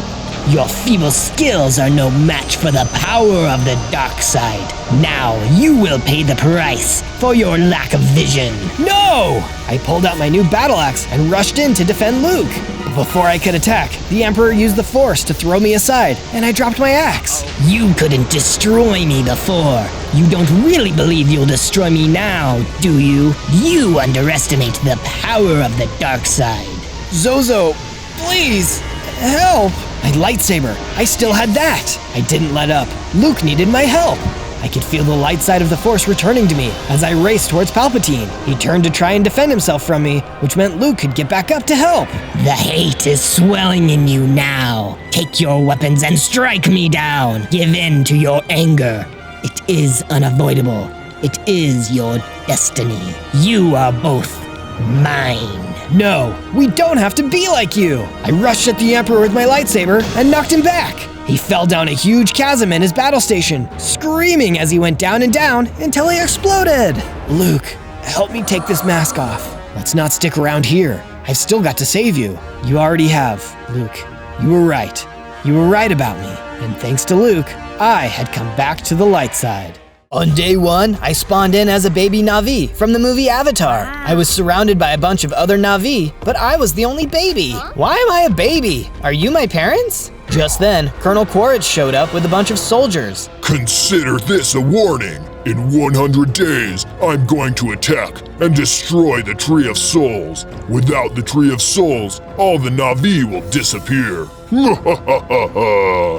[SPEAKER 2] Your feeble skills are no match for the power of the dark side. Now you will pay the price for your lack of vision.
[SPEAKER 6] No! I pulled out my new battle axe and rushed in to defend Luke. But before I could attack, the Emperor used the Force to throw me aside, and I dropped my axe.
[SPEAKER 2] You couldn't destroy me before. You don't really believe you'll destroy me now, do you? You underestimate the power of the dark side.
[SPEAKER 6] Zozo, please, help! My lightsaber, I still had that. I didn't let up. Luke needed my help. I could feel the light side of the Force returning to me as I raced towards Palpatine. He turned to try and defend himself from me, which meant Luke could get back up to help.
[SPEAKER 2] The hate is swelling in you now. Take your weapons and strike me down. Give in to your anger. It is unavoidable. It is your destiny. You are both mine.
[SPEAKER 6] No, we don't have to be like you! I rushed at the Emperor with my lightsaber and knocked him back. He fell down a huge chasm in his battle station, screaming as he went down and down until he exploded. Luke, help me take this mask off. Let's not stick around here. I've still got to save you. You already have, Luke. You were right. You were right about me. And thanks to Luke, I had come back to the light side. On day 1, I spawned in as a baby Na'vi from the movie Avatar. I was surrounded by a bunch of other Na'vi, but I was the only baby. Why am I a baby? Are you my parents? Just then, Colonel Quaritch showed up with a bunch of soldiers.
[SPEAKER 3] Consider this a warning. In 100 days, I'm going to attack and destroy the Tree of Souls. Without the Tree of Souls, all the Na'vi will disappear.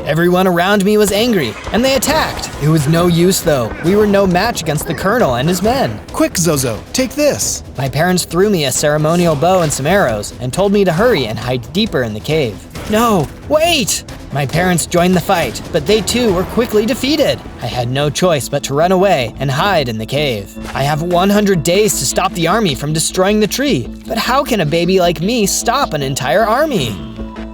[SPEAKER 6] Everyone around me was angry, and they attacked. It was no use though. We were no match against the Colonel and his men.
[SPEAKER 13] Quick, Zozo, take this.
[SPEAKER 6] My parents threw me a ceremonial bow and some arrows and told me to hurry and hide deeper in the cave. No, wait! My parents joined the fight, but they too were quickly defeated. I had no choice but to run away and hide in the cave. I have 100 days to stop the army from destroying the tree, but how can a baby like me stop an entire army?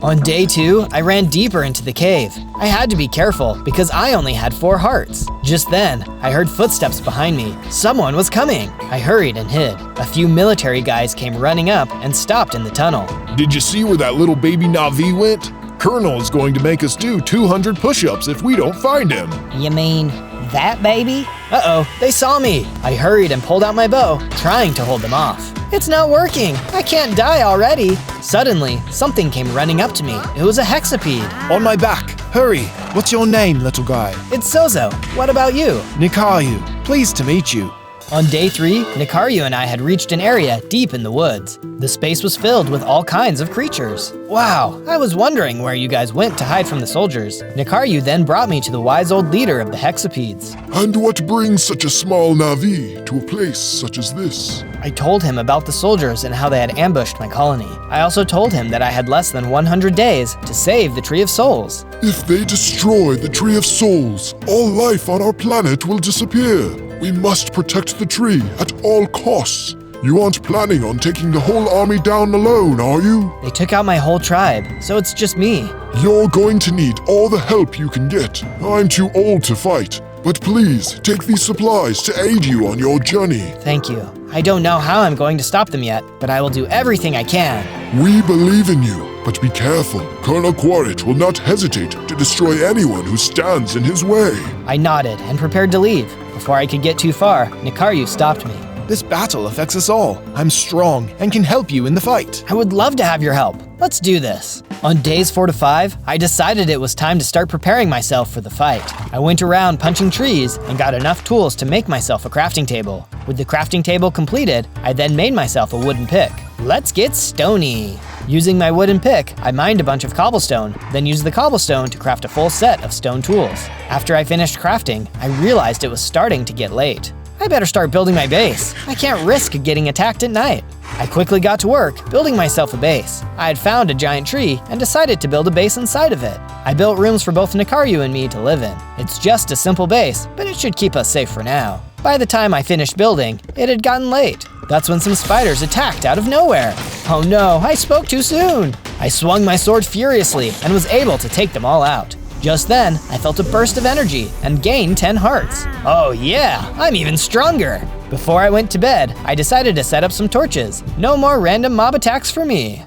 [SPEAKER 6] On day 2, I ran deeper into the cave. I had to be careful because I only had 4 hearts. Just then, I heard footsteps behind me. Someone was coming. I hurried and hid. A few military guys came running up and stopped in the tunnel.
[SPEAKER 3] Did you see where that little baby Na'vi went? Colonel is going to make us do 200 push-ups if we don't find him.
[SPEAKER 2] You mean that baby?
[SPEAKER 6] Uh-oh, they saw me. I hurried and pulled out my bow, trying to hold them off. It's not working. I can't die already. Suddenly, something came running up to me. It was a hexapede.
[SPEAKER 13] On my back. Hurry. What's your name, little guy?
[SPEAKER 6] It's Zozo. What about you?
[SPEAKER 13] Nikayu. Pleased to meet you.
[SPEAKER 6] On day 3, Nikaru and I had reached an area deep in the woods. The space was filled with all kinds of creatures. Wow, I was wondering where you guys went to hide from the soldiers. Nikaru then brought me to the wise old leader of the hexapedes.
[SPEAKER 3] And what brings such a small Na'vi to a place such as this?
[SPEAKER 6] I told him about the soldiers and how they had ambushed my colony. I also told him that I had less than 100 days to save the Tree of Souls.
[SPEAKER 3] If they destroy the Tree of Souls, all life on our planet will disappear. We must protect the tree at all costs. You aren't planning on taking the whole army down alone, are you?
[SPEAKER 6] They took out my whole tribe, so it's just me.
[SPEAKER 3] You're going to need all the help you can get. I'm too old to fight, but please take these supplies to aid you on your journey.
[SPEAKER 6] Thank you. I don't know how I'm going to stop them yet, but I will do everything I can.
[SPEAKER 3] We believe in you, but be careful. Colonel Quaritch will not hesitate to destroy anyone who stands in his way.
[SPEAKER 6] I nodded and prepared to leave. Before I could get too far, Nikaru stopped me.
[SPEAKER 13] This battle affects us all. I'm strong and can help you in the fight.
[SPEAKER 6] I would love to have your help. Let's do this. On days 4 to 5, I decided it was time to start preparing myself for the fight. I went around punching trees and got enough tools to make myself a crafting table. With the crafting table completed, I then made myself a wooden pick. Let's get stony. Using my wooden pick, I mined a bunch of cobblestone, then used the cobblestone to craft a full set of stone tools. After I finished crafting, I realized it was starting to get late. I better start building my base. I can't risk getting attacked at night. I quickly got to work, building myself a base. I had found a giant tree and decided to build a base inside of it. I built rooms for both Nikaru and me to live in. It's just a simple base, but it should keep us safe for now. By the time I finished building, it had gotten late. That's when some spiders attacked out of nowhere. Oh no, I spoke too soon. I swung my sword furiously and was able to take them all out. Just then, I felt a burst of energy and gained 10 hearts. Oh yeah, I'm even stronger. Before I went to bed, I decided to set up some torches. No more random mob attacks for me.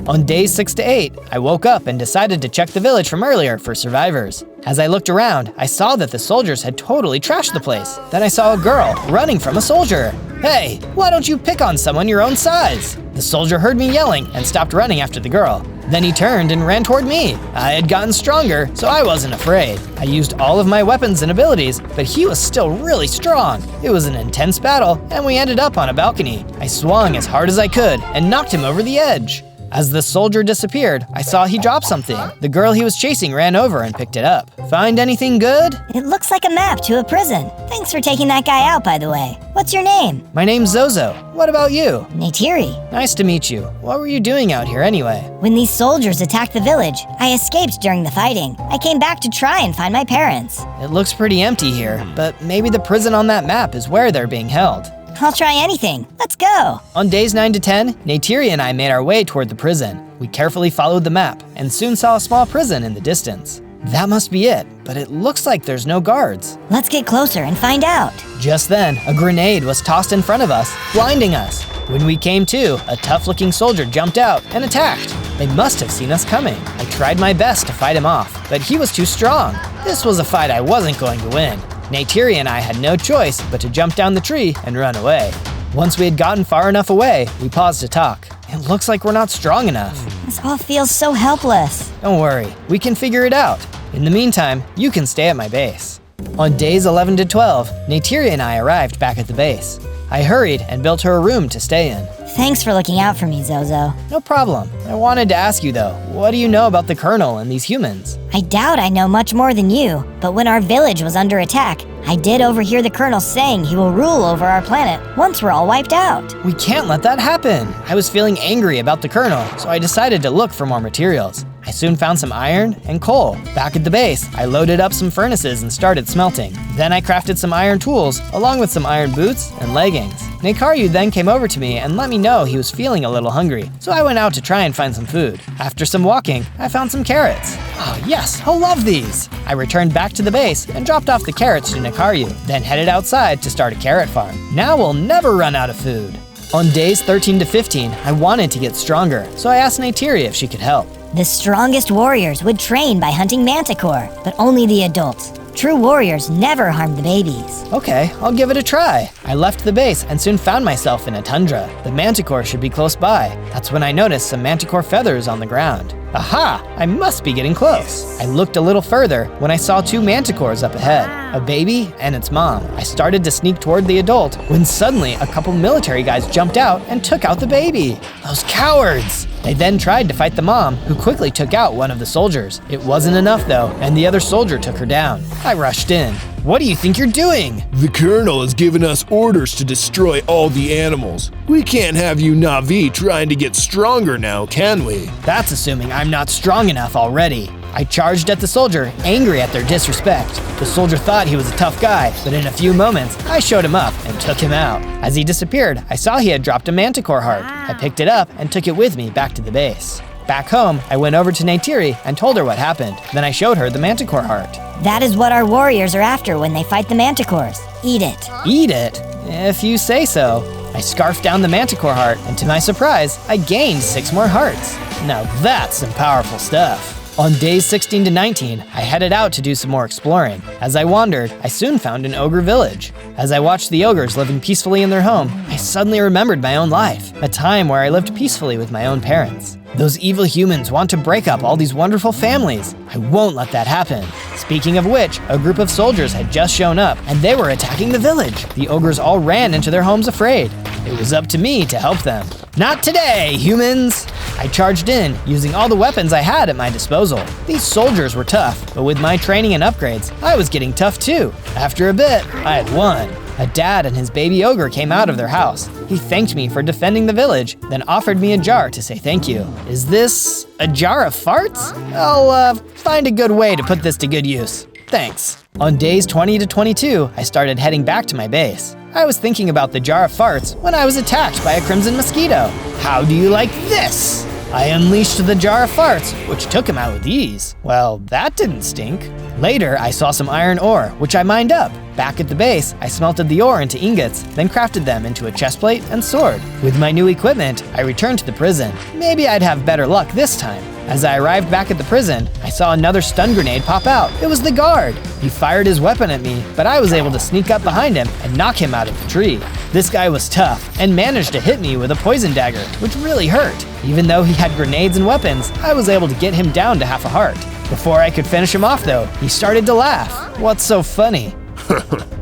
[SPEAKER 6] On days 6 to 8, I woke up and decided to check the village from earlier for survivors. As I looked around, I saw that the soldiers had totally trashed the place. Then I saw a girl running from a soldier. Hey, why don't you pick on someone your own size? The soldier heard me yelling and stopped running after the girl. Then he turned and ran toward me. I had gotten stronger, so I wasn't afraid. I used all of my weapons and abilities, but he was still really strong. It was an intense battle, and we ended up on a balcony. I swung as hard as I could and knocked him over the edge. As the soldier disappeared, I saw he dropped something. The girl he was chasing ran over and picked it up. Find anything good?
[SPEAKER 2] It looks like a map to a prison. Thanks for taking that guy out, by the way. What's your name?
[SPEAKER 6] My name's Zozo. What about you?
[SPEAKER 2] Neytiri.
[SPEAKER 6] Nice to meet you. What were you doing out here anyway?
[SPEAKER 2] When these soldiers attacked the village, I escaped during the fighting. I came back to try and find my parents.
[SPEAKER 6] It looks pretty empty here, but maybe the prison on that map is where they're being held.
[SPEAKER 2] I'll try anything. Let's go.
[SPEAKER 6] On days 9 to 10, Neytiri and I made our way toward the prison. We carefully followed the map and soon saw a small prison in the distance. That must be it, but it looks like there's no guards.
[SPEAKER 2] Let's get closer and find out.
[SPEAKER 6] Just then, a grenade was tossed in front of us, blinding us. When we came to, a tough-looking soldier jumped out and attacked. They must have seen us coming. I tried my best to fight him off, but he was too strong. This was a fight I wasn't going to win. Neytiri and I had no choice but to jump down the tree and run away. Once we had gotten far enough away, we paused to talk. It looks like we're not strong enough.
[SPEAKER 2] This all feels so helpless.
[SPEAKER 6] Don't worry, we can figure it out. In the meantime, you can stay at my base. On days 11 to 12, Neytiri and I arrived back at the base. I hurried and built her a room to stay in.
[SPEAKER 2] Thanks for looking out for me, Zozo.
[SPEAKER 6] No problem. I wanted to ask you though, what do you know about the Colonel and these humans?
[SPEAKER 2] I doubt I know much more than you, but when our village was under attack, I did overhear the Colonel saying he will rule over our planet once we're all wiped out.
[SPEAKER 6] We can't let that happen. I was feeling angry about the Colonel, so I decided to look for more materials. I soon found some iron and coal. Back at the base, I loaded up some furnaces and started smelting. Then I crafted some iron tools, along with some iron boots and leggings. Nekaryu then came over to me and let me know he was feeling a little hungry, so I went out to try and find some food. After some walking, I found some carrots. Oh yes, I'll love these! I returned back to the base and dropped off the carrots to Nekaryu, then headed outside to start a carrot farm. Now we'll never run out of food. On days 13 to 15, I wanted to get stronger, so I asked Neytiri if she could help.
[SPEAKER 2] The strongest warriors would train by hunting manticore, but only the adults. True warriors never harm the babies.
[SPEAKER 6] Okay, I'll give it a try. I left the base and soon found myself in a tundra. The manticore should be close by. That's when I noticed some manticore feathers on the ground. Aha! I must be getting close. I looked a little further when I saw two manticores up ahead, a baby and its mom. I started to sneak toward the adult when suddenly a couple military guys jumped out and took out the baby. Those cowards! They then tried to fight the mom, who quickly took out one of the soldiers. It wasn't enough though, and the other soldier took her down. I rushed in. What do you think you're doing?
[SPEAKER 12] The Colonel has given us orders to destroy all the animals. We can't have you Na'vi trying to get stronger now, can we?
[SPEAKER 6] That's assuming I'm not strong enough already. I charged at the soldier, angry at their disrespect. The soldier thought he was a tough guy, but in a few moments, I showed him up and took him out. As he disappeared, I saw he had dropped a manticore heart. I picked it up and took it with me back to the base. Back home, I went over to Neytiri and told her what happened. Then I showed her the manticore heart.
[SPEAKER 2] That is what our warriors are after when they fight the manticores. Eat it.
[SPEAKER 6] Eat it? If you say so. I scarfed down the manticore heart, and to my surprise, I gained 6 more hearts. Now that's some powerful stuff. On days 16 to 19, I headed out to do some more exploring. As I wandered, I soon found an ogre village. As I watched the ogres living peacefully in their home, I suddenly remembered my own life, a time where I lived peacefully with my own parents. Those evil humans want to break up all these wonderful families. I won't let that happen. Speaking of which, a group of soldiers had just shown up, and they were attacking the village. The ogres all ran into their homes afraid. It was up to me to help them. Not today, humans! I charged in, using all the weapons I had at my disposal. These soldiers were tough, but with my training and upgrades, I was getting tough too. After a bit, I had won. A dad and his baby ogre came out of their house. He thanked me for defending the village, then offered me a jar to say thank you. Is this a jar of farts? I'll find a good way to put this to good use. Thanks. On days 20 to 22, I started heading back to my base. I was thinking about the jar of farts when I was attacked by a crimson mosquito. How do you like this? I unleashed the jar of farts, which took him out with ease. Well, that didn't stink. Later, I saw some iron ore, which I mined up. Back at the base, I smelted the ore into ingots, then crafted them into a chestplate and sword. With my new equipment, I returned to the prison. Maybe I'd have better luck this time. As I arrived back at the prison, I saw another stun grenade pop out. It was the guard. He fired his weapon at me, but I was able to sneak up behind him and knock him out of the tree. This guy was tough and managed to hit me with a poison dagger, which really hurt. Even though he had grenades and weapons, I was able to get him down to half a heart. Before I could finish him off though, he started to laugh. What's so funny?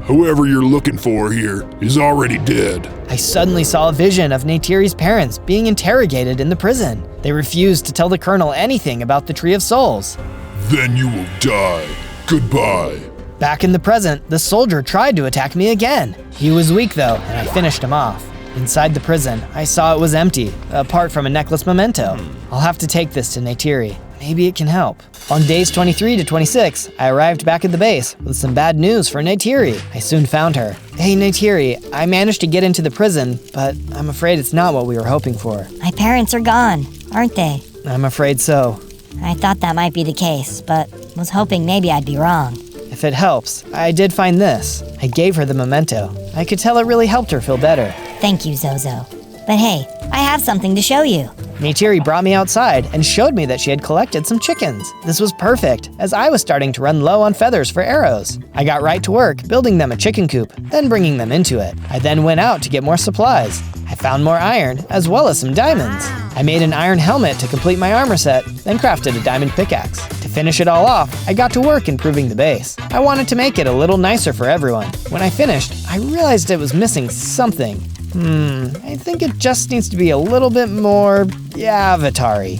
[SPEAKER 3] Whoever you're looking for here is already dead.
[SPEAKER 6] I suddenly saw a vision of Neytiri's parents being interrogated in the prison. They refused to tell the Colonel anything about the Tree of Souls.
[SPEAKER 3] Then you will die. Goodbye.
[SPEAKER 6] Back in the present, the soldier tried to attack me again. He was weak though, and I finished him off. Inside the prison, I saw it was empty, apart from a necklace memento. I'll have to take this to Neytiri. Maybe it can help. On days 23 to 26, I arrived back at the base with some bad news for Neytiri. I soon found her. Hey Neytiri, I managed to get into the prison, but I'm afraid it's not what we were hoping for.
[SPEAKER 2] My parents are gone, aren't they?
[SPEAKER 6] I'm afraid so.
[SPEAKER 2] I thought that might be the case, but was hoping maybe I'd be wrong.
[SPEAKER 6] If it helps, I did find this. I gave her the memento. I could tell it really helped her feel better.
[SPEAKER 2] Thank you, Zozo. But hey, I have something to show you.
[SPEAKER 6] Neytiri brought me outside and showed me that she had collected some chickens. This was perfect, as I was starting to run low on feathers for arrows. I got right to work, building them a chicken coop, then bringing them into it. I then went out to get more supplies. I found more iron, as well as some diamonds. I made an iron helmet to complete my armor set, then crafted a diamond pickaxe. To finish it all off, I got to work improving the base. I wanted to make it a little nicer for everyone. When I finished, I realized it was missing something. I think it just needs to be a little bit more avatar-y.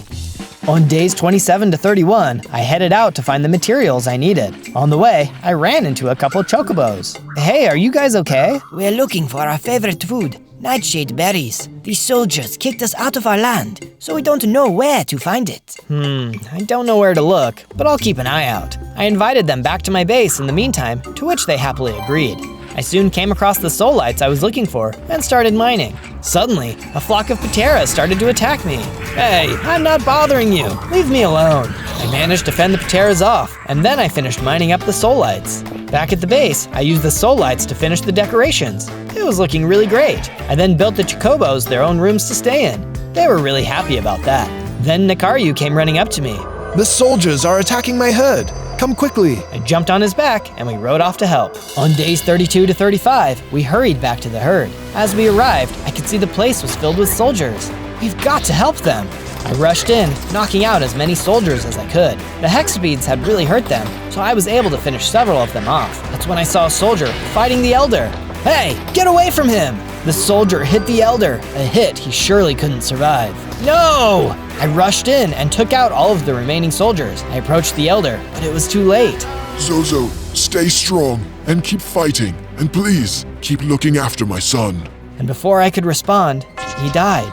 [SPEAKER 6] On days 27 to 31, I headed out to find the materials I needed. On the way, I ran into a couple chocobos. Hey, are you guys okay?
[SPEAKER 1] We're looking for our favorite food, nightshade berries. These soldiers kicked us out of our land, so we don't know where to find it.
[SPEAKER 6] I don't know where to look, but I'll keep an eye out. I invited them back to my base in the meantime, to which they happily agreed. I soon came across the soul lights I was looking for and started mining. Suddenly, a flock of pateras started to attack me. Hey, I'm not bothering you. Leave me alone. I managed to fend the pateras off, and then I finished mining up the soul lights. Back at the base, I used the soul lights to finish the decorations. It was looking really great. I then built the chocobos their own rooms to stay in. They were really happy about that. Then Nekaru came running up to me.
[SPEAKER 12] The soldiers are attacking my herd. Come quickly.
[SPEAKER 6] I jumped on his back and we rode off to help. On days 32 to 35, we hurried back to the herd. As we arrived, I could see the place was filled with soldiers. We've got to help them. I rushed in, knocking out as many soldiers as I could. The hex beads had really hurt them, so I was able to finish several of them off. That's when I saw a soldier fighting the elder. Hey, get away from him! The soldier hit the elder, a hit he surely couldn't survive. No! I rushed in and took out all of the remaining soldiers. I approached the elder, but it was too late.
[SPEAKER 3] Zozo, stay strong and keep fighting. And please, keep looking after my son.
[SPEAKER 6] And before I could respond, he died.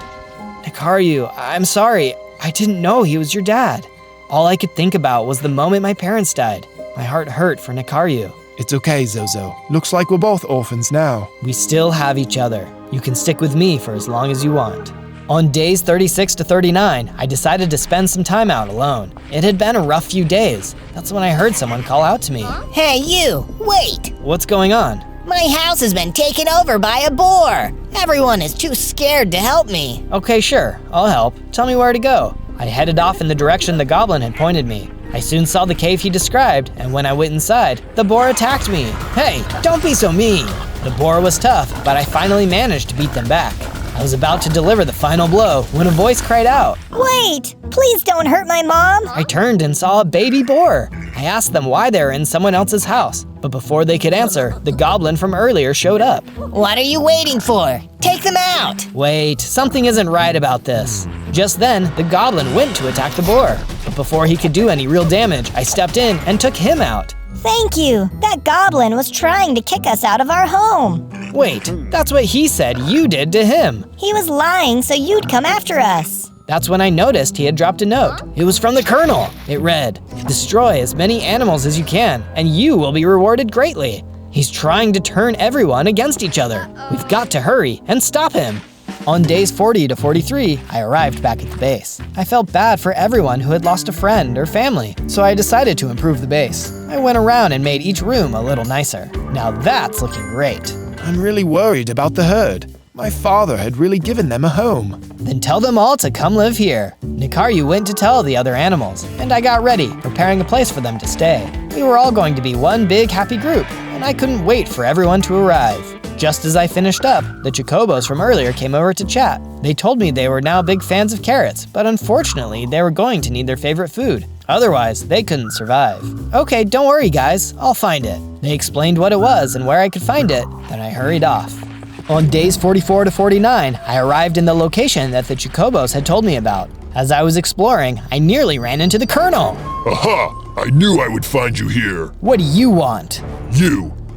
[SPEAKER 6] Nekaru, I'm sorry. I didn't know he was your dad. All I could think about was the moment my parents died. My heart hurt for Nekaru.
[SPEAKER 12] It's okay, Zozo. Looks like we're both orphans now.
[SPEAKER 6] We still have each other. You can stick with me for as long as you want. On days 36 to 39, I decided to spend some time out alone. It had been a rough few days. That's when I heard someone call out to me.
[SPEAKER 2] Hey, you! Wait!
[SPEAKER 6] What's going on?
[SPEAKER 2] My house has been taken over by a boar! Everyone is too scared to help me.
[SPEAKER 6] Okay, sure. I'll help. Tell me where to go. I headed off in the direction the goblin had pointed me. I soon saw the cave he described, and when I went inside, the boar attacked me. Hey, don't be so mean! The boar was tough, but I finally managed to beat them back. I was about to deliver the final blow when a voice cried out.
[SPEAKER 8] Wait! Please don't hurt my mom!
[SPEAKER 6] I turned and saw a baby boar. I asked them why they were in someone else's house, but before they could answer, the goblin from earlier showed up.
[SPEAKER 2] What are you waiting for? Take them out!
[SPEAKER 6] Wait, something isn't right about this. Just then, the goblin went to attack the boar. But before he could do any real damage, I stepped in and took him out.
[SPEAKER 8] Thank you! That goblin was trying to kick us out of our home.
[SPEAKER 6] Wait, that's what he said you did to him.
[SPEAKER 8] He was lying so you'd come after us.
[SPEAKER 6] That's when I noticed he had dropped a note. It was from the Colonel. It read, "Destroy as many animals as you can, and you will be rewarded greatly. He's trying to turn everyone against each other. We've got to hurry and stop him." On days 40 to 43, I arrived back at the base. I felt bad for everyone who had lost a friend or family, so I decided to improve the base. I went around and made each room a little nicer. Now that's looking great.
[SPEAKER 12] I'm really worried about the herd. My father had really given them a home.
[SPEAKER 6] Then tell them all to come live here. Nekaru went to tell the other animals, and I got ready, preparing a place for them to stay. We were all going to be one big happy group, and I couldn't wait for everyone to arrive. Just as I finished up, the chocobos from earlier came over to chat. They told me they were now big fans of carrots, but unfortunately they were going to need their favorite food. Otherwise, they couldn't survive. Okay, don't worry guys, I'll find it. They explained what it was and where I could find it, then I hurried off. On days 44 to 49, I arrived in the location that the chocobos had told me about. As I was exploring, I nearly ran into the Colonel.
[SPEAKER 3] Aha! I knew I would find you here.
[SPEAKER 6] What do you want?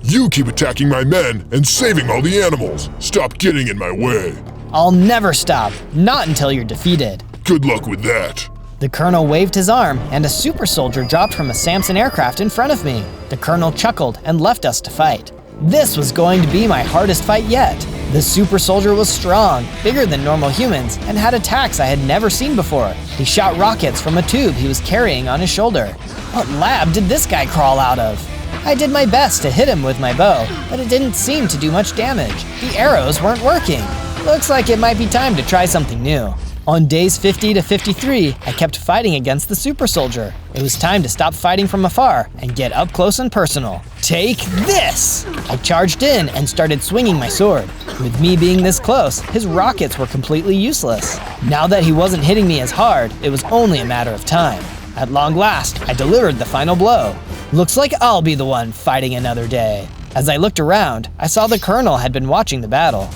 [SPEAKER 3] You keep attacking my men and saving all the animals. Stop getting in my way.
[SPEAKER 6] I'll never stop, not until you're defeated.
[SPEAKER 3] Good luck with that.
[SPEAKER 6] The Colonel waved his arm, and a super soldier dropped from a Samson aircraft in front of me. The Colonel chuckled and left us to fight. This was going to be my hardest fight yet. The super soldier was strong, bigger than normal humans, and had attacks I had never seen before. He shot rockets from a tube he was carrying on his shoulder. What lab did this guy crawl out of? I did my best to hit him with my bow, but it didn't seem to do much damage. The arrows weren't working.
[SPEAKER 1] Looks like it might be time to try something new. On days 50 to 53, I kept fighting against the super soldier. It was time to stop fighting from afar and get up close and personal. Take this! I charged in and started swinging my sword. With me being this close, his rockets were completely useless. Now that he wasn't hitting me as hard, it was only a matter of time. At long last, I delivered the final blow. Looks like I'll be the one fighting another day. As I looked around, I saw the Colonel had been watching the battle.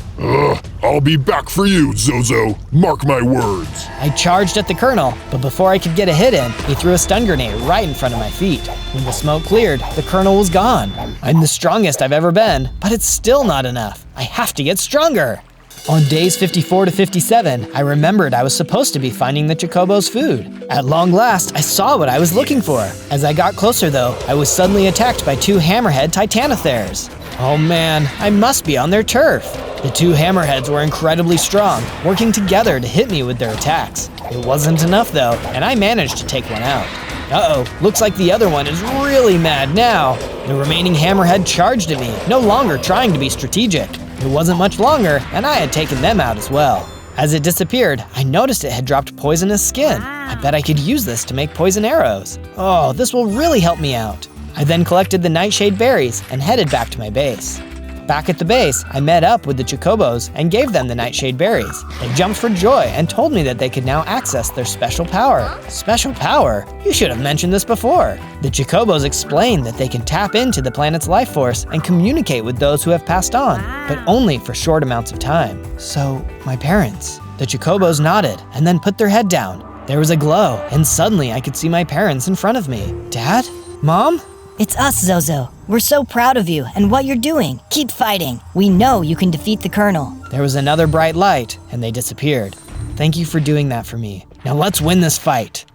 [SPEAKER 3] I'll be back for you, Zozo. Mark my words.
[SPEAKER 1] I charged at the Colonel, but before I could get a hit in, he threw a stun grenade right in front of my feet. When the smoke cleared, the Colonel was gone. I'm the strongest I've ever been, but it's still not enough. I have to get stronger. On days 54 to 57, I remembered I was supposed to be finding the Chocobo's food. At long last, I saw what I was looking for. As I got closer though, I was suddenly attacked by 2 hammerhead Titanotheres. Oh man, I must be on their turf. The 2 hammerheads were incredibly strong, working together to hit me with their attacks. It wasn't enough though, and I managed to take one out. Uh-oh, looks like the other one is really mad now. The remaining hammerhead charged at me, no longer trying to be strategic. It wasn't much longer, and I had taken them out as well. As it disappeared, I noticed it had dropped poisonous skin. I bet I could use this to make poison arrows. Oh, this will really help me out. I then collected the nightshade berries and headed back to my base. Back at the base, I met up with the Chocobos and gave them the nightshade berries. They jumped for joy and told me that they could now access their special power. Special power? You should have mentioned this before. The Chocobos explained that they can tap into the planet's life force and communicate with those who have passed on, but only for short amounts of time. So, my parents. The Chocobos nodded and then put their head down. There was a glow, and suddenly I could see my parents in front of me. Dad? Mom?
[SPEAKER 2] It's us, Zozo. We're so proud of you and what you're doing. Keep fighting. We know you can defeat the Colonel.
[SPEAKER 1] There was another bright light, and they disappeared. Thank you for doing that for me. Now let's win this fight.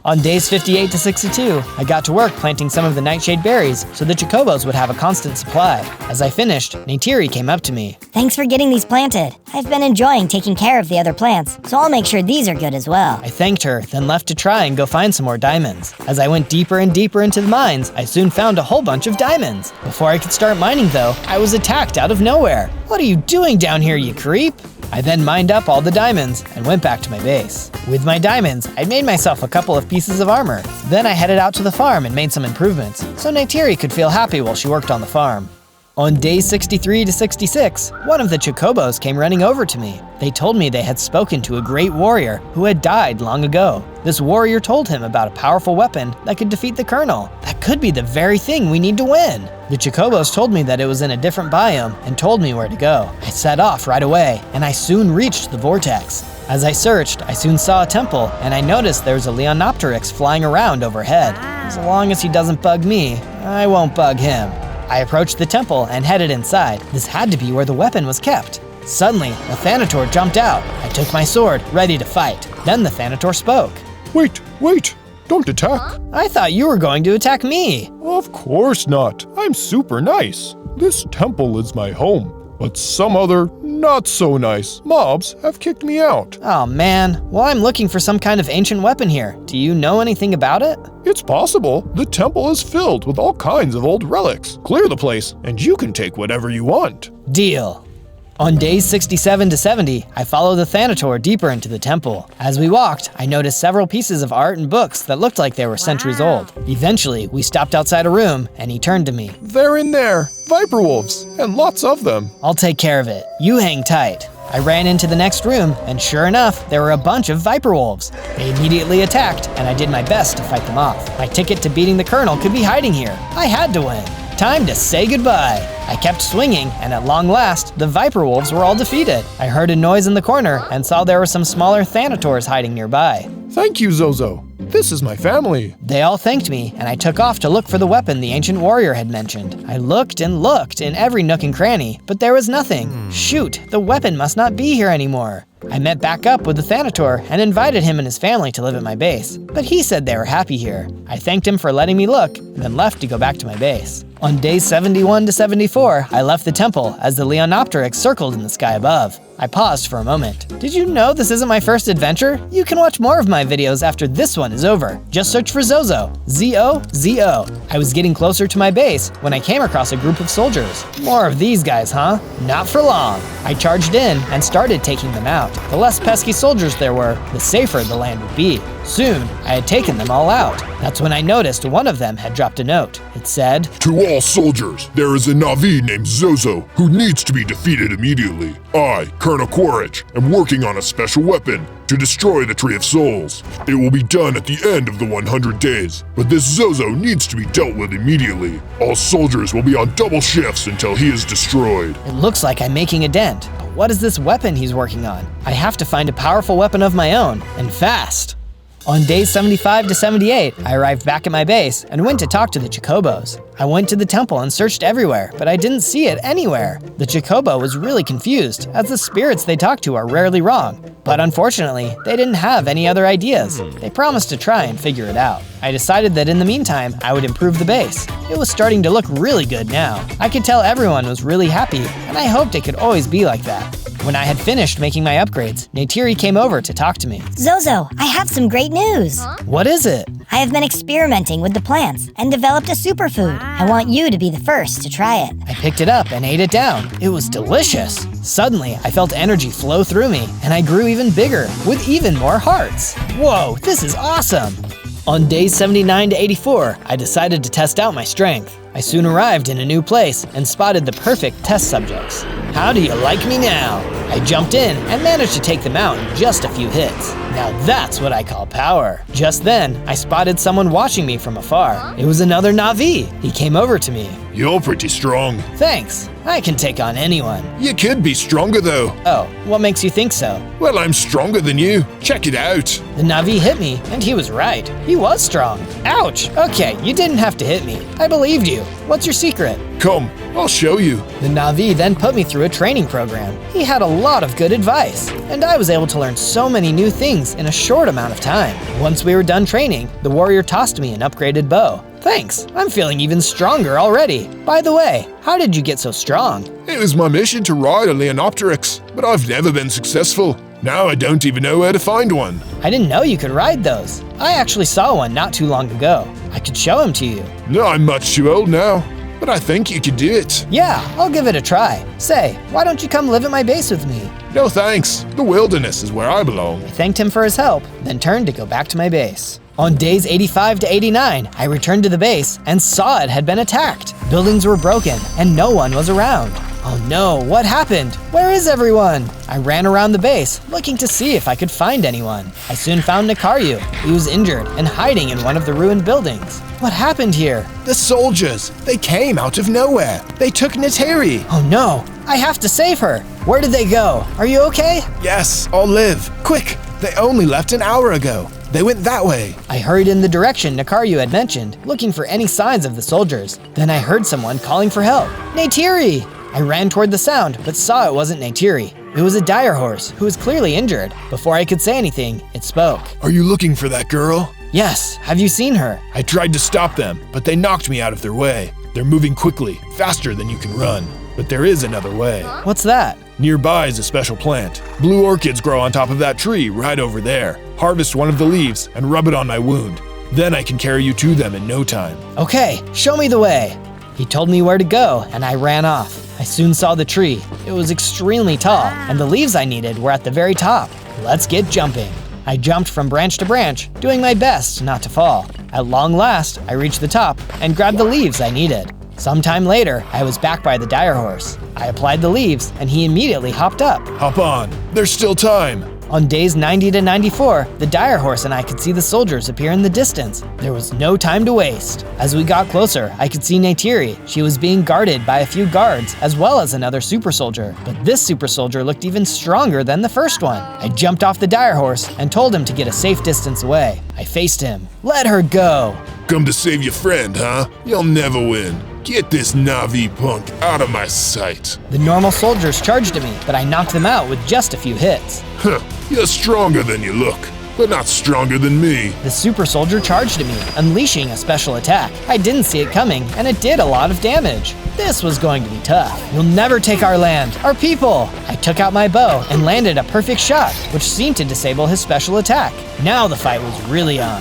[SPEAKER 1] On days 58 to 62, I got to work planting some of the nightshade berries so the Chocobos would have a constant supply. As I finished, Neytiri came up to me.
[SPEAKER 2] Thanks for getting these planted. I've been enjoying taking care of the other plants, so I'll make sure these are good as well.
[SPEAKER 1] I thanked her, then left to try and go find some more diamonds. As I went deeper and deeper into the mines, I soon found a whole bunch of diamonds. Before I could start mining though, I was attacked out of nowhere. What are you doing down here, you creep? I then mined up all the diamonds and went back to my base. With my diamonds, I made myself a couple of pieces of armor. Then I headed out to the farm and made some improvements, so Neytiri could feel happy while she worked on the farm. On days 63 to 66, one of the Chocobos came running over to me. They told me they had spoken to a great warrior who had died long ago. This warrior told him about a powerful weapon that could defeat the Colonel. That could be the very thing we need to win. The Chocobos told me that it was in a different biome and told me where to go. I set off right away, and I soon reached the vortex. As I searched, I soon saw a temple, and I noticed there was a Leonopteryx flying around overhead. As long as he doesn't bug me, I won't bug him. I approached the temple and headed inside. This had to be where the weapon was kept. Suddenly, a Thanator jumped out. I took my sword, ready to fight. Then the Thanator spoke.
[SPEAKER 12] Wait, don't attack.
[SPEAKER 1] I thought you were going to attack me.
[SPEAKER 12] Of course not. I'm super nice. This temple is my home, but some other not so nice mobs have kicked me out.
[SPEAKER 1] Oh man, well I'm looking for some kind of ancient weapon here. Do you know anything about it?
[SPEAKER 12] It's possible. The temple is filled with all kinds of old relics. Clear the place, and you can take whatever you want.
[SPEAKER 1] Deal. On days 67 to 70, I followed the Thanator deeper into the temple. As we walked, I noticed several pieces of art and books that looked like they were centuries old. Eventually, we stopped outside a room, and he turned to me.
[SPEAKER 12] They're in there. Viper wolves, and lots of them.
[SPEAKER 1] I'll take care of it. You hang tight. I ran into the next room, and sure enough, there were a bunch of Viper wolves. They immediately attacked, and I did my best to fight them off. My ticket to beating the Colonel could be hiding here. I had to win. Time to say goodbye. I kept swinging, and at long last, the Viper wolves were all defeated. I heard a noise in the corner and saw there were some smaller Thanators hiding nearby.
[SPEAKER 12] Thank you, Zozo. This is my family.
[SPEAKER 1] They all thanked me, and I took off to look for the weapon the ancient warrior had mentioned. I looked and looked in every nook and cranny, but there was nothing. Shoot, the weapon must not be here anymore.
[SPEAKER 6] I met back up with the Thanator and invited him and his family to live at my base, but he said they were happy here. I thanked him for letting me look, and then left to go back to my base. On days 71 to 74, I left the temple as the Leonopteryx circled in the sky above. I paused for a moment. Did you know this isn't my first adventure? You can watch more of my videos after this one is over. Just search for Zozo, Z-O-Z-O. I was getting closer to my base when I came across a group of soldiers. More of these guys, huh? Not for long. I charged in and started taking them out. The less pesky soldiers there were, the safer the land would be. Soon, I had taken them all out. That's when I noticed one of them had dropped a note. It said,
[SPEAKER 3] "To all soldiers, there is a Na'vi named Zozo who needs to be defeated immediately. I, Colonel Quaritch, am working on a special weapon to destroy the Tree of Souls. It will be done at the end of the 100 days, but this Zozo needs to be dealt with immediately. All soldiers will be on double shifts until he is destroyed."
[SPEAKER 6] It looks like I'm making a dent, but what is this weapon he's working on? I have to find a powerful weapon of my own, and fast. On days 75 to 78, I arrived back at my base and went to talk to the Chocobos. I went to the temple and searched everywhere, but I didn't see it anywhere. The Chocobo was really confused, as the spirits they talk to are rarely wrong. But unfortunately, they didn't have any other ideas. They promised to try and figure it out. I decided that in the meantime, I would improve the base. It was starting to look really good now. I could tell everyone was really happy, and I hoped it could always be like that. When I had finished making my upgrades, Neytiri came over to talk to me.
[SPEAKER 2] Zozo, I have some great news.
[SPEAKER 6] What is it?
[SPEAKER 2] I have been experimenting with the plants and developed a superfood. I want you to be the first to try it.
[SPEAKER 6] I picked it up and ate it down. It was delicious. Suddenly, I felt energy flow through me, and I grew even bigger, with even more hearts. Whoa, this is awesome! On days 79 to 84, I decided to test out my strength. I soon arrived in a new place and spotted the perfect test subjects. How do you like me now? I jumped in and managed to take them out in just a few hits. Now that's what I call power. Just then, I spotted someone watching me from afar. It was another Na'vi. He came over to me.
[SPEAKER 3] "You're pretty strong."
[SPEAKER 6] Thanks. I can take on anyone.
[SPEAKER 3] "You could be stronger though."
[SPEAKER 6] Oh, what makes you think so?
[SPEAKER 3] "Well, I'm stronger than you. Check it out."
[SPEAKER 6] The Na'vi hit me, and he was right. He was strong. Ouch! Okay, you didn't have to hit me. I believed you. What's your secret?
[SPEAKER 3] "Come, I'll show you."
[SPEAKER 6] The Na'vi then put me through a training program. He had a lot of good advice, and I was able to learn so many new things in a short amount of time. Once we were done training, the warrior tossed me an upgraded bow. Thanks, I'm feeling even stronger already. By the way, how did you get so strong?
[SPEAKER 3] It was my mission to ride a Leonopteryx, but I've never been successful. Now I don't even know where to find one.
[SPEAKER 6] I didn't know you could ride those. I actually saw one not too long ago. I could show him to you.
[SPEAKER 3] No, I'm much too old now, but I think you could do it.
[SPEAKER 6] Yeah, I'll give it a try. Say, why don't you come live at my base with me?
[SPEAKER 3] No thanks, the wilderness is where I belong.
[SPEAKER 6] I thanked him for his help, then turned to go back to my base. On days 85 to 89, I returned to the base and saw it had been attacked. Buildings were broken and no one was around. Oh no, what happened? Where is everyone? I ran around the base, looking to see if I could find anyone. I soon found Nikaryu. He was injured and hiding in one of the ruined buildings. What happened here?
[SPEAKER 12] The soldiers, they came out of nowhere. They took Neytiri.
[SPEAKER 6] Oh no, I have to save her. Where did they go? Are you okay?
[SPEAKER 12] Yes, I'll live. Quick, they only left an hour ago. They went that way.
[SPEAKER 6] I hurried in the direction Nikaryu had mentioned, looking for any signs of the soldiers. Then I heard someone calling for help. Neytiri! I ran toward the sound, but saw it wasn't Neytiri. It was a dire horse, who was clearly injured. Before I could say anything, it spoke.
[SPEAKER 3] Are you looking for that girl?
[SPEAKER 6] Yes, have you seen her?
[SPEAKER 3] I tried to stop them, but they knocked me out of their way. They're moving quickly, faster than you can run. But there is another way.
[SPEAKER 6] What's that?
[SPEAKER 3] Nearby is a special plant. Blue orchids grow on top of that tree right over there. Harvest one of the leaves and rub it on my wound. Then I can carry you to them in no time.
[SPEAKER 6] Okay, show me the way. He told me where to go, and I ran off. I soon saw the tree. It was extremely tall, and the leaves I needed were at the very top. Let's get jumping. I jumped from branch to branch, doing my best not to fall. At long last, I reached the top and grabbed the leaves I needed. Sometime later, I was back by the dire horse. I applied the leaves, and he immediately hopped up.
[SPEAKER 3] Hop on, there's still time.
[SPEAKER 6] On days 90 to 94, the dire horse and I could see the soldiers appear in the distance. There was no time to waste. As we got closer, I could see Neytiri. She was being guarded by a few guards, as well as another super soldier. But this super soldier looked even stronger than the first one. I jumped off the dire horse and told him to get a safe distance away. I faced him. Let her go.
[SPEAKER 3] Come to save your friend, huh? You'll never win. Get this Na'vi punk out of my sight.
[SPEAKER 1] The normal soldiers charged at me, but I knocked them out with just a few hits.
[SPEAKER 3] Huh, you're stronger than you look, but not stronger than me.
[SPEAKER 1] The super soldier charged at me, unleashing a special attack. I didn't see it coming, and it did a lot of damage. This was going to be tough. You'll never take our land, our people. I took out my bow and landed a perfect shot, which seemed to disable his special attack. Now the fight was really on.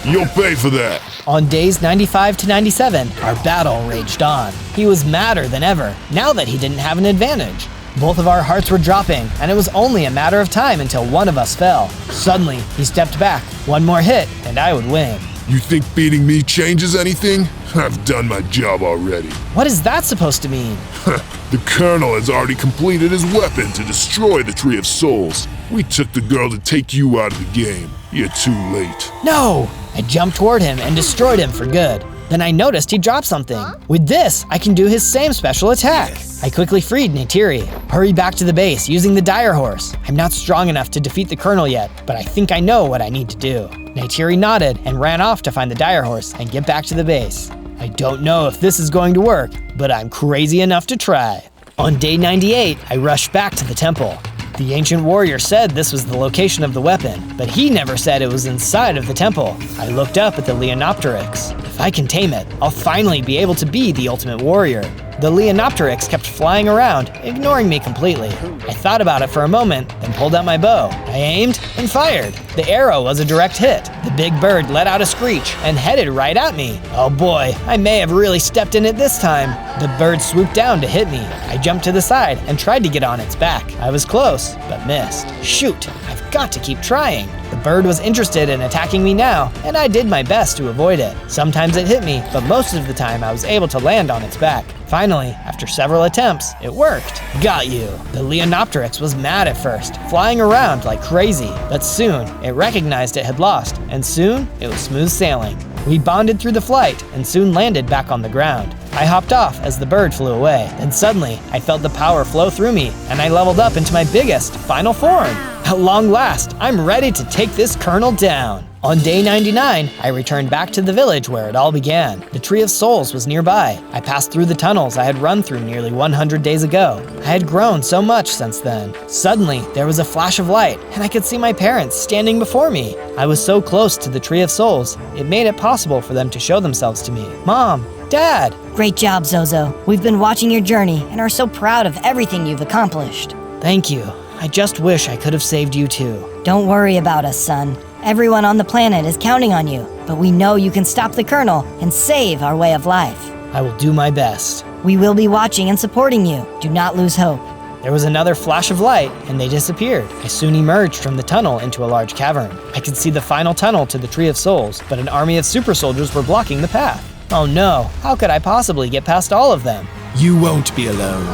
[SPEAKER 3] You'll pay for that.
[SPEAKER 1] On days 95 to 97, our battle raged on. He was madder than ever, now that he didn't have an advantage. Both of our hearts were dropping, and it was only a matter of time until one of us fell. Suddenly, he stepped back. One more hit, and I would win.
[SPEAKER 3] You think beating me changes anything? I've done my job already.
[SPEAKER 1] What is that supposed to mean?
[SPEAKER 3] The Colonel has already completed his weapon to destroy the Tree of Souls. We took the girl to take you out of the game. You're too late.
[SPEAKER 1] No! I jumped toward him and destroyed him for good. Then I noticed he dropped something. With this, I can do his same special attack. I quickly freed Neytiri. Hurry back to the base using the Dire Horse. I'm not strong enough to defeat the Colonel yet, but I think I know what I need to do. Neytiri nodded and ran off to find the Dire Horse and get back to the base. I don't know if this is going to work, but I'm crazy enough to try. On day 98, I rushed back to the temple. The ancient warrior said this was the location of the weapon, but he never said it was inside of the temple. I looked up at the Leonopteryx. If I can tame it, I'll finally be able to be the ultimate warrior. The Leonopteryx kept flying around, ignoring me completely. I thought about it for a moment, then pulled out my bow. I aimed and fired. The arrow was a direct hit. The big bird let out a screech and headed right at me. Oh boy, I may have really stepped in it this time. The bird swooped down to hit me. I jumped to the side and tried to get on its back. I was close, but missed. Shoot, I've got to keep trying. The bird was interested in attacking me now, and I did my best to avoid it. Sometimes it hit me, but most of the time I was able to land on its back. Finally, after several attempts, it worked. Got you. The Leonopteryx was mad at first, flying around like crazy, but soon it recognized it had lost, and soon it was smooth sailing. We bonded through the flight and soon landed back on the ground. I hopped off as the bird flew away, and suddenly I felt the power flow through me, and I leveled up into my biggest, final form. At long last, I'm ready to take this Colonel down. On day 99, I returned back to the village where it all began. The Tree of Souls was nearby. I passed through the tunnels I had run through nearly 100 days ago. I had grown so much since then. Suddenly, there was a flash of light, and I could see my parents standing before me. I was so close to the Tree of Souls, it made it possible for them to show themselves to me. Mom, Dad.
[SPEAKER 2] Great job, Zozo. We've been watching your journey and are so proud of everything you've accomplished.
[SPEAKER 1] Thank you. I just wish I could have saved you too.
[SPEAKER 2] Don't worry about us, son. Everyone on the planet is counting on you, but we know you can stop the Colonel and save our way of life.
[SPEAKER 1] I will do my best.
[SPEAKER 2] We will be watching and supporting you. Do not lose hope.
[SPEAKER 1] There was another flash of light, and they disappeared. I soon emerged from the tunnel into a large cavern. I could see the final tunnel to the Tree of Souls, but an army of super soldiers were blocking the path. Oh no, how could I possibly get past all of them?
[SPEAKER 12] You won't be alone.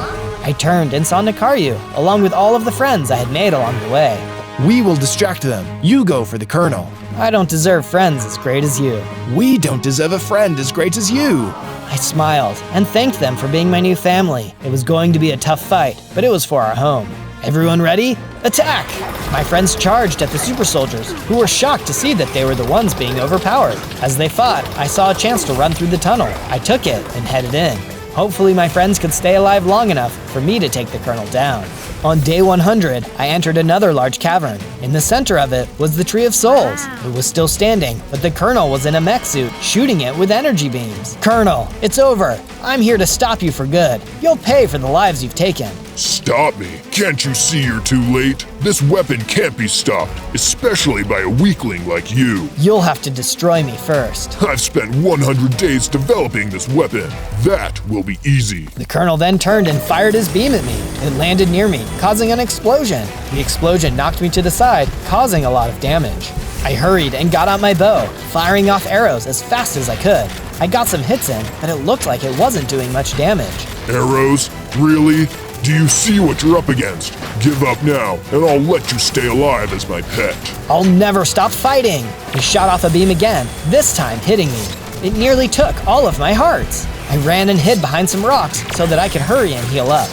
[SPEAKER 1] I turned and saw Nikaryu, along with all of the friends I had made along the way.
[SPEAKER 12] We will distract them. You go for the Colonel.
[SPEAKER 1] I don't deserve friends as great as you.
[SPEAKER 12] We don't deserve a friend as great as you.
[SPEAKER 1] I smiled and thanked them for being my new family. It was going to be a tough fight, but it was for our home. Everyone ready? Attack! My friends charged at the super soldiers, who were shocked to see that they were the ones being overpowered. As they fought, I saw a chance to run through the tunnel. I took it and headed in. Hopefully my friends could stay alive long enough for me to take the Colonel down. On day 100, I entered another large cavern. In the center of it was the Tree of Souls. It was still standing, but the Colonel was in a mech suit, shooting it with energy beams. Colonel, it's over. I'm here to stop you for good. You'll pay for the lives you've taken.
[SPEAKER 3] Stop me. Can't you see you're too late? This weapon can't be stopped, especially by a weakling like you.
[SPEAKER 1] You'll have to destroy me first.
[SPEAKER 3] I've spent 100 days developing this weapon. That will be easy.
[SPEAKER 1] The Colonel then turned and fired his beam at me. It landed near me, causing an explosion. The explosion knocked me to the side, causing a lot of damage. I hurried and got out my bow, firing off arrows as fast as I could. I got some hits in, but it looked like it wasn't doing much damage.
[SPEAKER 3] Arrows? Really? Do you see what you're up against? Give up now, and I'll let you stay alive as my pet.
[SPEAKER 1] I'll never stop fighting! He shot off a beam again, this time hitting me. It nearly took all of my hearts. I ran and hid behind some rocks so that I could hurry and heal up.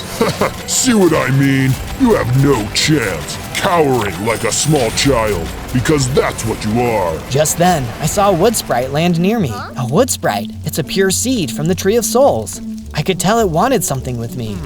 [SPEAKER 3] See what I mean? You have no chance, cowering like a small child, because that's what you are.
[SPEAKER 6] Just then, I saw a wood sprite land near me. A wood sprite. It's a pure seed from the Tree of Souls. I could tell it wanted something with me.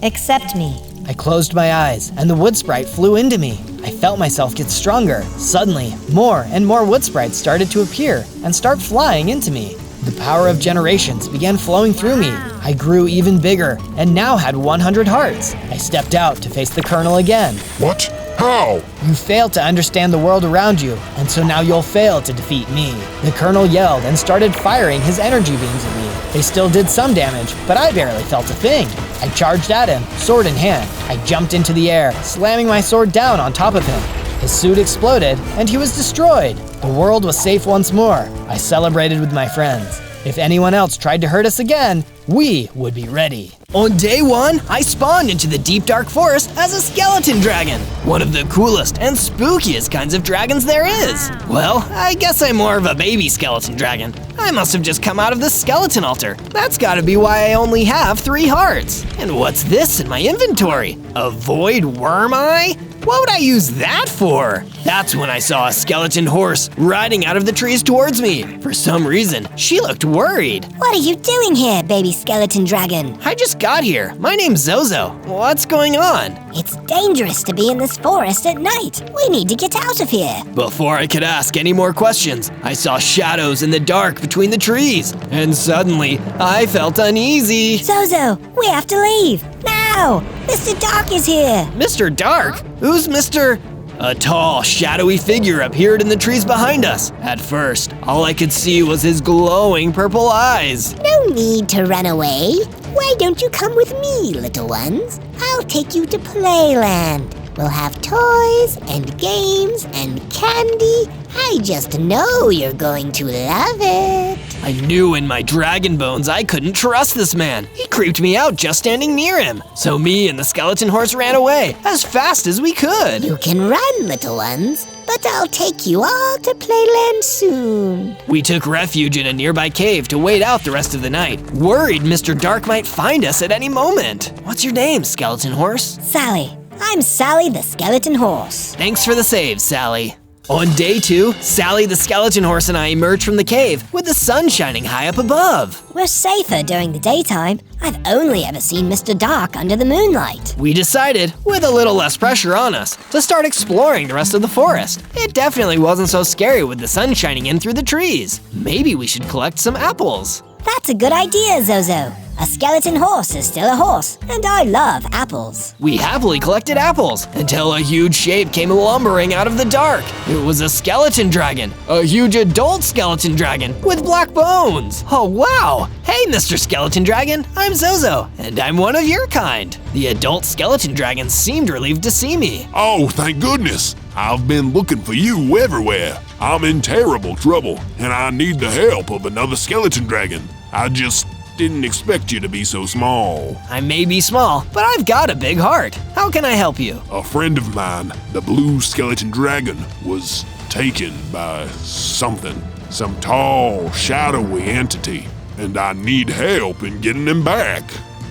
[SPEAKER 8] Accept me.
[SPEAKER 6] I closed my eyes, and the wood sprite flew into me. I felt myself get stronger. Suddenly, more and more wood sprites started to appear and start flying into me. The power of generations began flowing through me. I grew even bigger and now had 100 hearts. I stepped out to face the Colonel again.
[SPEAKER 3] What? How?
[SPEAKER 6] You failed to understand the world around you, and so now you'll fail to defeat me. The Colonel yelled and started firing his energy beams at me. They still did some damage, but I barely felt a thing. I charged at him, sword in hand. I jumped into the air, slamming my sword down on top of him. His suit exploded, and he was destroyed. The world was safe once more. I celebrated with my friends. If anyone else tried to hurt us again, we would be ready. On day 1, I spawned into the deep dark forest as a skeleton dragon. One of the coolest and spookiest kinds of dragons there is. Well, I guess I'm more of a baby skeleton dragon. I must have just come out of the skeleton altar. That's gotta be why I only have 3 hearts. And what's this in my inventory? A void worm eye? What would I use that for? That's when I saw a skeleton horse riding out of the trees towards me. For some reason, she looked worried.
[SPEAKER 2] What are you doing here, baby skeleton dragon?
[SPEAKER 1] I just got here. My name's Zozo. What's going on?
[SPEAKER 2] It's dangerous to be in this forest at night. We need to get out of here.
[SPEAKER 1] Before I could ask any more questions, I saw shadows in the dark between the trees. And suddenly, I felt uneasy.
[SPEAKER 2] Zozo, we have to leave. Now! Mr. Dark is here.
[SPEAKER 1] Mr. Dark? Who's Mr.? A tall, shadowy figure appeared in the trees behind us. At first, all I could see was his glowing purple eyes.
[SPEAKER 2] No need to run away. Why don't you come with me, little ones? I'll take you to Playland. We'll have toys and games and candy. I just know you're going to love it.
[SPEAKER 1] I knew in my dragon bones I couldn't trust this man. He creeped me out just standing near him. So me and the skeleton horse ran away as fast as we could.
[SPEAKER 2] You can run, little ones, but I'll take you all to Playland soon.
[SPEAKER 1] We took refuge in a nearby cave to wait out the rest of the night, worried Mr. Dark might find us at any moment. What's your name, skeleton horse?
[SPEAKER 2] Sally. I'm Sally the skeleton horse.
[SPEAKER 1] Thanks for the save, Sally. On day 2, Sally the skeleton horse and I emerged from the cave with the sun shining high up above.
[SPEAKER 2] We're safer during the daytime. I've only ever seen Mr. Dark under the moonlight.
[SPEAKER 1] We decided, with a little less pressure on us, to start exploring the rest of the forest. It definitely wasn't so scary with the sun shining in through the trees. Maybe we should collect some apples.
[SPEAKER 2] That's a good idea, Zozo. A skeleton horse is still a horse, and I love apples.
[SPEAKER 1] We happily collected apples until a huge shape came lumbering out of the dark. It was a skeleton dragon, a huge adult skeleton dragon with black bones. Oh wow! Hey, Mr. Skeleton Dragon, I'm Zozo, and I'm one of your kind. The adult skeleton dragon seemed relieved to see me.
[SPEAKER 3] Oh, thank goodness. I've been looking for you everywhere. I'm in terrible trouble, and I need the help of another skeleton dragon. I just didn't expect you to be so small.
[SPEAKER 1] I may be small, but I've got a big heart. How can I help you?
[SPEAKER 3] A friend of mine, the blue skeleton dragon, was taken by something. Some tall, shadowy entity, and I need help in getting him back.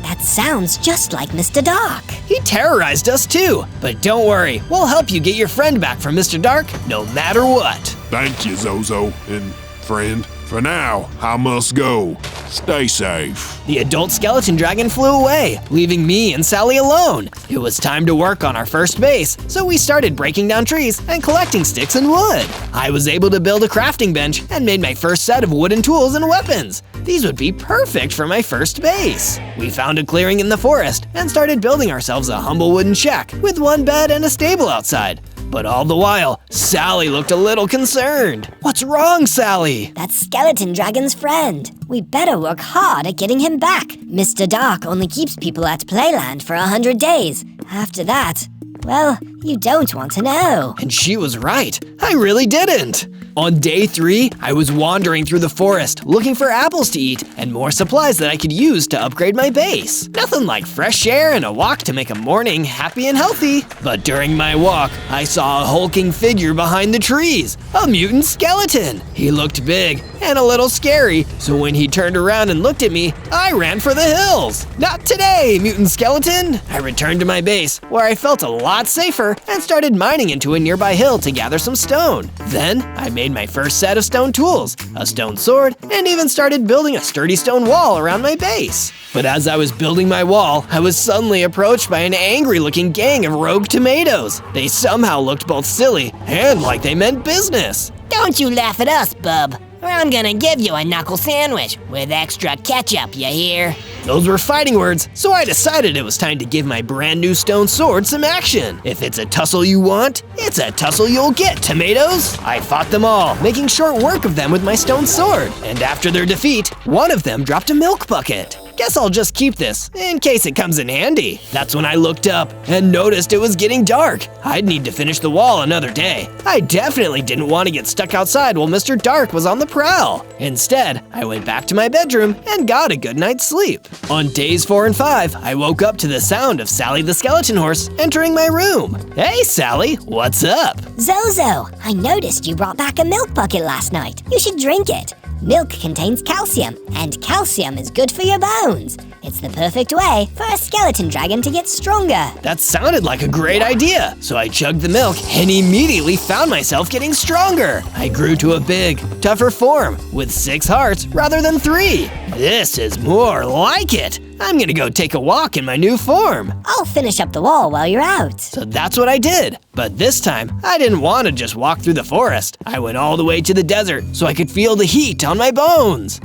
[SPEAKER 2] That sounds just like Mr. Dark.
[SPEAKER 1] He terrorized us too, but don't worry, we'll help you get your friend back from Mr. Dark no matter what.
[SPEAKER 3] Thank you, Zozo, and friend. For now, I must go. Stay safe.
[SPEAKER 1] The adult skeleton dragon flew away, leaving me and Sally alone. It was time to work on our first base, so we started breaking down trees and collecting sticks and wood. I was able to build a crafting bench and made my first set of wooden tools and weapons. These would be perfect for my first base. We found a clearing in the forest and started building ourselves a humble wooden shack with one bed and a stable outside. But all the while, Sally looked a little concerned. What's wrong, Sally?
[SPEAKER 2] That's skeleton dragon's friend. We better work hard at getting him back. Mr. Dark only keeps people at Playland for 100 days. After that, well, you don't want to know.
[SPEAKER 1] And she was right. I really didn't. On day 3, I was wandering through the forest, looking for apples to eat and more supplies that I could use to upgrade my base. Nothing like fresh air and a walk to make a morning happy and healthy. But during my walk, I saw a hulking figure behind the trees, a mutant skeleton. He looked big and a little scary, so when he turned around and looked at me, I ran for the hills. Not today, mutant skeleton! I returned to my base, where I felt a lot safer and started mining into a nearby hill to gather some stone. Then, I made my first set of stone tools, a stone sword, and even started building a sturdy stone wall around my base. But as I was building my wall, I was suddenly approached by an angry-looking gang of rogue tomatoes. They somehow looked both silly and like they meant business.
[SPEAKER 2] Don't you laugh at us, bub, or I'm gonna give you a knuckle sandwich with extra ketchup, you hear?
[SPEAKER 1] Those were fighting words, so I decided it was time to give my brand new stone sword some action. If it's a tussle you want, it's a tussle you'll get, tomatoes! I fought them all, making short work of them with my stone sword. And after their defeat, one of them dropped a milk bucket. Guess I'll just keep this, in case it comes in handy. That's when I looked up and noticed it was getting dark. I'd need to finish the wall another day. I definitely didn't want to get stuck outside while Mr. Dark was on the prowl. Instead, I went back to my bedroom and got a good night's sleep. On days 4 and 5, I woke up to the sound of Sally the skeleton horse entering my room. Hey Sally, what's up?
[SPEAKER 2] Zozo, I noticed you brought back a milk bucket last night. You should drink it. Milk contains calcium, and calcium is good for your bones. It's the perfect way for a skeleton dragon to get stronger.
[SPEAKER 1] That sounded like a great idea, so I chugged the milk and immediately found myself getting stronger. I grew to a big, tougher form with 6 hearts rather than 3. This is more like it. I'm gonna go take a walk in my new form.
[SPEAKER 2] I'll finish up the wall while you're out.
[SPEAKER 1] So that's what I did. But this time, I didn't want to just walk through the forest. I went all the way to the desert so I could feel the heat on my bones.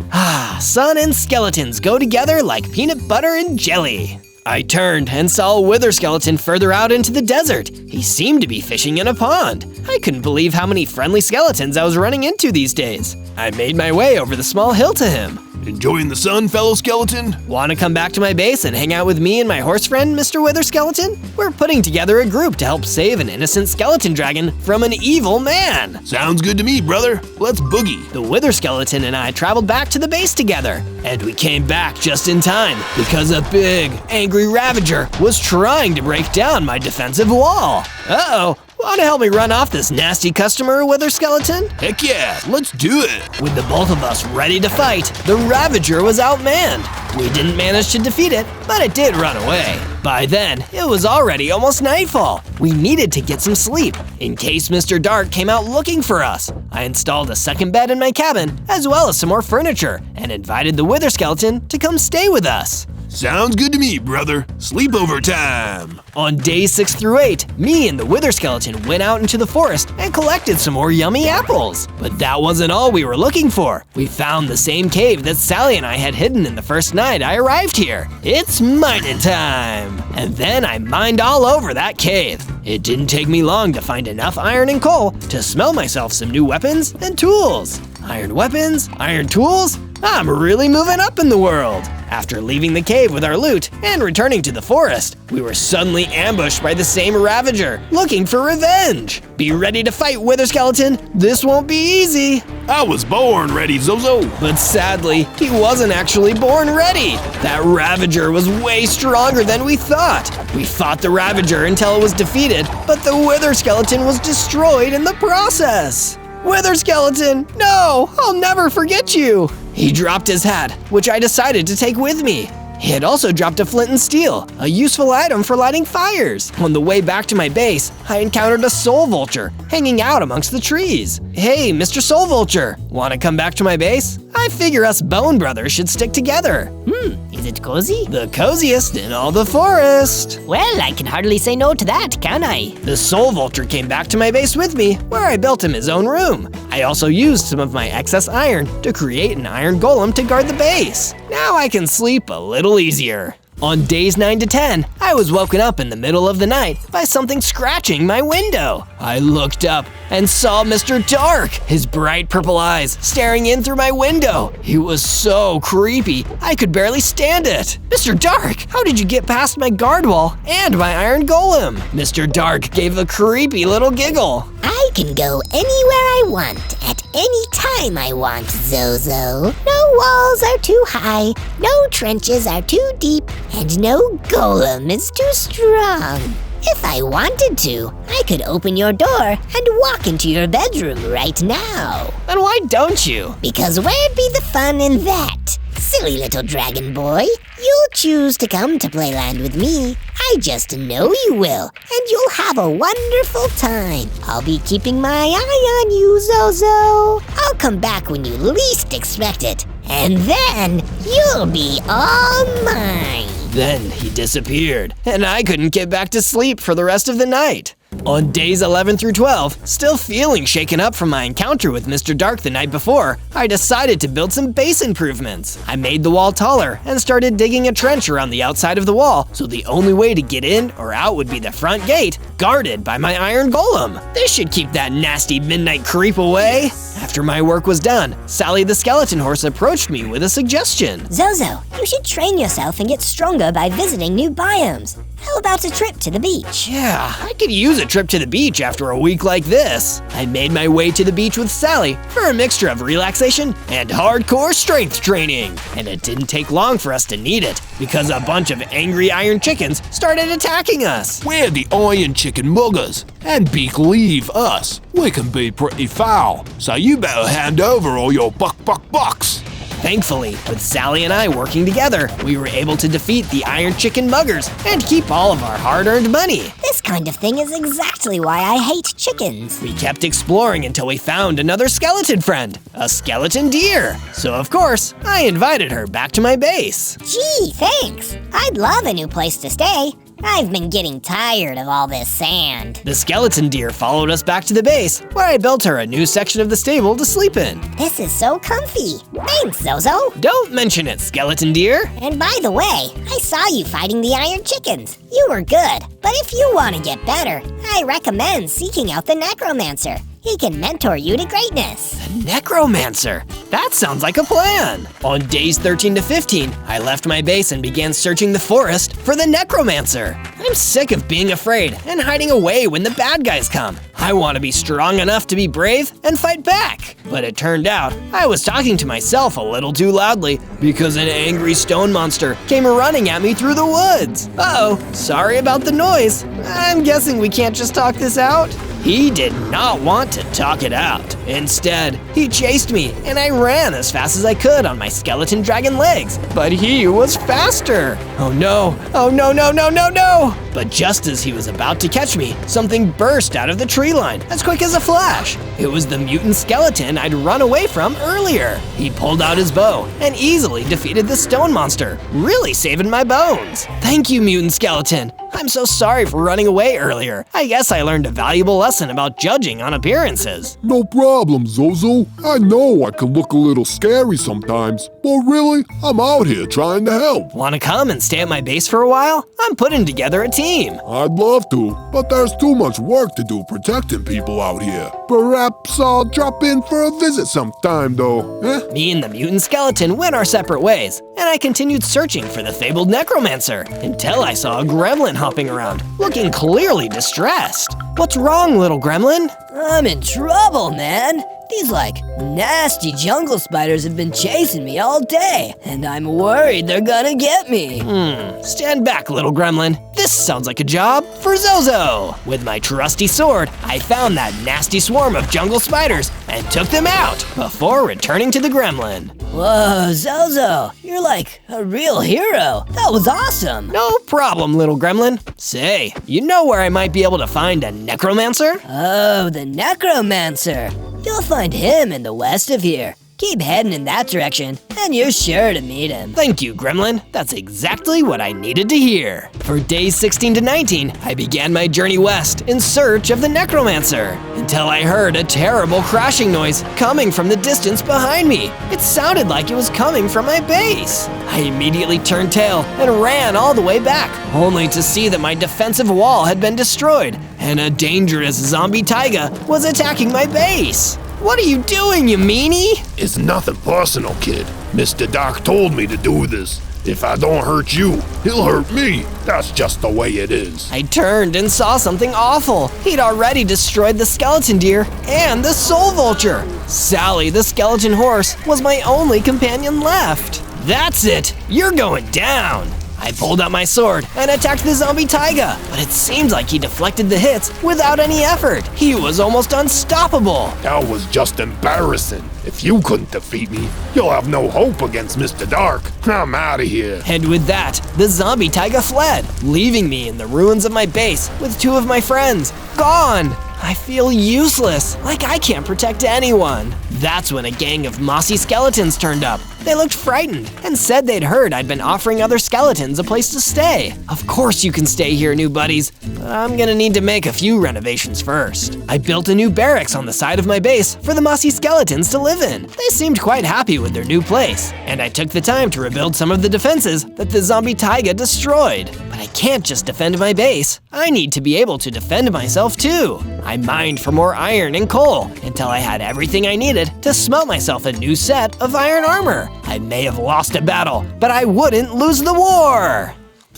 [SPEAKER 1] Sun and skeletons go together like peanut butter and jelly. I turned and saw a wither skeleton further out into the desert. He seemed to be fishing in a pond. I couldn't believe how many friendly skeletons I was running into these days. I made my way over the small hill to him.
[SPEAKER 3] Enjoying the sun, fellow skeleton?
[SPEAKER 1] Want to come back to my base and hang out with me and my horse friend, Mr. Wither Skeleton? We're putting together a group to help save an innocent skeleton dragon from an evil man.
[SPEAKER 3] Sounds good to me, brother. Let's boogie.
[SPEAKER 1] The Wither Skeleton and I traveled back to the base together, and we came back just in time because a big, angry Ravager was trying to break down my defensive wall. Uh-oh. Want to help me run off this nasty customer, Wither Skeleton?
[SPEAKER 3] Heck yeah, let's do it!
[SPEAKER 1] With the both of us ready to fight, the Ravager was outmanned. We didn't manage to defeat it, but it did run away. By then, it was already almost nightfall. We needed to get some sleep, in case Mr. Dark came out looking for us. I installed a second bed in my cabin, as well as some more furniture, and invited the Wither Skeleton to come stay with us.
[SPEAKER 3] Sounds good to me, brother. Sleepover time!
[SPEAKER 1] On days 6 through 8, me and the Wither Skeleton went out into the forest and collected some more yummy apples. But that wasn't all we were looking for. We found the same cave that Sally and I had hidden in the first night I arrived here. It's mining time! And then I mined all over that cave. It didn't take me long to find enough iron and coal to smell myself some new weapons and tools. Iron weapons, iron tools, I'm really moving up in the world. After leaving the cave with our loot and returning to the forest, we were suddenly ambushed by the same Ravager, looking for revenge. Be ready to fight, Wither Skeleton. This won't be easy.
[SPEAKER 3] I was born ready, Zozo.
[SPEAKER 1] But sadly, he wasn't actually born ready. That Ravager was way stronger than we thought. We fought the Ravager until it was defeated, but the Wither Skeleton was destroyed in the process. Wither Skeleton, no, I'll never forget you. He dropped his hat, which I decided to take with me. He had also dropped a flint and steel, a useful item for lighting fires. On the way back to my base, I encountered a soul vulture hanging out amongst the trees. Hey, Mr. Soul Vulture, want to come back to my base? I figure us Bone Brothers should stick together.
[SPEAKER 2] Is it cozy?
[SPEAKER 1] The coziest in all the forest.
[SPEAKER 2] Well, I can hardly say no to that, can I?
[SPEAKER 1] The Soul Vulture came back to my base with me, where I built him his own room. I also used some of my excess iron to create an iron golem to guard the base. Now I can sleep a little easier. On days 9 to 10, I was woken up in the middle of the night by something scratching my window. I looked up and saw Mr. Dark, his bright purple eyes staring in through my window. He was so creepy, I could barely stand it. Mr. Dark, how did you get past my guard wall and my iron golem? Mr. Dark gave a creepy little giggle.
[SPEAKER 2] I can go anywhere I want, at any time I want, Zozo. No walls are too high, no trenches are too deep, and no golem is too strong. If I wanted to, I could open your door and walk into your bedroom right now.
[SPEAKER 1] Then why don't you?
[SPEAKER 2] Because where'd be the fun in that? Silly little dragon boy, you'll choose to come to Playland with me. I just know you will, and you'll have a wonderful time. I'll be keeping my eye on you, Zozo. I'll come back when you least expect it, and then you'll be all mine.
[SPEAKER 1] Then he disappeared, and I couldn't get back to sleep for the rest of the night. On days 11 through 12, still feeling shaken up from my encounter with Mr. Dark the night before, I decided to build some base improvements. I made the wall taller and started digging a trench around the outside of the wall, so the only way to get in or out would be the front gate, guarded by my iron golem. This should keep that nasty midnight creep away. After my work was done, Sally the skeleton horse approached me with a suggestion.
[SPEAKER 2] Zozo, you should train yourself and get stronger by visiting new biomes. How about a trip to the beach?
[SPEAKER 1] Yeah, I could use a trip to the beach after a week like this. I made my way to the beach with Sally for a mixture of relaxation and hardcore strength training. And it didn't take long for us to need it, because a bunch of angry iron chickens started attacking us.
[SPEAKER 3] We're the iron chicken muggers, and believe us, we can be pretty foul. So you better hand over all your bucks.
[SPEAKER 1] Thankfully, with Sally and I working together, we were able to defeat the Iron Chicken Muggers and keep all of our hard-earned money.
[SPEAKER 2] This kind of thing is exactly why I hate chickens.
[SPEAKER 1] We kept exploring until we found another skeleton friend, a skeleton deer. So of course, I invited her back to my base.
[SPEAKER 2] Gee, thanks. I'd love a new place to stay. I've been getting tired of all this sand.
[SPEAKER 1] The skeleton deer followed us back to the base, where I built her a new section of the stable to sleep in.
[SPEAKER 2] This is so comfy. Thanks, Zozo.
[SPEAKER 1] Don't mention it, skeleton deer.
[SPEAKER 2] And by the way, I saw you fighting the iron chickens. You were good, but if you want to get better, I recommend seeking out the necromancer. He can mentor you to greatness.
[SPEAKER 1] The necromancer? That sounds like a plan. On days 13 to 15, I left my base and began searching the forest for the necromancer. I'm sick of being afraid and hiding away when the bad guys come. I want to be strong enough to be brave and fight back. But it turned out I was talking to myself a little too loudly because an angry stone monster came running at me through the woods. Uh-oh, sorry about the noise. I'm guessing we can't just talk this out. He did not want to talk it out. Instead, he chased me and I ran as fast as I could on my skeleton dragon legs, but he was faster. Oh no, oh no, no, no, no, no! But just as he was about to catch me, something burst out of the tree line, as quick as a flash. It was the mutant skeleton I'd run away from earlier. He pulled out his bow and easily defeated the stone monster, really saving my bones. Thank you, mutant skeleton. I'm so sorry for running away earlier. I guess I learned a valuable lesson about judging on appearances.
[SPEAKER 3] No problem, Zozo. I know I can look a little scary sometimes, but really, I'm out here trying to help.
[SPEAKER 1] Wanna come and stay at my base for a while? I'm putting together a team.
[SPEAKER 3] I'd love to, but there's too much work to do protecting people out here. Perhaps I'll drop in for a visit sometime, though, eh?
[SPEAKER 1] Me and the mutant skeleton went our separate ways, and I continued searching for the fabled necromancer until I saw a gremlin hopping around, looking clearly distressed. What's wrong, little gremlin?
[SPEAKER 15] I'm in trouble, man. These, nasty jungle spiders have been chasing me all day, and I'm worried they're gonna get me.
[SPEAKER 1] Stand back, little gremlin. This sounds like a job for Zozo. With my trusty sword, I found that nasty swarm of jungle spiders and took them out before returning to the gremlin.
[SPEAKER 15] Whoa, Zozo, you're like a real hero. That was awesome.
[SPEAKER 1] No problem, little gremlin. Say, you know where I might be able to find a necromancer?
[SPEAKER 15] Oh, the necromancer. You'll find him in the west of here. Keep heading in that direction, and you're sure to meet him.
[SPEAKER 1] Thank you, Gremlin. That's exactly what I needed to hear. For days 16 to 19, I began my journey west in search of the necromancer, until I heard a terrible crashing noise coming from the distance behind me. It sounded like it was coming from my base. I immediately turned tail and ran all the way back, only to see that my defensive wall had been destroyed, and a dangerous zombie taiga was attacking my base. What are you doing, you meanie?
[SPEAKER 3] It's nothing personal, kid. Mr. Dark told me to do this.
[SPEAKER 12] If I don't hurt you, he'll hurt me. That's just the way it is.
[SPEAKER 1] I turned and saw something awful. He'd already destroyed the skeleton deer and the soul vulture. Sally, the skeleton horse, was my only companion left. That's it, you're going down. I pulled out my sword and attacked the zombie taiga, but it seemed like he deflected the hits without any effort. He was almost unstoppable.
[SPEAKER 12] That was just embarrassing. If you couldn't defeat me, you'll have no hope against Mr. Dark. I'm out of here.
[SPEAKER 1] And with that, the zombie taiga fled, leaving me in the ruins of my base with 2 of my friends. Gone! I feel useless, like I can't protect anyone. That's when a gang of mossy skeletons turned up. They looked frightened and said they'd heard I'd been offering other skeletons a place to stay. Of course you can stay here, new buddies, but I'm gonna need to make a few renovations first. I built a new barracks on the side of my base for the mossy skeletons to live in. They seemed quite happy with their new place, and I took the time to rebuild some of the defenses that the zombie taiga destroyed. But I can't just defend my base. I need to be able to defend myself too. I mined for more iron and coal until I had everything I needed to smelt myself a new set of iron armor. I may have lost a battle, but I wouldn't lose the war!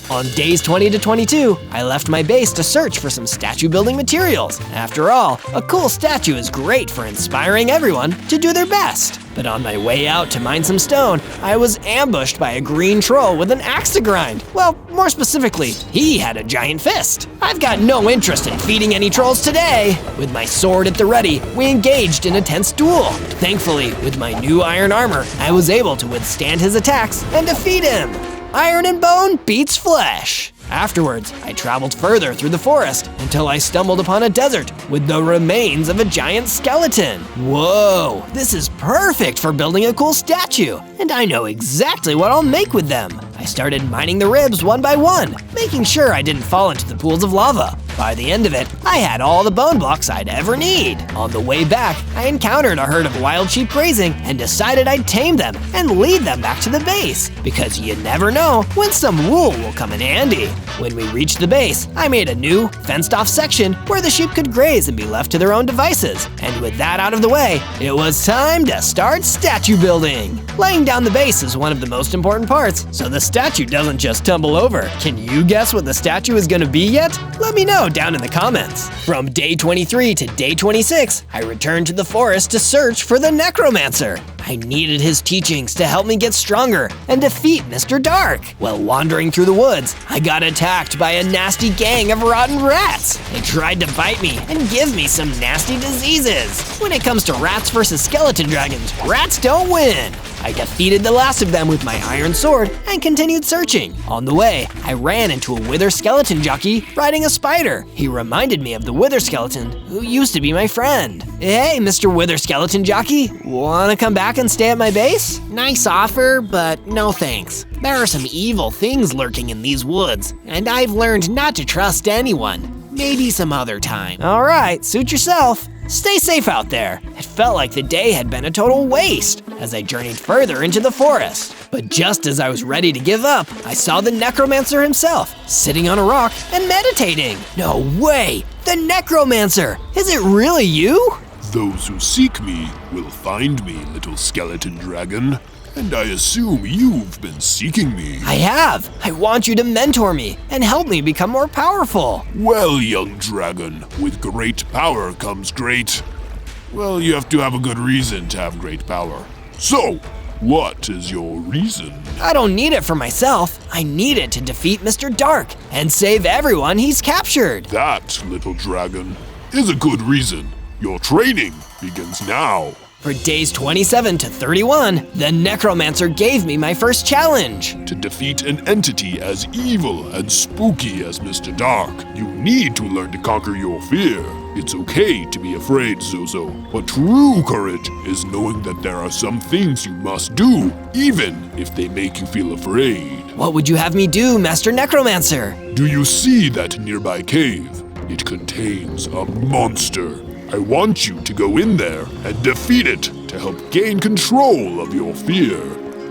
[SPEAKER 1] On days 20 to 22, I left my base to search for some statue building materials. After all, a cool statue is great for inspiring everyone to do their best. But on my way out to mine some stone, I was ambushed by a green troll with an axe to grind. Well, more specifically, he had a giant fist. I've got no interest in feeding any trolls today. With my sword at the ready, we engaged in a tense duel. Thankfully, with my new iron armor, I was able to withstand his attacks and defeat him. Iron and bone beats flesh. Afterwards, I traveled further through the forest until I stumbled upon a desert with the remains of a giant skeleton. Whoa, this is perfect for building a cool statue, and I know exactly what I'll make with them. I started mining the ribs one by one, making sure I didn't fall into the pools of lava. By the end of it, I had all the bone blocks I'd ever need. On the way back, I encountered a herd of wild sheep grazing and decided I'd tame them and lead them back to the base, because you never know when some wool will come in handy. When we reached the base, I made a new, fenced-off section where the sheep could graze and be left to their own devices. And with that out of the way, it was time to start statue building. Laying down the base is one of the most important parts, so the statue doesn't just tumble over. Can you guess what the statue is gonna be yet? Let me know down in the comments. From day 23 to day 26, I returned to the forest to search for the necromancer. I needed his teachings to help me get stronger and defeat Mr. Dark. While wandering through the woods, I got attacked by a nasty gang of rotten rats. They tried to bite me and give me some nasty diseases. When it comes to rats versus skeleton dragons, rats don't win. I defeated the last of them with my iron sword and continued searching. On the way, I ran into a wither skeleton jockey riding a spider. He reminded me of the wither skeleton who used to be my friend. Hey, Mr. Wither skeleton jockey, wanna come back and stay at my base? Nice offer, but no thanks. There are some evil things lurking in these woods, and I've learned not to trust anyone. Maybe some other time. All right, suit yourself. Stay safe out there. It felt like the day had been a total waste as I journeyed further into the forest. But just as I was ready to give up, I saw the necromancer himself, sitting on a rock and meditating. No way! The necromancer! Is it really you?
[SPEAKER 3] Those who seek me will find me, little skeleton dragon. And I assume you've been seeking me.
[SPEAKER 1] I have. I want you to mentor me and help me become more powerful.
[SPEAKER 3] Well, young dragon, with great power comes great... Well, you have to have a good reason to have great power. So, what is your reason?
[SPEAKER 1] I don't need it for myself. I need it to defeat Mr. Dark and save everyone he's captured.
[SPEAKER 3] That, little dragon, is a good reason. Your training begins now.
[SPEAKER 1] For days 27 to 31, the necromancer gave me my first challenge.
[SPEAKER 3] To defeat an entity as evil and spooky as Mr. Dark, you need to learn to conquer your fear. It's okay to be afraid, Zozo, but true courage is knowing that there are some things you must do, even if they make you feel afraid.
[SPEAKER 1] What would you have me do, Master Necromancer?
[SPEAKER 3] Do you see that nearby cave? It contains a monster. I want you to go in there and defeat it to help gain control of your fear.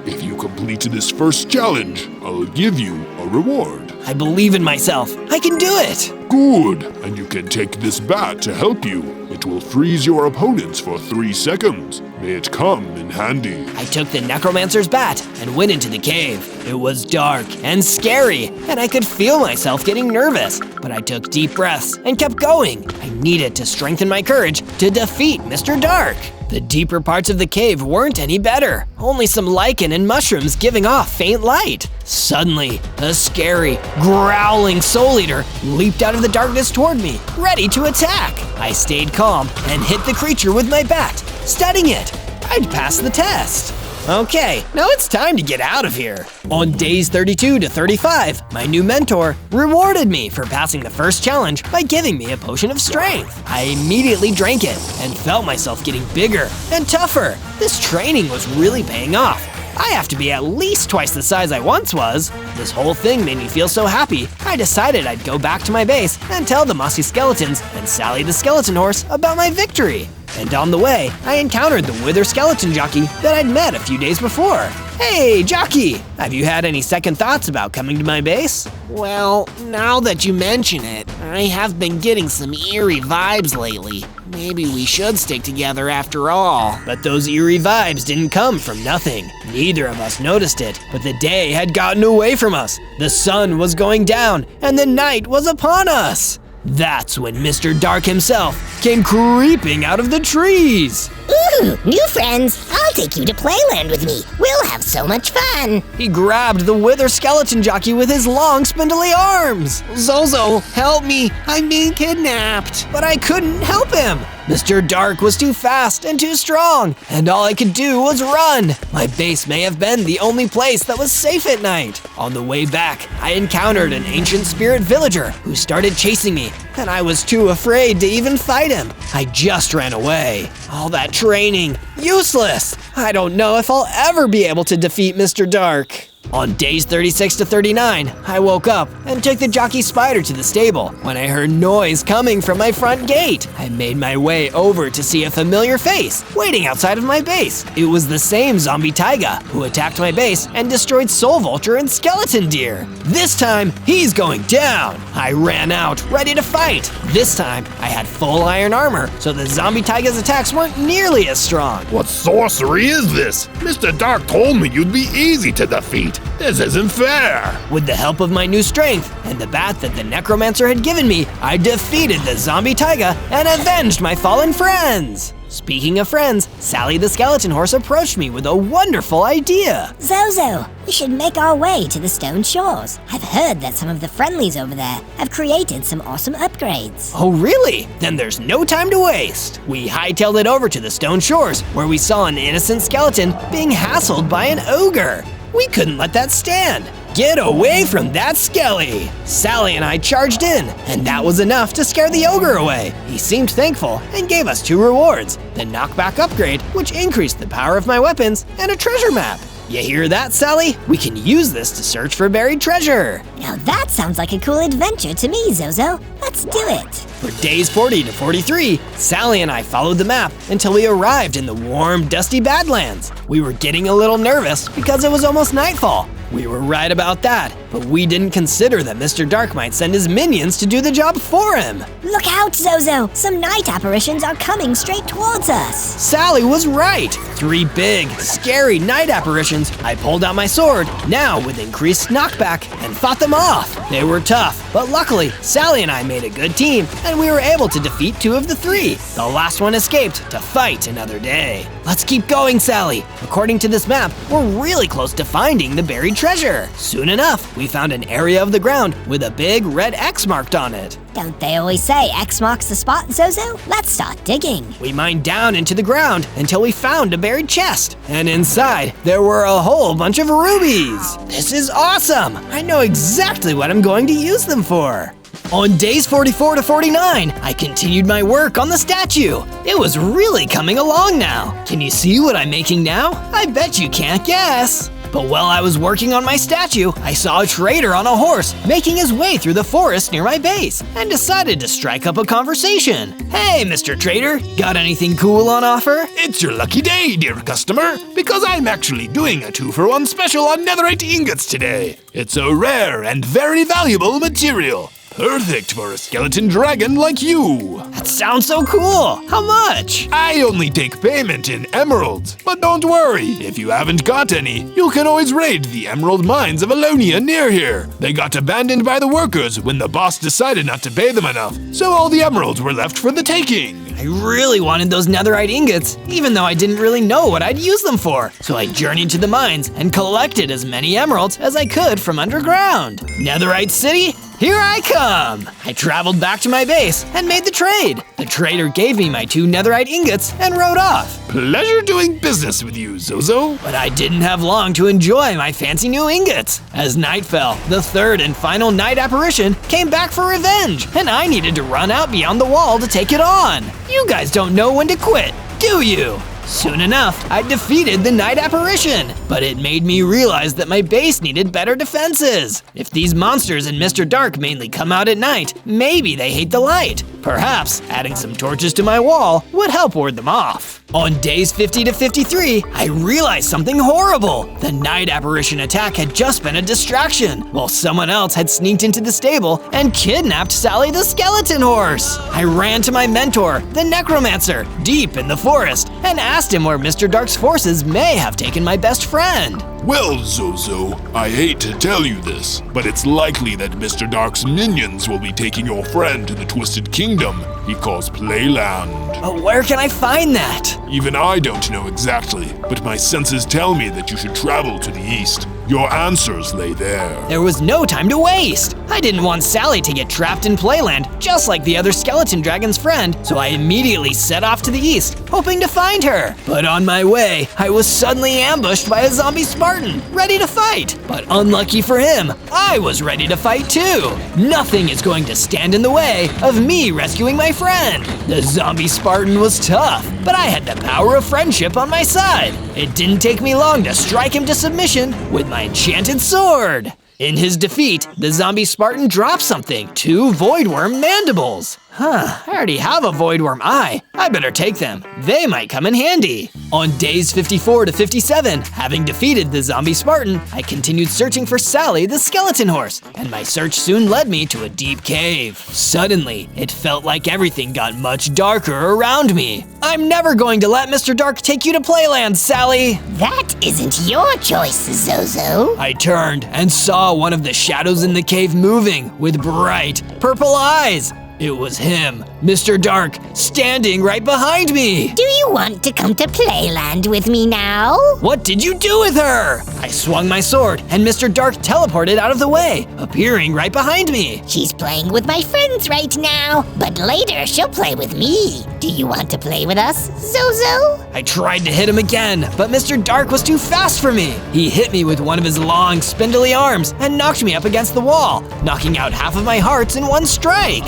[SPEAKER 3] If you complete this first challenge, I'll give you a reward.
[SPEAKER 1] I believe in myself. I can do it.
[SPEAKER 3] Good, and you can take this bat to help you. It will freeze your opponents for 3 seconds. May it come in handy.
[SPEAKER 1] I took the necromancer's bat and went into the cave. It was dark and scary, and I could feel myself getting nervous, but I took deep breaths and kept going. I needed to strengthen my courage to defeat Mr. Dark. The deeper parts of the cave weren't any better, only some lichen and mushrooms giving off faint light. Suddenly, a scary, growling soul eater leaped out of the darkness toward me, ready to attack. I stayed calm and hit the creature with my bat, studying it. I'd passed the test. Okay, now it's time to get out of here. On days 32 to 35, my new mentor rewarded me for passing the first challenge by giving me a potion of strength. I immediately drank it and felt myself getting bigger and tougher. This training was really paying off. I have to be at least twice the size I once was. This whole thing made me feel so happy, I decided I'd go back to my base and tell the mossy skeletons and Sally the skeleton horse about my victory. And on the way, I encountered the wither skeleton jockey that I'd met a few days before. Hey, jockey! Have you had any second thoughts about coming to my base?
[SPEAKER 16] Well, now that you mention it, I have been getting some eerie vibes lately. Maybe we should stick together after all.
[SPEAKER 1] But those eerie vibes didn't come from nothing. Neither of us noticed it, but the day had gotten away from us. The sun was going down, and the night was upon us. That's when Mr. Dark himself came creeping out of the trees.
[SPEAKER 2] Ooh, new friends. I'll take you to Playland with me. We'll have so much fun.
[SPEAKER 1] He grabbed the wither skeleton jockey with his long, spindly arms.
[SPEAKER 16] Zozo, help me. I'm being kidnapped.
[SPEAKER 1] But I couldn't help him. Mr. Dark was too fast and too strong, and all I could do was run. My base may have been the only place that was safe at night. On the way back, I encountered an ancient spirit villager who started chasing me, and I was too afraid to even fight him. I just ran away. All that training, useless. I don't know if I'll ever be able to defeat Mr. Dark. On days 36 to 39, I woke up and took the jockey spider to the stable when I heard noise coming from my front gate. I made my way over to see a familiar face waiting outside of my base. It was the same zombie taiga who attacked my base and destroyed soul vulture and skeleton deer. This time, he's going down. I ran out, ready to fight. This time, I had full iron armor, so the zombie taiga's attacks weren't nearly as strong.
[SPEAKER 12] What sorcery is this? Mr. Dark told me you'd be easy to defeat. This isn't fair!
[SPEAKER 1] With the help of my new strength and the bat that the necromancer had given me, I defeated the zombie taiga and avenged my fallen friends! Speaking of friends, Sally the skeleton horse approached me with a wonderful idea.
[SPEAKER 2] Zozo, we should make our way to the Stone Shores. I've heard that some of the friendlies over there have created some awesome upgrades.
[SPEAKER 1] Oh really? Then there's no time to waste. We hightailed it over to the Stone Shores, where we saw an innocent skeleton being hassled by an ogre. We couldn't let that stand. Get away from that skelly! Sally and I charged in, and that was enough to scare the ogre away. He seemed thankful and gave us 2 rewards, the knockback upgrade, which increased the power of my weapons, and a treasure map. You hear that, Sally? We can use this to search for buried treasure.
[SPEAKER 2] Now that sounds like a cool adventure to me, Zozo. Let's do it.
[SPEAKER 1] For days 40 to 43, Sally and I followed the map until we arrived in the warm, dusty Badlands. We were getting a little nervous because it was almost nightfall. We were right about that, but we didn't consider that Mr. Dark might send his minions to do the job for him.
[SPEAKER 2] Look out, Zozo! Some night apparitions are coming straight towards us.
[SPEAKER 1] Sally was right. 3 big, scary night apparitions. I pulled out my sword, now with increased knockback, and fought them off. They were tough, but luckily, Sally and I made a good team, and we were able to defeat 2 of the 3. The last one escaped to fight another day. Let's keep going, Sally. According to this map, we're really close to finding the buried treasure. Soon enough, we found an area of the ground with a big red X marked on it.
[SPEAKER 2] Don't they always say X marks the spot, Zozo? Let's start digging.
[SPEAKER 1] We mined down into the ground until we found a buried chest. And inside, there were a whole bunch of rubies. This is awesome! I know exactly what I'm going to use them for. On days 44 to 49, I continued my work on the statue. It was really coming along now. Can you see what I'm making now? I bet you can't guess. But while I was working on my statue, I saw a trader on a horse making his way through the forest near my base and decided to strike up a conversation. Hey, Mr. Trader, got anything cool on offer?
[SPEAKER 3] It's your lucky day, dear customer, because I'm actually doing a 2-for-1 special on netherite ingots today. It's a rare and very valuable material.
[SPEAKER 4] Perfect for a skeleton dragon like you.
[SPEAKER 1] That sounds so cool. How much?
[SPEAKER 4] I only take payment in emeralds. But don't worry, if you haven't got any, you can always raid the emerald mines of Alonia near here. They got abandoned by the workers when the boss decided not to pay them enough, so all the emeralds were left for the taking.
[SPEAKER 1] I really wanted those netherite ingots, even though I didn't really know what I'd use them for. So I journeyed to the mines and collected as many emeralds as I could from underground. Netherite City, here I come! I traveled back to my base and made the trade. The trader gave me my 2 netherite ingots and rode off.
[SPEAKER 4] Pleasure doing business with you, Zozo.
[SPEAKER 1] But I didn't have long to enjoy my fancy new ingots. As night fell, the 3rd and final night apparition came back for revenge, and I needed to run out beyond the wall to take it on. You guys don't know when to quit, do you? Soon enough, I defeated the night apparition, but it made me realize that my base needed better defenses. If these monsters in Mr. Dark mainly come out at night, maybe they hate the light. Perhaps adding some torches to my wall would help ward them off. On days 50 to 53, I realized something horrible. The night apparition attack had just been a distraction, while someone else had sneaked into the stable and kidnapped Sally the skeleton horse. I ran to my mentor, the necromancer, deep in the forest, and asked him where Mr. Dark's forces may have taken my best friend.
[SPEAKER 3] Well, Zozo, I hate to tell you this, but it's likely that Mr. Dark's minions will be taking your friend to the Twisted Kingdom he calls Playland.
[SPEAKER 1] But where can I find that?
[SPEAKER 3] Even I don't know exactly, but my senses tell me that you should travel to the east. Your answers lay there.
[SPEAKER 1] There was no time to waste. I didn't want Sally to get trapped in Playland, just like the other skeleton dragon's friend, so I immediately set off to the east, hoping to find her. But on my way, I was suddenly ambushed by a zombie Spartan, ready to fight. But unlucky for him, I was ready to fight too. Nothing is going to stand in the way of me rescuing my friend. The zombie Spartan was tough, but I had the power of friendship on my side. It didn't take me long to strike him to submission with my enchanted sword. In his defeat, the zombie Spartan dropped something, 2 voidworm mandibles. I already have a voidworm eye. I better take them. They might come in handy. On days 54 to 57, having defeated the zombie Spartan, I continued searching for Sally the skeleton horse, and my search soon led me to a deep cave. Suddenly, it felt like everything got much darker around me. I'm never going to let Mr. Dark take you to Playland, Sally.
[SPEAKER 2] That isn't your choice, Zozo.
[SPEAKER 1] I turned and saw one of the shadows in the cave moving with bright purple eyes. It was him, Mr. Dark, standing right behind me.
[SPEAKER 2] Do you want to come to Playland with me now?
[SPEAKER 1] What did you do with her? I swung my sword and Mr. Dark teleported out of the way, appearing right behind me.
[SPEAKER 2] She's playing with my friends right now, but later she'll play with me. Do you want to play with us, Zozo?
[SPEAKER 1] I tried to hit him again, but Mr. Dark was too fast for me. He hit me with one of his long, spindly arms and knocked me up against the wall, knocking out half of my hearts in one strike.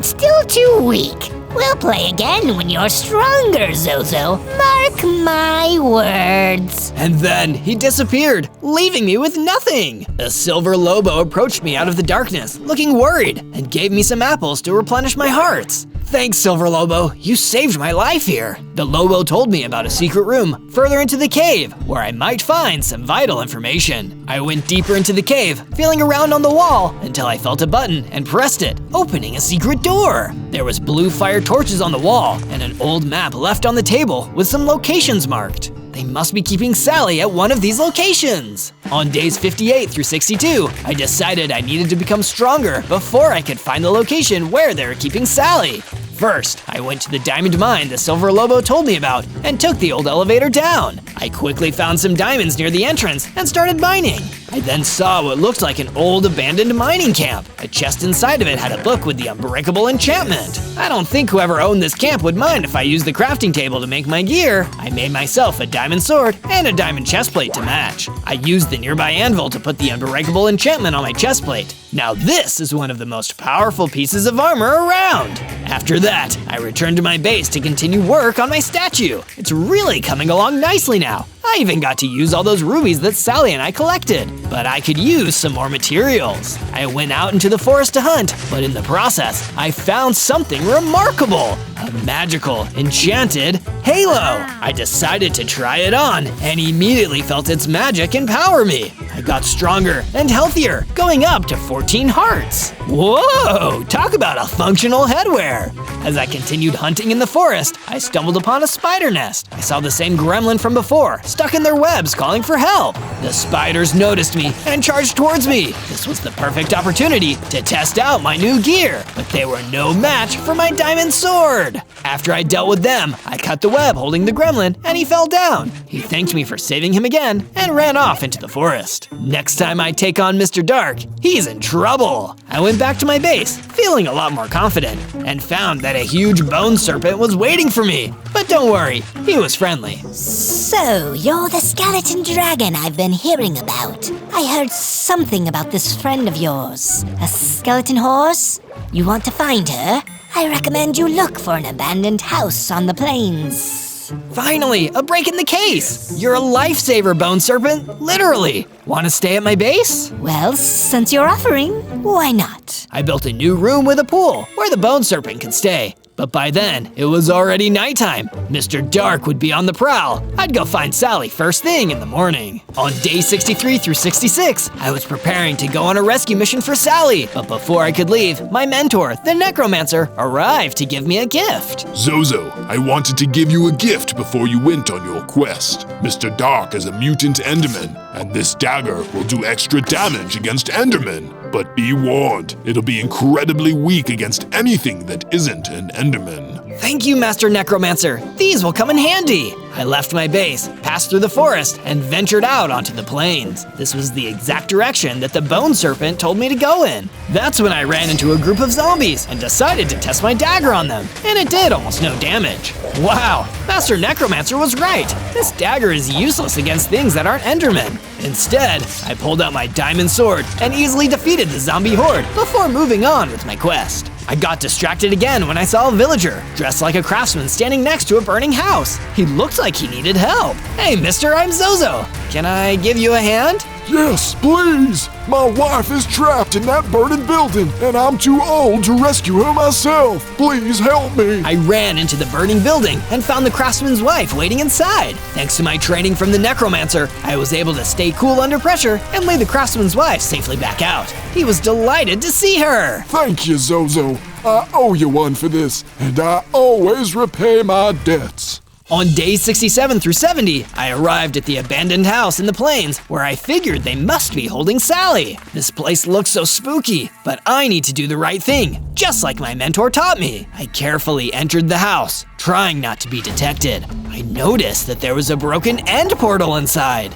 [SPEAKER 2] Still too weak. We'll play again when you're stronger, Zozo. Mark my words.
[SPEAKER 1] And then he disappeared, leaving me with nothing. A silver Lobo approached me out of the darkness, looking worried, and gave me some apples to replenish my hearts. Thanks, Silver Lobo. You saved my life here. The Lobo told me about a secret room further into the cave where I might find some vital information. I went deeper into the cave, feeling around on the wall until I felt a button and pressed it, opening a secret door. There was blue fire torches on the wall and an old map left on the table with some locations marked. They must be keeping Sally at one of these locations. On days 58 through 62, I decided I needed to become stronger before I could find the location where they were keeping Sally. First, I went to the diamond mine the Silver Lobo told me about and took the old elevator down. I quickly found some diamonds near the entrance and started mining. I then saw what looked like an old abandoned mining camp. A chest inside of it had a book with the unbreakable enchantment. I don't think whoever owned this camp would mind if I used the crafting table to make my gear. I made myself a diamond sword and a diamond chestplate to match. I used the nearby anvil to put the unbreakable enchantment on my chestplate. Now this is one of the most powerful pieces of armor around. After that, I returned to my base to continue work on my statue. It's really coming along nicely now. I even got to use all those rubies that Sally and I collected, but I could use some more materials. I went out into the forest to hunt, but in the process, I found something remarkable. A magical, enchanted halo. I decided to try it on and immediately felt its magic empower me. I got stronger and healthier, going up to 14 hearts. Whoa, talk about a functional headwear. As I continued hunting in the forest, I stumbled upon a spider nest. I saw the same gremlin from before, stuck in their webs calling for help. The spiders noticed me and charged towards me. This was the perfect opportunity to test out my new gear, but they were no match for my diamond sword. After I dealt with them, I cut the web holding the gremlin and he fell down. He thanked me for saving him again and ran off into the forest. Next time I take on Mr. Dark, he's in trouble. I went back to my base, feeling a lot more confident, and found that a huge bone serpent was waiting for me. But don't worry, he was friendly.
[SPEAKER 2] So, you're the skeleton dragon I've been hearing about. I heard something about this friend of yours. A skeleton horse? You want to find her? I recommend you look for an abandoned house on the plains.
[SPEAKER 1] Finally, a break in the case. You're a lifesaver, Bone Serpent, literally. Want to stay at my base?
[SPEAKER 2] Well, since you're offering, why not?
[SPEAKER 1] I built a new room with a pool where the Bone Serpent could stay. But by then, it was already nighttime. Mr. Dark would be on the prowl. I'd go find Sally first thing in the morning. On day 63 through 66, I was preparing to go on a rescue mission for Sally. But before I could leave, my mentor, the Necromancer, arrived to give me a gift.
[SPEAKER 3] Zozo, I wanted to give you a gift before you went on your quest. Mr. Dark is a mutant Enderman, and this dagger will do extra damage against Endermen. But be warned, it'll be incredibly weak against anything that isn't an Enderman.
[SPEAKER 1] Thank you, Master Necromancer. These will come in handy. I left my base, passed through the forest, and ventured out onto the plains. This was the exact direction that the Bone Serpent told me to go in. That's when I ran into a group of zombies and decided to test my dagger on them, and it did almost no damage. Wow, Master Necromancer was right. This dagger is useless against things that aren't Endermen. Instead, I pulled out my diamond sword and easily defeated the zombie horde before moving on with my quest. I got distracted again when I saw a villager, dressed like a craftsman standing next to a burning house. He looked like he needed help. Hey, mister, I'm Zozo. Can I give you a hand?
[SPEAKER 3] Yes, please! My wife is trapped in that burning building, and I'm too old to rescue her myself. Please help me!
[SPEAKER 1] I ran into the burning building and found the craftsman's wife waiting inside. Thanks to my training from the Necromancer, I was able to stay cool under pressure and lead the craftsman's wife safely back out. He was delighted to see her.
[SPEAKER 3] Thank you, Zozo. I owe you one for this, and I always repay my debts.
[SPEAKER 1] On days 67 through 70, I arrived at the abandoned house in the plains where I figured they must be holding Sally. This place looks so spooky, but I need to do the right thing, just like my mentor taught me. I carefully entered the house, trying not to be detected. I noticed that there was a broken end portal inside.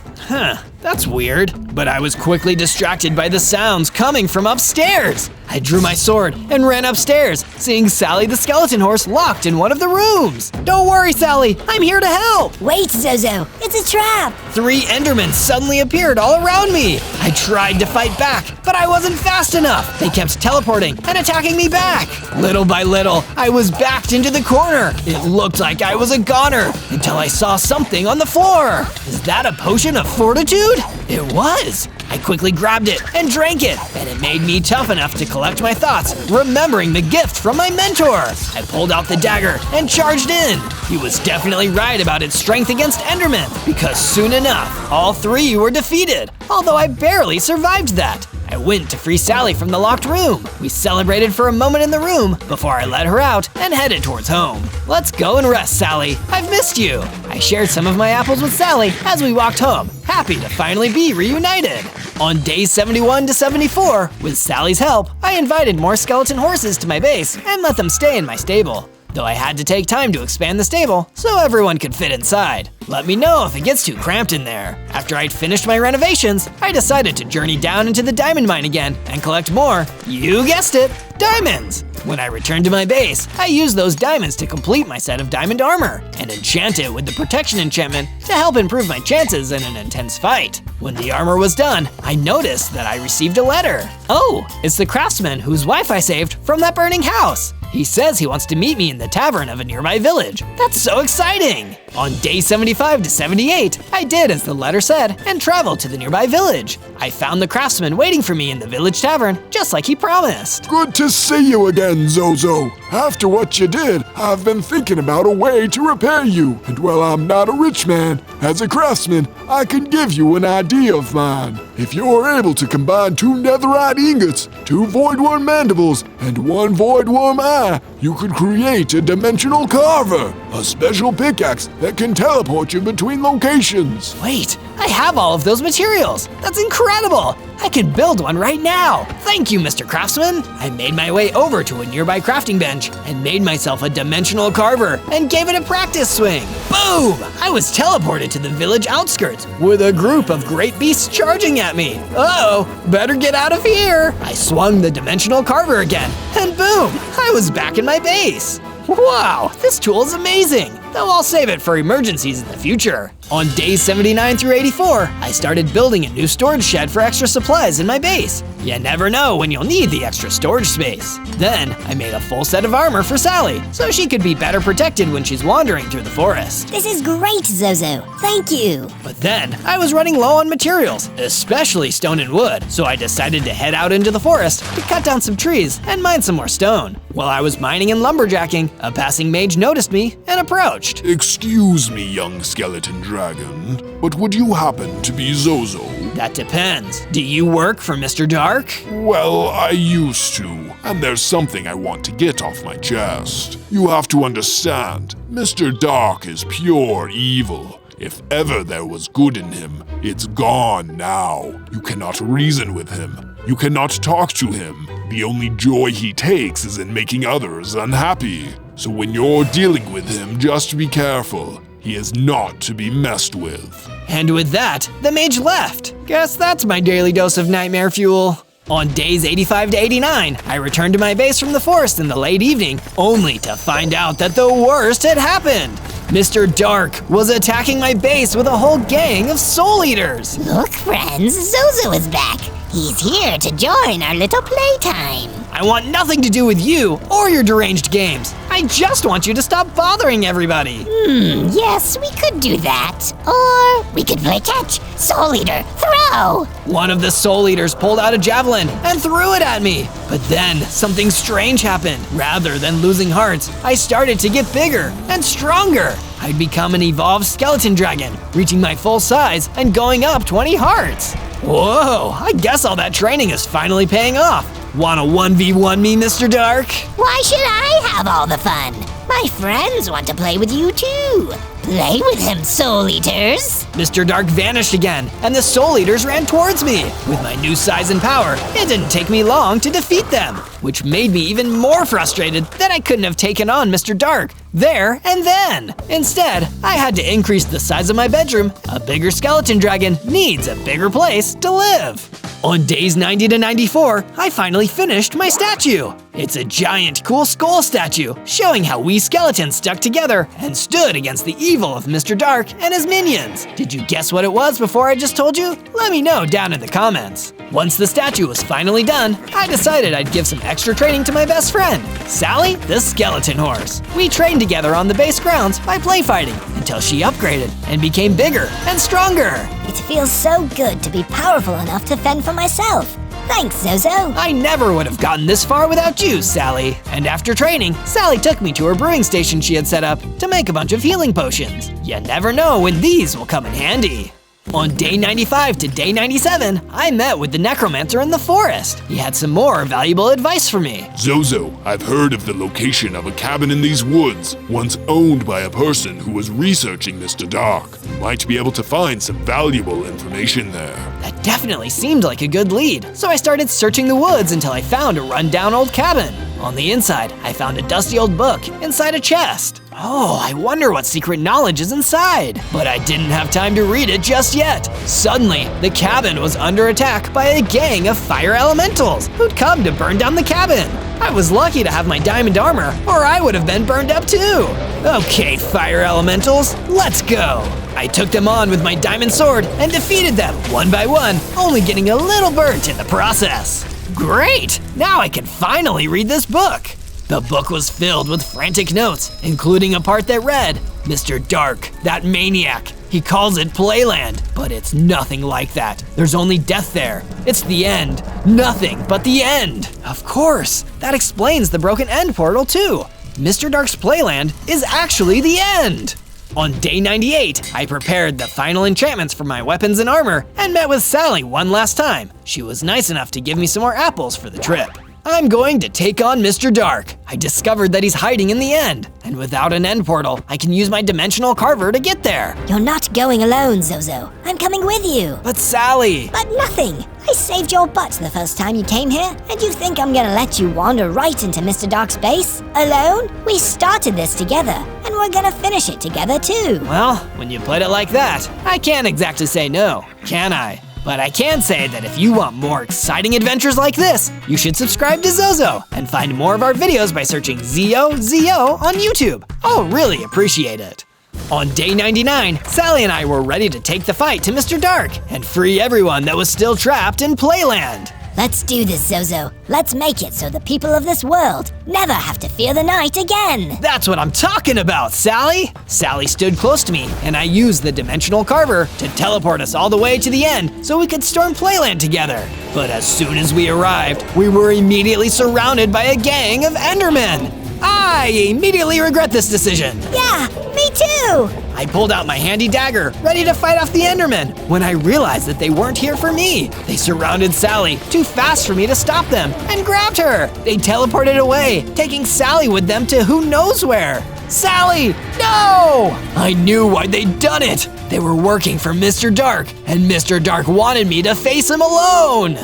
[SPEAKER 1] That's weird, but I was quickly distracted by the sounds coming from upstairs. I drew my sword and ran upstairs, seeing Sally the skeleton horse locked in one of the rooms. Don't worry, Sally, I'm here to help.
[SPEAKER 2] Wait, Zozo, it's a trap.
[SPEAKER 1] 3 Endermen suddenly appeared all around me. I tried to fight back, but I wasn't fast enough. They kept teleporting and attacking me back. Little by little, I was backed into the corner. It looked like I was a goner until I saw something on the floor. Is that a potion of fortitude? It was. I quickly grabbed it and drank it, and it made me tough enough to collect my thoughts, remembering the gift from my mentor. I pulled out the dagger and charged in. He was definitely right about its strength against Endermen, because soon enough, all 3 were defeated, although I barely survived that. I went to free Sally from the locked room. We celebrated for a moment in the room before I let her out and headed towards home. Let's go and rest, Sally. I've missed you. I shared some of my apples with Sally as we walked home, happy to finally be reunited. On days 71 to 74, with Sally's help, I invited more skeleton horses to my base and let them stay in my stable. Though I had to take time to expand the stable so everyone could fit inside. Let me know if it gets too cramped in there. After I'd finished my renovations, I decided to journey down into the diamond mine again and collect more, you guessed it, diamonds. When I returned to my base, I used those diamonds to complete my set of diamond armor and enchant it with the protection enchantment to help improve my chances in an intense fight. When the armor was done, I noticed that I received a letter. Oh, it's the craftsman whose wife I saved from that burning house. He says he wants to meet me in the tavern of a nearby village. That's so exciting! On day 75 to 78, I did as the letter said and traveled to the nearby village. I found the craftsman waiting for me in the village tavern, just like he promised.
[SPEAKER 3] Good to see you again, Zozo. After what you did, I've been thinking about a way to repay you. And well, I'm not a rich man, As a craftsman, I can give you an idea of mine. If you're able to combine 2 netherite ingots, 2 void worm mandibles, and 1 void worm eye, you could create a dimensional carver, a special pickaxe that can teleport you between locations.
[SPEAKER 1] Wait, I have all of those materials. That's incredible. I can build one right now. Thank you, Mr. Craftsman. I made my way over to a nearby crafting bench and made myself a dimensional carver and gave it a practice swing. Boom! I was teleported to the village outskirts with a group of great beasts charging at me. Uh-oh, better get out of here. I swung the dimensional carver again, and boom, I was back in my base. Wow, this tool is amazing, though I'll save it for emergencies in the future. On days 79 through 84, I started building a new storage shed for extra supplies in my base. You never know when you'll need the extra storage space. Then, I made a full set of armor for Sally, so she could be better protected when she's wandering through the forest.
[SPEAKER 2] This is great, Zozo. Thank you.
[SPEAKER 1] But then, I was running low on materials, especially stone and wood, so I decided to head out into the forest to cut down some trees and mine some more stone. While I was mining and lumberjacking, a passing mage noticed me and approached.
[SPEAKER 3] Excuse me, young skeleton dragon, but would you happen to be Zozo?
[SPEAKER 1] That depends. Do you work for Mr. Dark?
[SPEAKER 3] Well, I used to, and there's something I want to get off my chest. You have to understand, Mr. Dark is pure evil. If ever there was good in him, it's gone now. You cannot reason with him. You cannot talk to him. The only joy he takes is in making others unhappy. So when you're dealing with him, just be careful. He is not to be messed with.
[SPEAKER 1] And with that, the mage left. Guess that's my daily dose of nightmare fuel. On days 85 to 89, I returned to my base from the forest in the late evening, only to find out that the worst had happened. Mr. Dark was attacking my base with a whole gang of soul eaters.
[SPEAKER 2] Look, friends, Zozo is back. He's here to join our little playtime.
[SPEAKER 1] I want nothing to do with you or your deranged games. I just want you to stop bothering everybody.
[SPEAKER 2] Yes, we could do that. Or we could play catch. Soul Eater, throw!
[SPEAKER 1] One of the soul eaters pulled out a javelin and threw it at me. But then something strange happened. Rather than losing hearts, I started to get bigger and stronger. I'd become an evolved skeleton dragon, reaching my full size and going up 20 hearts. Whoa, I guess all that training is finally paying off. Wanna 1v1 me, Mr. Dark?
[SPEAKER 2] Why should I have all the fun? My friends want to play with you too. Play with him, Soul Eaters.
[SPEAKER 1] Mr. Dark vanished again, and the Soul Eaters ran towards me. With my new size and power, it didn't take me long to defeat them, which made me even more frustrated that I couldn't have taken on Mr. Dark there and then. Instead, I had to increase the size of my bedroom. A bigger skeleton dragon needs a bigger place to live. On days 90 to 94, I finally finished my statue. It's a giant cool skull statue, showing how we skeletons stuck together and stood against the evil of Mr. Dark and his minions. Did you guess what it was before I just told you? Let me know down in the comments. Once the statue was finally done, I decided I'd give some extra training to my best friend, Sally the Skeleton Horse. We trained together on the base grounds by play fighting until she upgraded and became bigger and stronger.
[SPEAKER 2] It feels so good to be powerful enough to fend for myself. Thanks, Zozo.
[SPEAKER 1] I never would have gotten this far without you, Sally. And after training, Sally took me to her brewing station she had set up to make a bunch of healing potions. You never know when these will come in handy. On day 95 to day 97, I met with the necromancer in the forest. He had some more valuable advice for me.
[SPEAKER 3] Zozo, I've heard of the location of a cabin in these woods, once owned by a person who was researching Mr. Dark. You might be able to find some valuable information there.
[SPEAKER 1] That definitely seemed like a good lead, so I started searching the woods until I found a rundown old cabin. On the inside, I found a dusty old book inside a chest. Oh, I wonder what secret knowledge is inside. But I didn't have time to read it just yet. Suddenly, the cabin was under attack by a gang of fire elementals who'd come to burn down the cabin. I was lucky to have my diamond armor, or I would have been burned up too. Okay, fire elementals, let's go. I took them on with my diamond sword and defeated them one by one, only getting a little burnt in the process. Great! Now I can finally read this book. The book was filled with frantic notes, including a part that read, Mr. Dark, that maniac. He calls it Playland, but it's nothing like that. There's only death there. It's the end. Nothing but the end. Of course, that explains the broken end portal too. Mr. Dark's Playland is actually the end. On day 98, I prepared the final enchantments for my weapons and armor and met with Sally one last time. She was nice enough to give me some more apples for the trip. I'm going to take on Mr. Dark. I discovered that he's hiding in the end, and without an end portal, I can use my dimensional carver to get there.
[SPEAKER 2] You're not going alone, Zozo. I'm coming with you.
[SPEAKER 1] But Sally…
[SPEAKER 2] But nothing. I saved your butt the first time you came here, and you think I'm gonna let you wander right into Mr. Dark's base? Alone? We started this together, and we're gonna finish it together too.
[SPEAKER 1] Well, when you put it like that, I can't exactly say no, can I? But I can say that if you want more exciting adventures like this, you should subscribe to Zozo and find more of our videos by searching ZO on YouTube. I'll really appreciate it. On day 99, Sally and I were ready to take the fight to Mr. Dark and free everyone that was still trapped in Playland.
[SPEAKER 2] Let's do this, Zozo. Let's make it so the people of this world never have to fear the night again.
[SPEAKER 1] That's what I'm talking about, Sally! Sally stood close to me, and I used the dimensional carver to teleport us all the way to the end so we could storm Playland together. But as soon as we arrived, we were immediately surrounded by a gang of Endermen. I immediately regret this decision.
[SPEAKER 2] Yeah, me too!
[SPEAKER 1] I pulled out my handy dagger, ready to fight off the Endermen, when I realized that they weren't here for me. They surrounded Sally, too fast for me to stop them, and grabbed her. They teleported away, taking Sally with them to who knows where. Sally, no! I knew why they'd done it. They were working for Mr. Dark, and Mr. Dark wanted me to face him alone.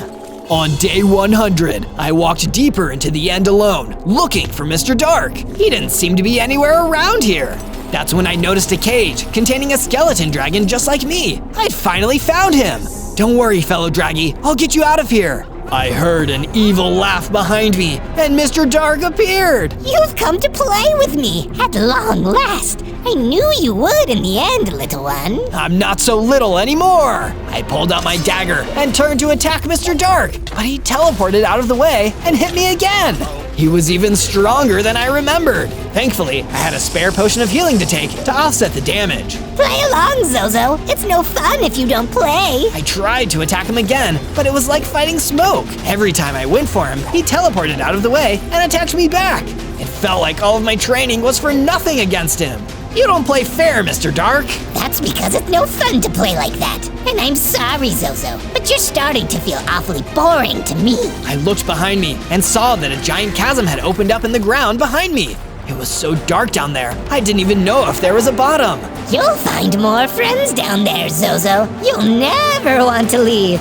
[SPEAKER 1] On day 100, I walked deeper into the end alone, looking for Mr. Dark. He didn't seem to be anywhere around here. That's when I noticed a cage containing a skeleton dragon just like me. I'd finally found him. Don't worry, fellow Draggy, I'll get you out of here. I heard an evil laugh behind me, and Mr. Dark appeared.
[SPEAKER 2] You've come to play with me, at long last. I knew you would in the end, little one.
[SPEAKER 1] I'm not so little anymore. I pulled out my dagger and turned to attack Mr. Dark, but he teleported out of the way and hit me again. He was even stronger than I remembered. Thankfully, I had a spare potion of healing to take to offset the damage.
[SPEAKER 2] Play along, Zozo. It's no fun if you don't play.
[SPEAKER 1] I tried to attack him again, but it was like fighting smoke. Every time I went for him, he teleported out of the way and attacked me back. It felt like all of my training was for nothing against him. You don't play fair, Mr. Dark.
[SPEAKER 2] That's because it's no fun to play like that. And I'm sorry, Zozo, but you're starting to feel awfully boring to me.
[SPEAKER 1] I looked behind me and saw that a giant chasm had opened up in the ground behind me. It was so dark down there, I didn't even know if there was a bottom.
[SPEAKER 2] You'll find more friends down there, Zozo. You'll never want to leave.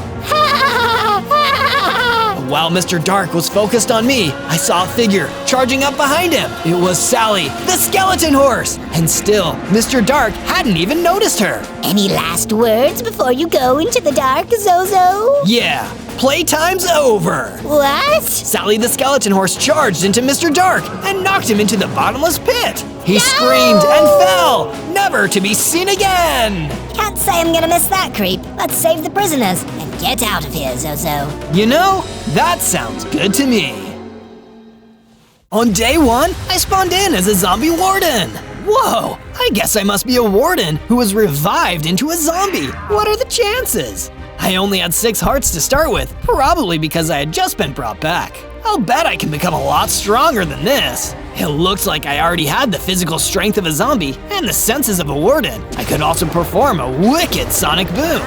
[SPEAKER 1] While Mr. Dark was focused on me, I saw a figure charging up behind him. It was Sally, the skeleton horse. And still, Mr. Dark hadn't even noticed her.
[SPEAKER 2] Any last words before you go into the dark, Zozo?
[SPEAKER 1] Yeah, playtime's over.
[SPEAKER 2] What?
[SPEAKER 1] Sally the skeleton horse charged into Mr. Dark and knocked him into the bottomless pit. He screamed and fell, never to be seen again.
[SPEAKER 2] Can't say I'm gonna miss that creep. Let's save the prisoners and get out of here, Zozo.
[SPEAKER 1] You know, that sounds good to me. On day 1, I spawned in as a zombie warden. Whoa, I guess I must be a warden who was revived into a zombie. What are the chances? I only had 6 hearts to start with, probably because I had just been brought back. I'll bet I can become a lot stronger than this. It looked like I already had the physical strength of a zombie and the senses of a warden. I could also perform a wicked sonic boom.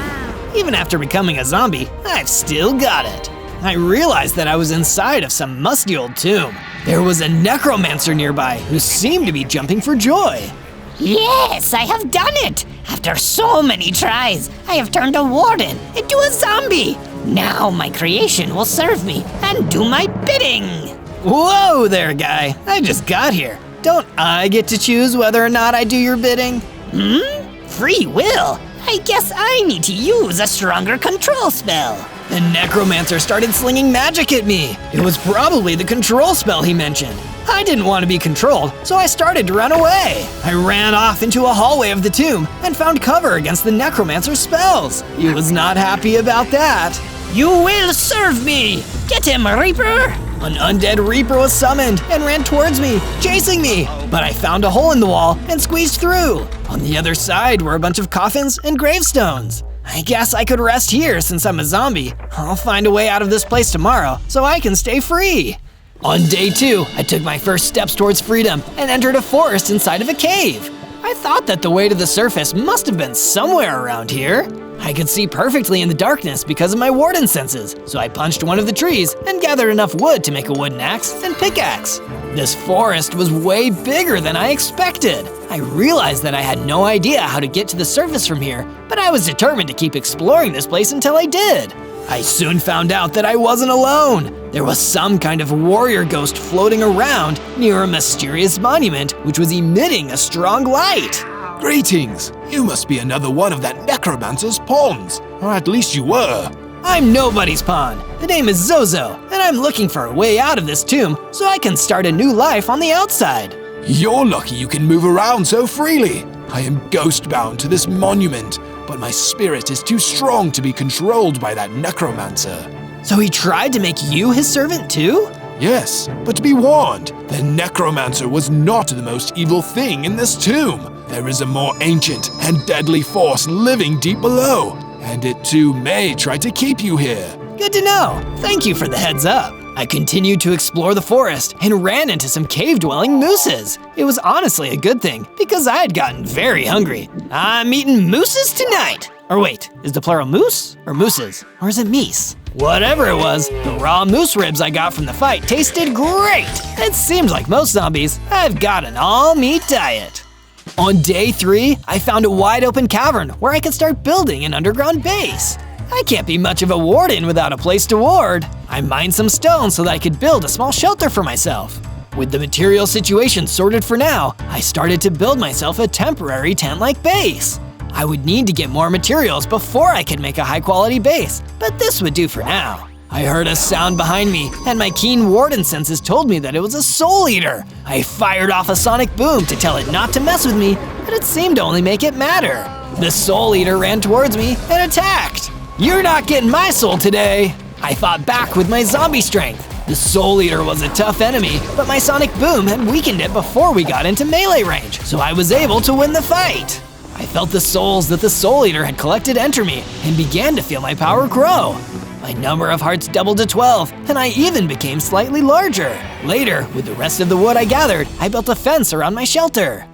[SPEAKER 1] Even after becoming a zombie, I've still got it. I realized that I was inside of some musty old tomb. There was a necromancer nearby who seemed to be jumping for joy.
[SPEAKER 2] Yes, I have done it! After so many tries, I have turned a warden into a zombie! Now my creation will serve me and do my bidding!
[SPEAKER 1] Whoa there, guy. I just got here. Don't I get to choose whether or not I do your bidding?
[SPEAKER 2] Free will? I guess I need to use a stronger control spell.
[SPEAKER 1] The necromancer started slinging magic at me. It was probably the control spell he mentioned. I didn't want to be controlled, so I started to run away. I ran off into a hallway of the tomb and found cover against the necromancer's spells. He was not happy about that.
[SPEAKER 2] You will serve me! Get him, Reaper!
[SPEAKER 1] An undead Reaper was summoned and ran towards me, chasing me. But I found a hole in the wall and squeezed through. On the other side were a bunch of coffins and gravestones. I guess I could rest here since I'm a zombie. I'll find a way out of this place tomorrow so I can stay free. On day 2, I took my first steps towards freedom and entered a forest inside of a cave. I I thought that the way to the surface must have been somewhere around here. I could see perfectly in the darkness because of my warden senses, so I punched one of the trees and gathered enough wood to make a wooden axe and pickaxe. This forest was way bigger than I expected. I realized that I had no idea how to get to the surface from here, but I was determined to keep exploring this place until I did. I soon found out that I wasn't alone. There was some kind of warrior ghost floating around near a mysterious monument which was emitting a strong light.
[SPEAKER 4] Greetings! You must be another one of that necromancer's pawns, or at least you were.
[SPEAKER 1] I'm nobody's pawn. The name is Zozo, and I'm looking for a way out of this tomb so I can start a new life on the outside.
[SPEAKER 4] You're lucky you can move around so freely. I am ghost-bound to this monument, but my spirit is too strong to be controlled by that necromancer.
[SPEAKER 1] So he tried to make you his servant too?
[SPEAKER 4] Yes, but be warned, the necromancer was not the most evil thing in this tomb. There is a more ancient and deadly force living deep below, and it too may try to keep you here.
[SPEAKER 1] Good to know. Thank you for the heads up. I continued to explore the forest and ran into some cave-dwelling mooses. It was honestly a good thing because I had gotten very hungry. I'm eating mooses tonight. Or wait, is the plural moose or mooses? Or is it meese? Whatever it was, the raw moose ribs I got from the fight tasted great. It seems like most zombies, I've got an all-meat diet. On day 3, I found a wide-open cavern where I could start building an underground base. I can't be much of a warden without a place to ward. I mined some stone so that I could build a small shelter for myself. With the material situation sorted for now, I started to build myself a temporary tent-like base. I would need to get more materials before I could make a high-quality base, but this would do for now. I heard a sound behind me, and my keen warden senses told me that it was a soul eater. I fired off a sonic boom to tell it not to mess with me, but it seemed to only make it madder. The soul eater ran towards me and attacked. You're not getting my soul today! I fought back with my zombie strength. The soul eater was a tough enemy, but my sonic boom had weakened it before we got into melee range, so I was able to win the fight. I felt the souls that the soul eater had collected enter me and began to feel my power grow. My number of hearts doubled to 12, and I even became slightly larger. Later, with the rest of the wood I gathered, I built a fence around my shelter.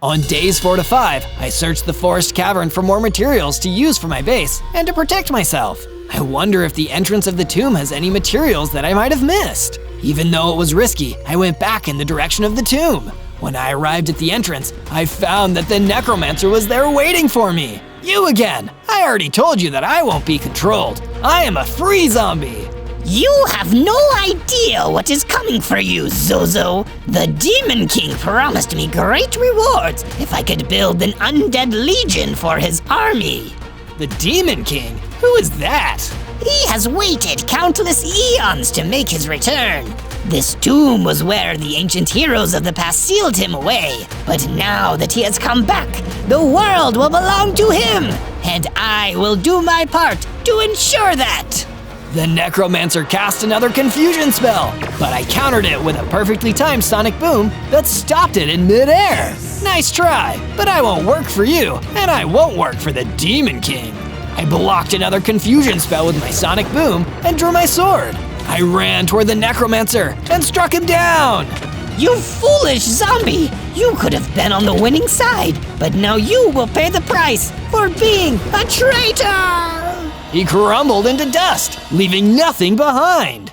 [SPEAKER 1] On days 4 to 5, I searched the forest cavern for more materials to use for my base and to protect myself. I wonder if the entrance of the tomb has any materials that I might have missed. Even though it was risky, I went back in the direction of the tomb. When I arrived at the entrance, I found that the necromancer was there waiting for me. You again! I already told you that I won't be controlled. I am a free zombie.
[SPEAKER 2] You have no idea what is coming for you, Zozo. The Demon King promised me great rewards if I could build an undead legion for his army.
[SPEAKER 1] The Demon King? Who is that?
[SPEAKER 2] He has waited countless eons to make his return. This tomb was where the ancient heroes of the past sealed him away. But now that he has come back, the world will belong to him. And I will do my part to ensure that.
[SPEAKER 1] The necromancer cast another confusion spell, but I countered it with a perfectly timed sonic boom that stopped it in midair. Nice try, but I won't work for you, and I won't work for the Demon King. I blocked another confusion spell with my sonic boom and drew my sword. I ran toward the necromancer and struck him down.
[SPEAKER 2] You foolish zombie! You could have been on the winning side, but now you will pay the price for being a traitor!
[SPEAKER 1] He crumbled into dust, leaving nothing behind.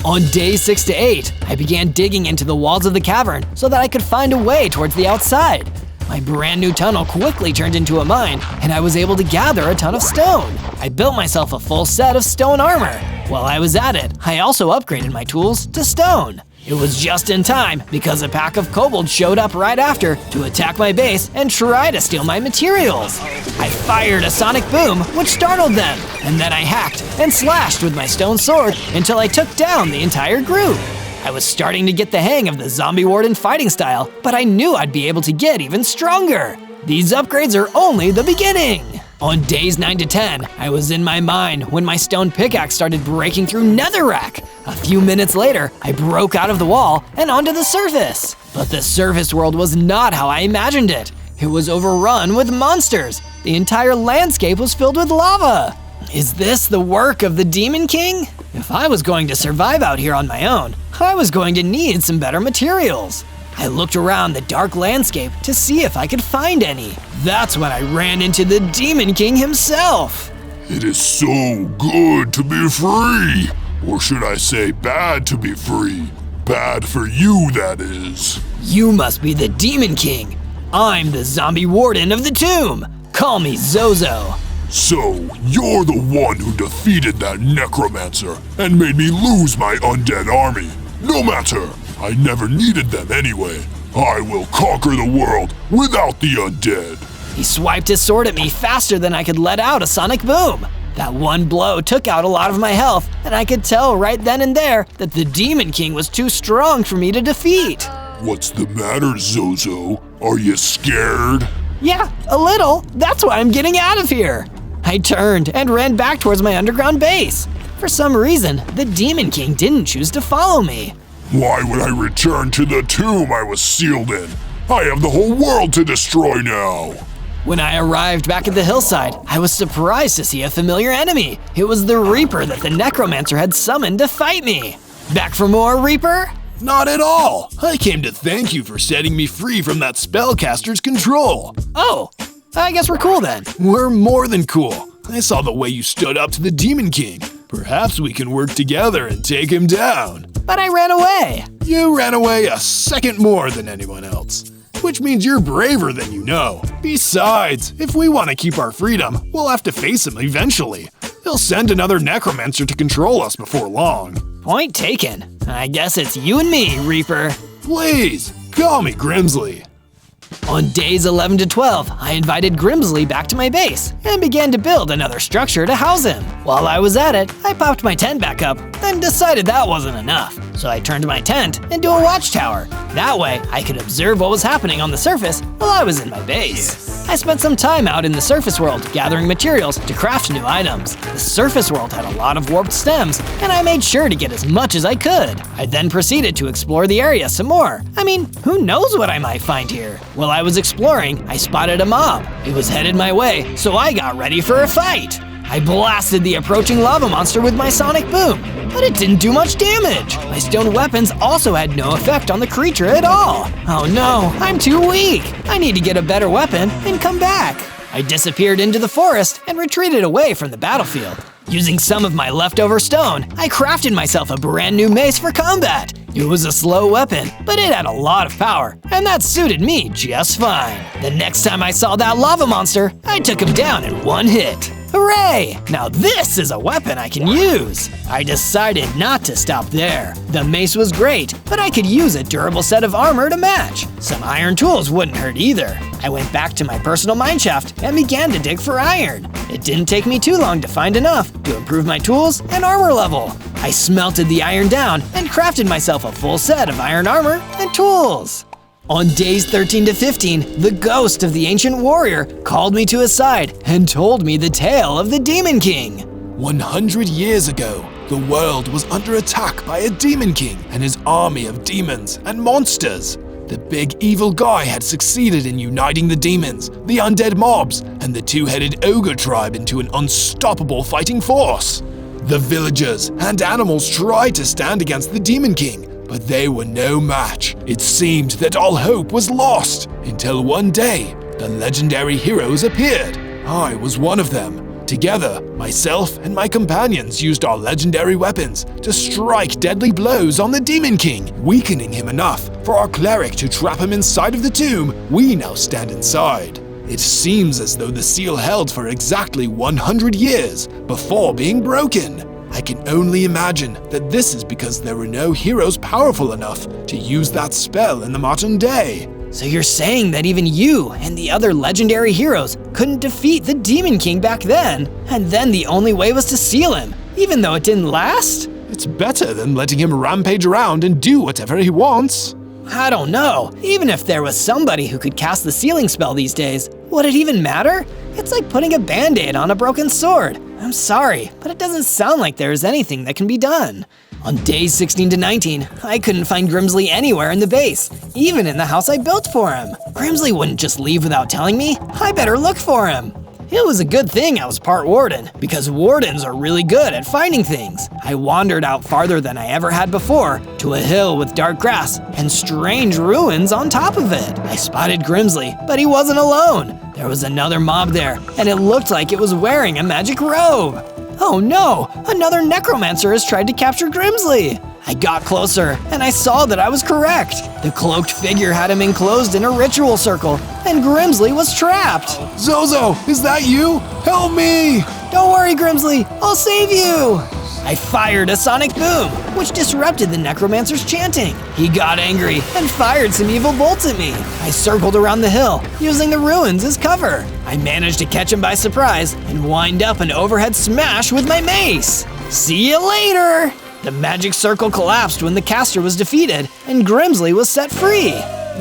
[SPEAKER 1] On days 6 to 8, I began digging into the walls of the cavern so that I could find a way towards the outside. My brand new tunnel quickly turned into a mine, and I was able to gather a ton of stone. I built myself a full set of stone armor. While I was at it, I also upgraded my tools to stone. It was just in time because a pack of kobolds showed up right after to attack my base and try to steal my materials. I fired a sonic boom, which startled them, and then I hacked and slashed with my stone sword until I took down the entire group. I was starting to get the hang of the zombie warden fighting style, but I knew I'd be able to get even stronger. These upgrades are only the beginning. On days 9 to 10, I was in my mine when my stone pickaxe started breaking through netherrack. A few minutes later, I broke out of the wall and onto the surface. But the surface world was not how I imagined it. It was overrun with monsters. The entire landscape was filled with lava. Is this the work of the Demon King? If I was going to survive out here on my own, I was going to need some better materials. I looked around the dark landscape to see if I could find any. That's when I ran into the Demon King himself.
[SPEAKER 3] It is so good to be free. Or should I say bad to be free? Bad for you, that is.
[SPEAKER 1] You must be the Demon King. I'm the zombie warden of the tomb. Call me Zozo.
[SPEAKER 3] So, you're the one who defeated that necromancer and made me lose my undead army. No matter, I never needed them anyway. I will conquer the world without the undead.
[SPEAKER 1] He swiped his sword at me faster than I could let out a sonic boom. That one blow took out a lot of my health, and I could tell right then and there that the Demon King was too strong for me to defeat.
[SPEAKER 3] What's the matter, Zozo? Are you scared?
[SPEAKER 1] Yeah, a little. That's why I'm getting out of here. I turned and ran back towards my underground base. For some reason, the Demon King didn't choose to follow me.
[SPEAKER 3] Why would I return to the tomb I was sealed in? I have the whole world to destroy now.
[SPEAKER 1] When I arrived back at the hillside, I was surprised to see a familiar enemy. It was the Reaper that the necromancer had summoned to fight me. Back for more, Reaper?
[SPEAKER 4] Not at all. I came to thank you for setting me free from that spellcaster's control.
[SPEAKER 1] Oh, I guess we're cool then.
[SPEAKER 4] We're more than cool. I saw the way you stood up to the Demon King. Perhaps we can work together and take him down.
[SPEAKER 1] But I ran away.
[SPEAKER 4] You ran away a second more than anyone else, which means you're braver than you know. Besides, if we want to keep our freedom, we'll have to face him eventually. He'll send another necromancer to control us before long.
[SPEAKER 1] Point taken. I guess it's you and me, Reaper.
[SPEAKER 4] Please, call me Grimsley.
[SPEAKER 1] On days 11 to 12, I invited Grimsley back to my base and began to build another structure to house him. While I was at it, I popped my tent back up, then decided that wasn't enough. So I turned my tent into a watchtower. That way, I could observe what was happening on the surface while I was in my base. I spent some time out in the surface world gathering materials to craft new items. The surface world had a lot of warped stems, and I made sure to get as much as I could. I then proceeded to explore the area some more. I mean, who knows what I might find here? While I was exploring, I spotted a mob. It was headed my way, so I got ready for a fight. I blasted the approaching lava monster with my sonic boom, but it didn't do much damage. My stone weapons also had no effect on the creature at all. Oh no, I'm too weak. I need to get a better weapon and come back. I disappeared into the forest and retreated away from the battlefield. Using some of my leftover stone, I crafted myself a brand new mace for combat. It was a slow weapon, but it had a lot of power, and that suited me just fine. The next time I saw that lava monster, I took him down in one hit. Hooray! Now this is a weapon I can use! I decided not to stop there. The mace was great, but I could use a durable set of armor to match. Some iron tools wouldn't hurt either. I went back to my personal mineshaft and began to dig for iron. It didn't take me too long to find enough to improve my tools and armor level. I smelted the iron down and crafted myself a full set of iron armor and tools. On days 13 to 15, the ghost of the ancient warrior called me to his side and told me the tale of the Demon King.
[SPEAKER 4] 100 years ago, the world was under attack by a Demon King and his army of demons and monsters. The big evil guy had succeeded in uniting the demons, the undead mobs, and the two-headed ogre tribe into an unstoppable fighting force. The villagers and animals tried to stand against the Demon King, but they were no match. It seemed that all hope was lost, until one day, the legendary heroes appeared. I was one of them. Together, myself and my companions used our legendary weapons to strike deadly blows on the Demon King, weakening him enough for our cleric to trap him inside of the tomb we now stand inside. It seems as though the seal held for exactly 100 years before being broken. I can only imagine that this is because there were no heroes powerful enough to use that spell in the modern day.
[SPEAKER 1] So you're saying that even you and the other legendary heroes couldn't defeat the Demon King back then, and then the only way was to seal him, even though it didn't last?
[SPEAKER 4] It's better than letting him rampage around and do whatever he wants.
[SPEAKER 1] I don't know. Even if there was somebody who could cast the sealing spell these days, would it even matter? It's like putting a band-aid on a broken sword. I'm sorry, but it doesn't sound like there is anything that can be done. On days 16 to 19, I couldn't find Grimsley anywhere in the base, even in the house I built for him. Grimsley wouldn't just leave without telling me. I better look for him. It was a good thing I was part warden, because wardens are really good at finding things. I wandered out farther than I ever had before, to a hill with dark grass and strange ruins on top of it. I spotted Grimsley, but he wasn't alone. There was another mob there, and it looked like it was wearing a magic robe. Oh no, another necromancer has tried to capture Grimsley. I got closer, and I saw that I was correct. The cloaked figure had him enclosed in a ritual circle, and Grimsley was trapped.
[SPEAKER 4] Zozo, is that you? Help me!
[SPEAKER 1] Don't worry, Grimsley, I'll save you! I fired a sonic boom, which disrupted the necromancer's chanting. He got angry and fired some evil bolts at me. I circled around the hill, using the ruins as cover. I managed to catch him by surprise and wind up an overhead smash with my mace. See you later! The magic circle collapsed when the caster was defeated, and Grimsley was set free.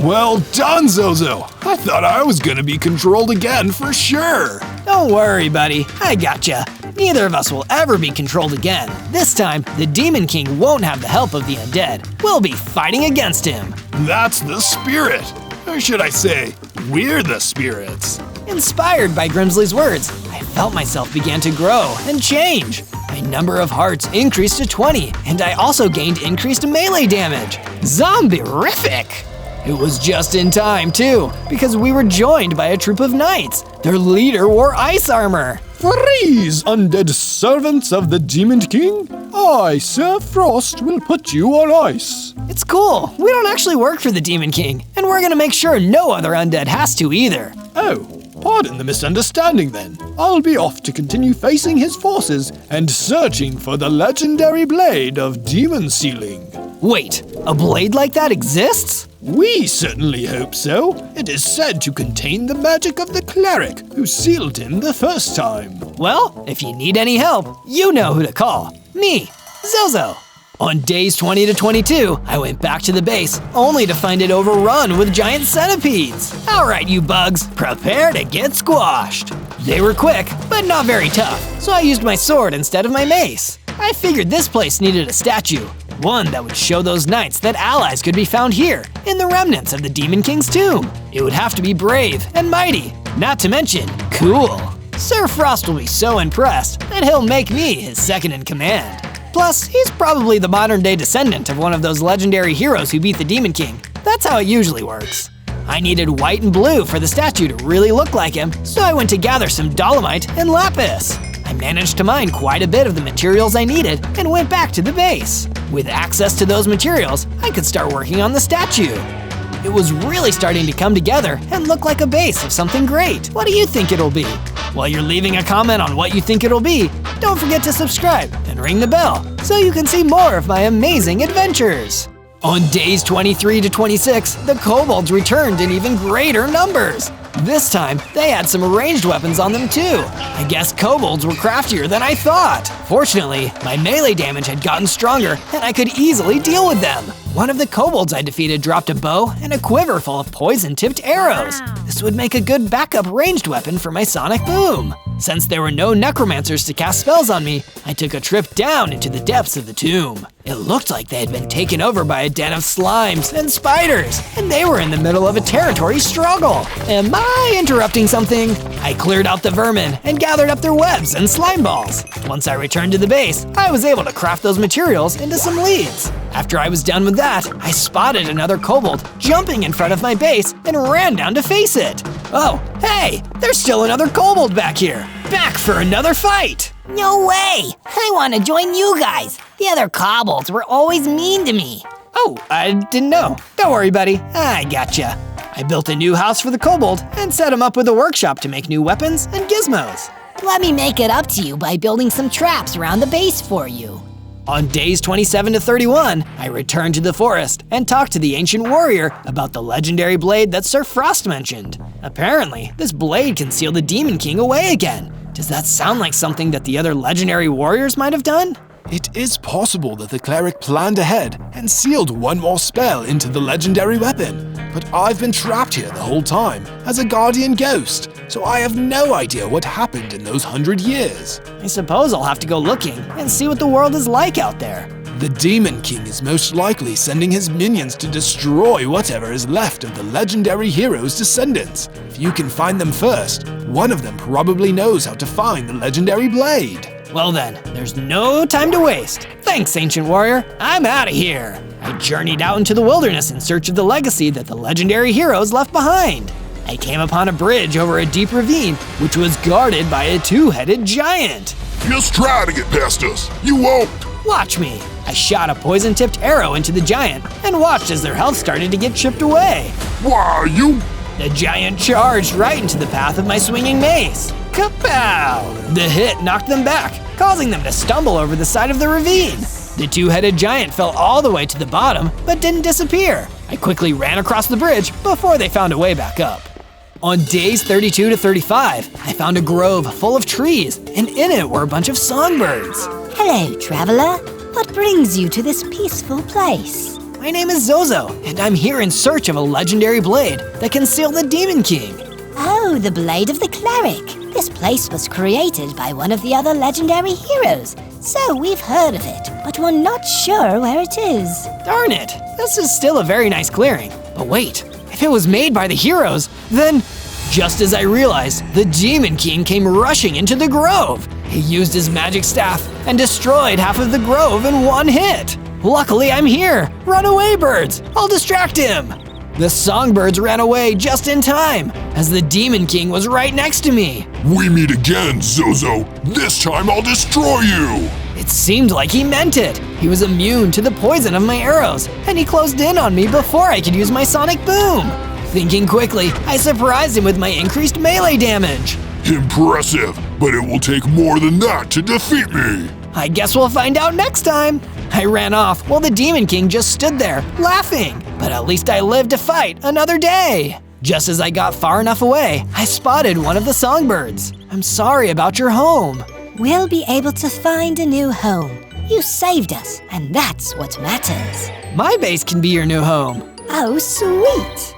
[SPEAKER 4] Well done, Zozo. I thought I was gonna be controlled again for sure.
[SPEAKER 1] Don't worry, buddy. I gotcha. Neither of us will ever be controlled again. This time, the Demon King won't have the help of the undead. We'll be fighting against him.
[SPEAKER 4] That's the spirit. Or should I say, we're the spirits.
[SPEAKER 1] Inspired by Grimsley's words, I felt myself begin to grow and change. My number of hearts increased to 20, and I also gained increased melee damage. Zombie-rific! It was just in time, too, because we were joined by a troop of knights. Their leader wore ice armor.
[SPEAKER 5] Freeze, undead servants of the Demon King! I, Sir Frost, will put you on ice.
[SPEAKER 1] It's cool. We don't actually work for the Demon King, and we're gonna make sure no other undead has to either.
[SPEAKER 5] Oh, pardon the misunderstanding then. I'll be off to continue facing his forces and searching for the legendary blade of demon sealing.
[SPEAKER 1] Wait, a blade like that exists?
[SPEAKER 5] We certainly hope so. It is said to contain the magic of the cleric who sealed him the first time.
[SPEAKER 1] Well, if you need any help, you know who to call. Me, Zozo. On days 20 to 22, I went back to the base, only to find it overrun with giant centipedes. All right, you bugs, prepare to get squashed. They were quick, but not very tough, so I used my sword instead of my mace. I figured this place needed a statue, one that would show those knights that allies could be found here, in the remnants of the Demon King's tomb. It would have to be brave and mighty, not to mention cool. Sir Frost will be so impressed that he'll make me his second in command. Plus, he's probably the modern-day descendant of one of those legendary heroes who beat the Demon King. That's how it usually works. I needed white and blue for the statue to really look like him, so I went to gather some dolomite and lapis. I managed to mine quite a bit of the materials I needed and went back to the base. With access to those materials, I could start working on the statue. It was really starting to come together and look like a base of something great. What do you think it'll be? While you're leaving a comment on what you think it'll be, don't forget to subscribe and ring the bell so you can see more of my amazing adventures. On days 23 to 26, the kobolds returned in even greater numbers. This time, they had some ranged weapons on them too. I guess kobolds were craftier than I thought. Fortunately, my melee damage had gotten stronger and I could easily deal with them. One of the kobolds I defeated dropped a bow and a quiver full of poison-tipped arrows. This would make a good backup ranged weapon for my sonic boom. Since there were no necromancers to cast spells on me, I took a trip down into the depths of the tomb. It looked like they had been taken over by a den of slimes and spiders, and they were in the middle of a territory struggle. Am I interrupting something? I cleared out the vermin and gathered up their webs and slime balls. Once I returned to the base, I was able to craft those materials into some leads. After I was done with that, I spotted another kobold jumping in front of my base and ran down to face it. Oh, hey, there's still another kobold back here. Back for another fight.
[SPEAKER 2] No way! I want to join you guys. The other kobolds were always mean to me.
[SPEAKER 1] Oh, I didn't know. Don't worry, buddy. I gotcha. I built a new house for the kobold and set him up with a workshop to make new weapons and gizmos.
[SPEAKER 2] Let me make it up to you by building some traps around the base for you.
[SPEAKER 1] On days 27 to 31, I returned to the forest and talked to the ancient warrior about the legendary blade that Sir Frost mentioned. Apparently, this blade can seal the Demon King away again. Does that sound like something that the other legendary warriors might have done?
[SPEAKER 4] It is possible that the cleric planned ahead and sealed one more spell into the legendary weapon, but I've been trapped here the whole time as a guardian ghost, so I have no idea what happened in those 100 years.
[SPEAKER 1] I suppose I'll have to go looking and see what the world is like out there.
[SPEAKER 4] The Demon King is most likely sending his minions to destroy whatever is left of the legendary hero's descendants. If you can find them first, one of them probably knows how to find the legendary blade.
[SPEAKER 1] Well then, there's no time to waste. Thanks, Ancient Warrior. I'm out of here. I journeyed out into the wilderness in search of the legacy that the legendary heroes left behind. I came upon a bridge over a deep ravine, which was guarded by a two-headed giant.
[SPEAKER 3] Just try to get past us. You won't.
[SPEAKER 1] Watch me. I shot a poison-tipped arrow into the giant and watched as their health started to get chipped away.
[SPEAKER 3] Why, you...
[SPEAKER 1] The giant charged right into the path of my swinging mace. Kapow! The hit knocked them back, causing them to stumble over the side of the ravine. The two-headed giant fell all the way to the bottom, but didn't disappear. I quickly ran across the bridge before they found a way back up. On days 32 to 35, I found a grove full of trees, and in it were a bunch of songbirds.
[SPEAKER 2] Hello, traveler. What brings you to this peaceful place?
[SPEAKER 1] My name is Zozo, and I'm here in search of a legendary blade that can seal the Demon King.
[SPEAKER 2] Oh, the Blade of the Cleric. This place was created by one of the other legendary heroes, so we've heard of it, but we're not sure where it is.
[SPEAKER 1] Darn it, this is still a very nice clearing. But wait, if it was made by the heroes, then... Just as I realized, the Demon King came rushing into the grove. He used his magic staff and destroyed half of the grove in one hit. Luckily, I'm here. Run away, birds. I'll distract him. The songbirds ran away just in time, as the Demon King was right next to me.
[SPEAKER 3] We meet again, Zozo. This time I'll destroy you.
[SPEAKER 1] It seemed like he meant it. He was immune to the poison of my arrows, and he closed in on me before I could use my sonic boom. Thinking quickly, I surprised him with my increased melee damage.
[SPEAKER 3] Impressive, but it will take more than that to defeat me.
[SPEAKER 1] I guess we'll find out next time. I ran off while the Demon King just stood there, laughing. But at least I lived to fight another day. Just as I got far enough away, I spotted one of the songbirds. I'm sorry about your home.
[SPEAKER 2] We'll be able to find a new home. You saved us, and that's what matters.
[SPEAKER 1] My base can be your new home.
[SPEAKER 2] Oh, sweet.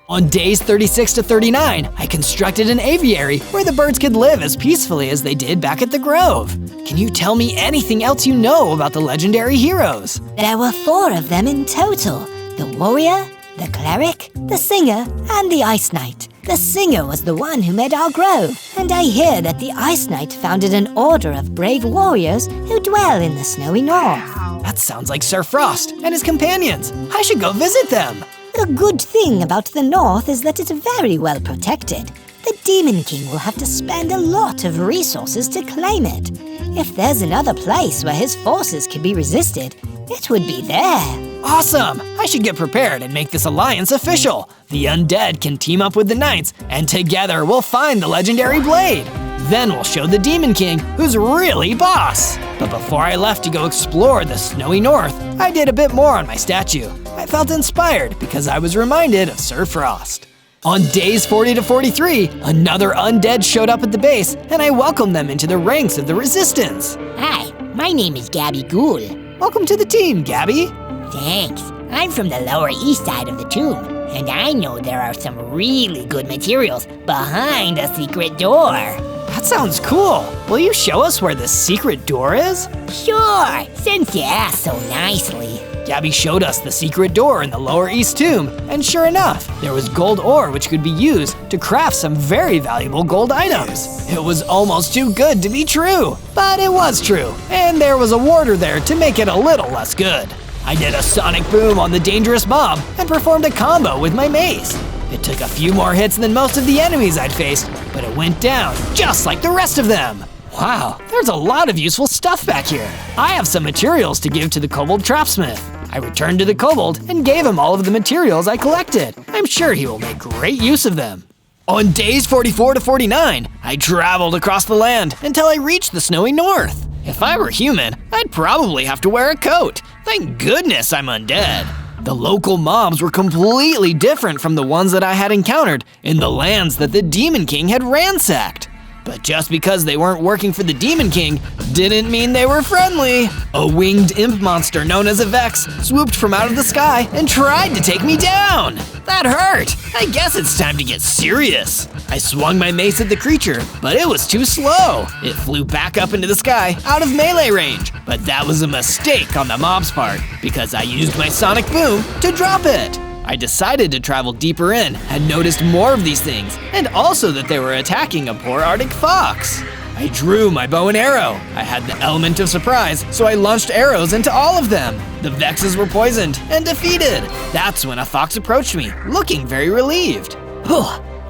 [SPEAKER 1] On days 36 to 39, I constructed an aviary where the birds could live as peacefully as they did back at the grove. Can you tell me anything else you know about the legendary heroes?
[SPEAKER 2] There were 4 of them in total. The warrior, the cleric, the singer, and the ice knight. The singer was the one who made our grove, and I hear that the ice knight founded an order of brave warriors who dwell in the snowy north.
[SPEAKER 1] That sounds like Sir Frost and his companions. I should go visit them.
[SPEAKER 2] The good thing about the north is that it's very well protected. The Demon King will have to spend a lot of resources to claim it. If there's another place where his forces can be resisted, it would be there.
[SPEAKER 1] Awesome! I should get prepared and make this alliance official. The undead can team up with the knights, and together we'll find the legendary blade. Then we'll show the Demon King who's really boss. But before I left to go explore the snowy north, I did a bit more on my statue. I felt inspired because I was reminded of Sir Frost. On days 40 to 43, another undead showed up at the base, and I welcomed them into the ranks of the resistance.
[SPEAKER 17] Hi, my name is Gabby Ghoul.
[SPEAKER 1] Welcome to the team, Gabby.
[SPEAKER 17] Thanks. I'm from the lower east side of the tomb, and I know there are some really good materials behind a secret door.
[SPEAKER 1] That sounds cool. Will you show us where the secret door is?
[SPEAKER 17] Sure, since you asked so nicely.
[SPEAKER 1] Gabby showed us the secret door in the lower east tomb, and sure enough, there was gold ore which could be used to craft some very valuable gold items. It was almost too good to be true, but it was true, and there was a warder there to make it a little less good. I did a sonic boom on the dangerous mob and performed a combo with my mace. It took a few more hits than most of the enemies I'd faced, but it went down just like the rest of them. Wow, there's a lot of useful stuff back here. I have some materials to give to the kobold trapsmith. I returned to the kobold and gave him all of the materials I collected. I'm sure he will make great use of them. On days 44 to 49, I traveled across the land until I reached the snowy north. If I were human, I'd probably have to wear a coat. Thank goodness I'm undead. The local mobs were completely different from the ones that I had encountered in the lands that the Demon King had ransacked. But just because they weren't working for the Demon King didn't mean they were friendly. A winged imp monster known as a Vex swooped from out of the sky and tried to take me down. That hurt. I guess it's time to get serious. I swung my mace at the creature, but it was too slow. It flew back up into the sky out of melee range, but that was a mistake on the mob's part because I used my sonic boom to drop it. I decided to travel deeper in and noticed more of these things, and also that they were attacking a poor Arctic fox. I drew my bow and arrow. I had the element of surprise, so I launched arrows into all of them. The Vexes were poisoned and defeated. That's when a fox approached me, looking very relieved.
[SPEAKER 15] Whew,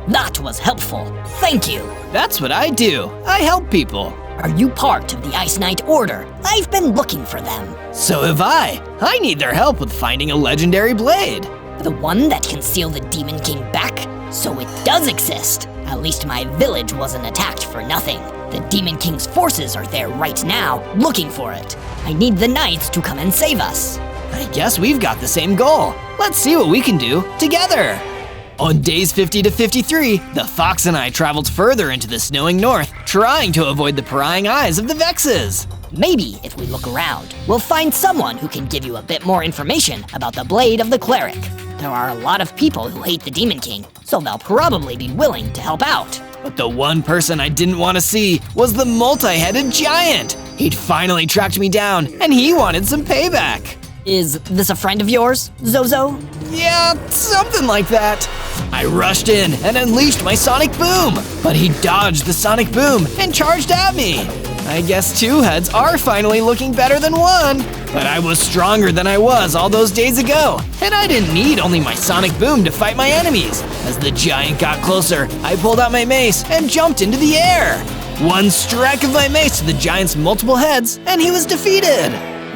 [SPEAKER 15] that was helpful. Thank you.
[SPEAKER 1] That's what I do. I help people.
[SPEAKER 15] Are you part of the Ice Knight Order? I've been looking for them.
[SPEAKER 1] So have I. I need their help with finding a legendary blade.
[SPEAKER 15] The one that can seal the Demon King back? So it does exist. At least my village wasn't attacked for nothing. The Demon King's forces are there right now, looking for it. I need the knights to come and save us.
[SPEAKER 1] I guess we've got the same goal. Let's see what we can do together. On days 50 to 53, the fox and I traveled further into the snowing north, trying to avoid the prying eyes of the Vexes.
[SPEAKER 15] Maybe if we look around, we'll find someone who can give you a bit more information about the blade of the cleric. There are a lot of people who hate the Demon King, so they'll probably be willing to help out.
[SPEAKER 1] But the one person I didn't want to see was the multi-headed giant. He'd finally tracked me down, and he wanted some payback.
[SPEAKER 15] Is this a friend of yours, Zozo?
[SPEAKER 1] Yeah, something like that. I rushed in and unleashed my sonic boom, but he dodged the sonic boom and charged at me. I guess two heads are finally looking better than one, but I was stronger than I was all those days ago, and I didn't need only my sonic boom to fight my enemies. As the giant got closer, I pulled out my mace and jumped into the air. One strike of my mace to the giant's multiple heads, and he was defeated.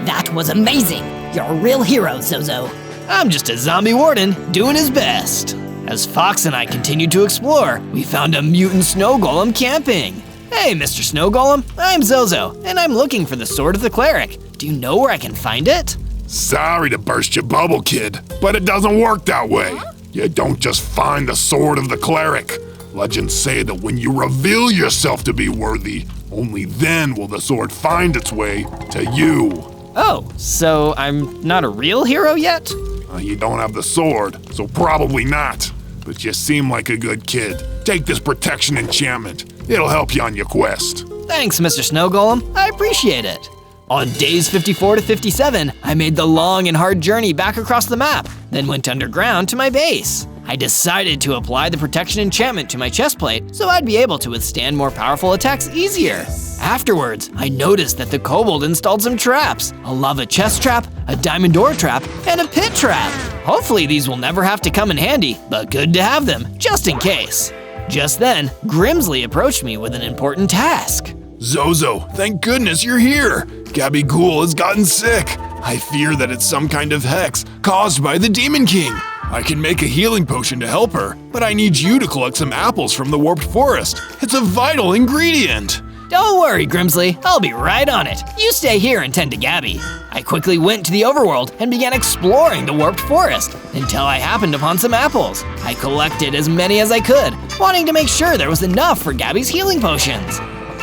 [SPEAKER 15] That was amazing. You're a real hero, Zozo.
[SPEAKER 1] I'm just a zombie warden doing his best. As Fox and I continued to explore, we found a mutant snow golem camping. Hey, Mr. Snow Golem, I'm Zozo, and I'm looking for the Sword of the Cleric. Do you know where I can find it?
[SPEAKER 3] Sorry to burst your bubble, kid, but it doesn't work that way. You don't just find the Sword of the Cleric. Legends say that when you reveal yourself to be worthy, only then will the sword find its way to you.
[SPEAKER 1] Oh, so I'm not a real hero yet?
[SPEAKER 3] You don't have the sword, so probably not. But you seem like a good kid. Take this protection enchantment. It'll help you on your quest.
[SPEAKER 1] Thanks, Mr. Snow Golem. I appreciate it. On days 54 to 57, I made the long and hard journey back across the map, then went underground to my base. I decided to apply the protection enchantment to my chestplate so I'd be able to withstand more powerful attacks easier. Afterwards, I noticed that the kobold installed some traps, a lava chest trap, a diamond ore trap, and a pit trap. Hopefully these will never have to come in handy, but good to have them, just in case. Just then, Grimsley approached me with an important task.
[SPEAKER 3] Zozo, thank goodness you're here. Gabby Ghoul has gotten sick. I fear that it's some kind of hex caused by the Demon King. I can make a healing potion to help her, but I need you to collect some apples from the warped forest. It's a vital ingredient.
[SPEAKER 1] Don't worry, Grimsley, I'll be right on it. You stay here and tend to Gabby. I quickly went to the overworld and began exploring the warped forest until I happened upon some apples. I collected as many as I could, wanting to make sure there was enough for Gabby's healing potions.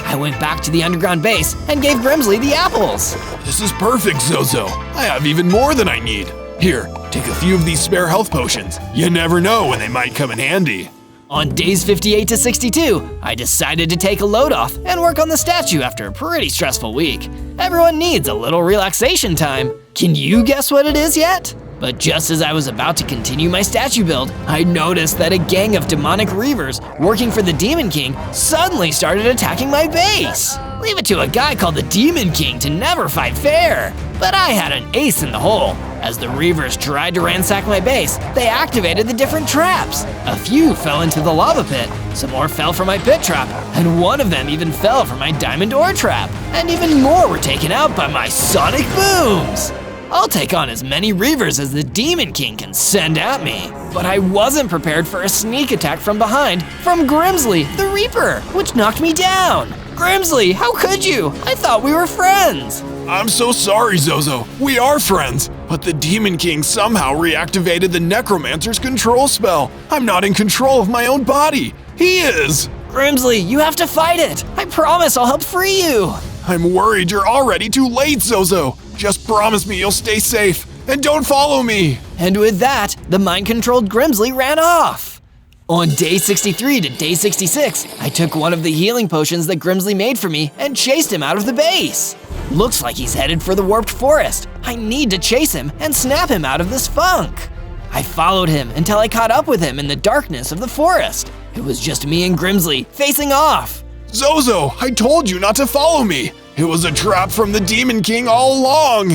[SPEAKER 1] I went back to the underground base and gave Grimsley the apples.
[SPEAKER 3] This is perfect, Zozo. I have even more than I need. Here, take a few of these spare health potions. You never know when they might come in handy.
[SPEAKER 1] On days 58 to 62, I decided to take a load off and work on the statue after a pretty stressful week. Everyone needs a little relaxation time. Can you guess what it is yet? But just as I was about to continue my statue build, I noticed that a gang of demonic reavers working for the Demon King suddenly started attacking my base. Leave it to a guy called the Demon King to never fight fair. But I had an ace in the hole. As the reavers tried to ransack my base, they activated the different traps. A few fell into the lava pit, some more fell from my pit trap, and one of them even fell from my diamond ore trap. And even more were taken out by my sonic booms. I'll take on as many reavers as the Demon King can send at me. But I wasn't prepared for a sneak attack from behind from Grimsley, the Reaper, which knocked me down. Grimsley, how could you? I thought we were friends.
[SPEAKER 3] I'm so sorry, Zozo. We are friends, but the Demon King somehow reactivated the Necromancer's control spell. I'm not in control of my own body. He is.
[SPEAKER 1] Grimsley, you have to fight it! I promise I'll help free you!
[SPEAKER 3] I'm worried you're already too late, Zozo. Just promise me you'll stay safe and don't follow me.
[SPEAKER 1] And with that, the mind-controlled Grimsley ran off. On day 63 to day 66, I took one of the healing potions that Grimsley made for me and chased him out of the base. Looks like he's headed for the warped forest. I need to chase him and snap him out of this funk. I followed him until I caught up with him in the darkness of the forest. It was just me and Grimsley facing off.
[SPEAKER 3] Zozo, I told you not to follow me. It was a trap from the Demon King all along.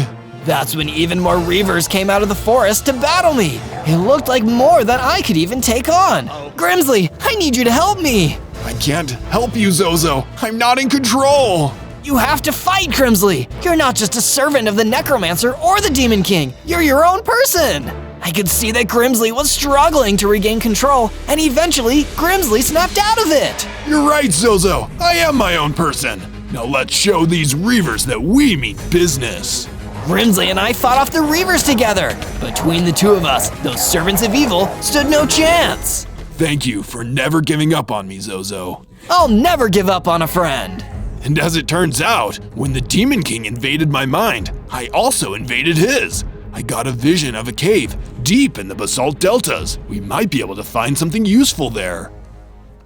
[SPEAKER 1] That's when even more Reavers came out of the forest to battle me. It looked like more than I could even take on. Grimsley, I need you to help me.
[SPEAKER 3] I can't help you, Zozo. I'm not in control.
[SPEAKER 1] You have to fight, Grimsley. You're not just a servant of the Necromancer or the Demon King. You're your own person. I could see that Grimsley was struggling to regain control, and eventually, Grimsley snapped out of it.
[SPEAKER 3] You're right, Zozo. I am my own person. Now let's show these Reavers that we mean business.
[SPEAKER 1] Grimsley and I fought off the Reavers together. Between the two of us, those servants of evil stood no chance.
[SPEAKER 3] Thank you for never giving up on me, Zozo.
[SPEAKER 1] I'll never give up on a friend.
[SPEAKER 3] And as it turns out, when the Demon King invaded my mind, I also invaded his. I got a vision of a cave deep in the basalt deltas. We might be able to find something useful there.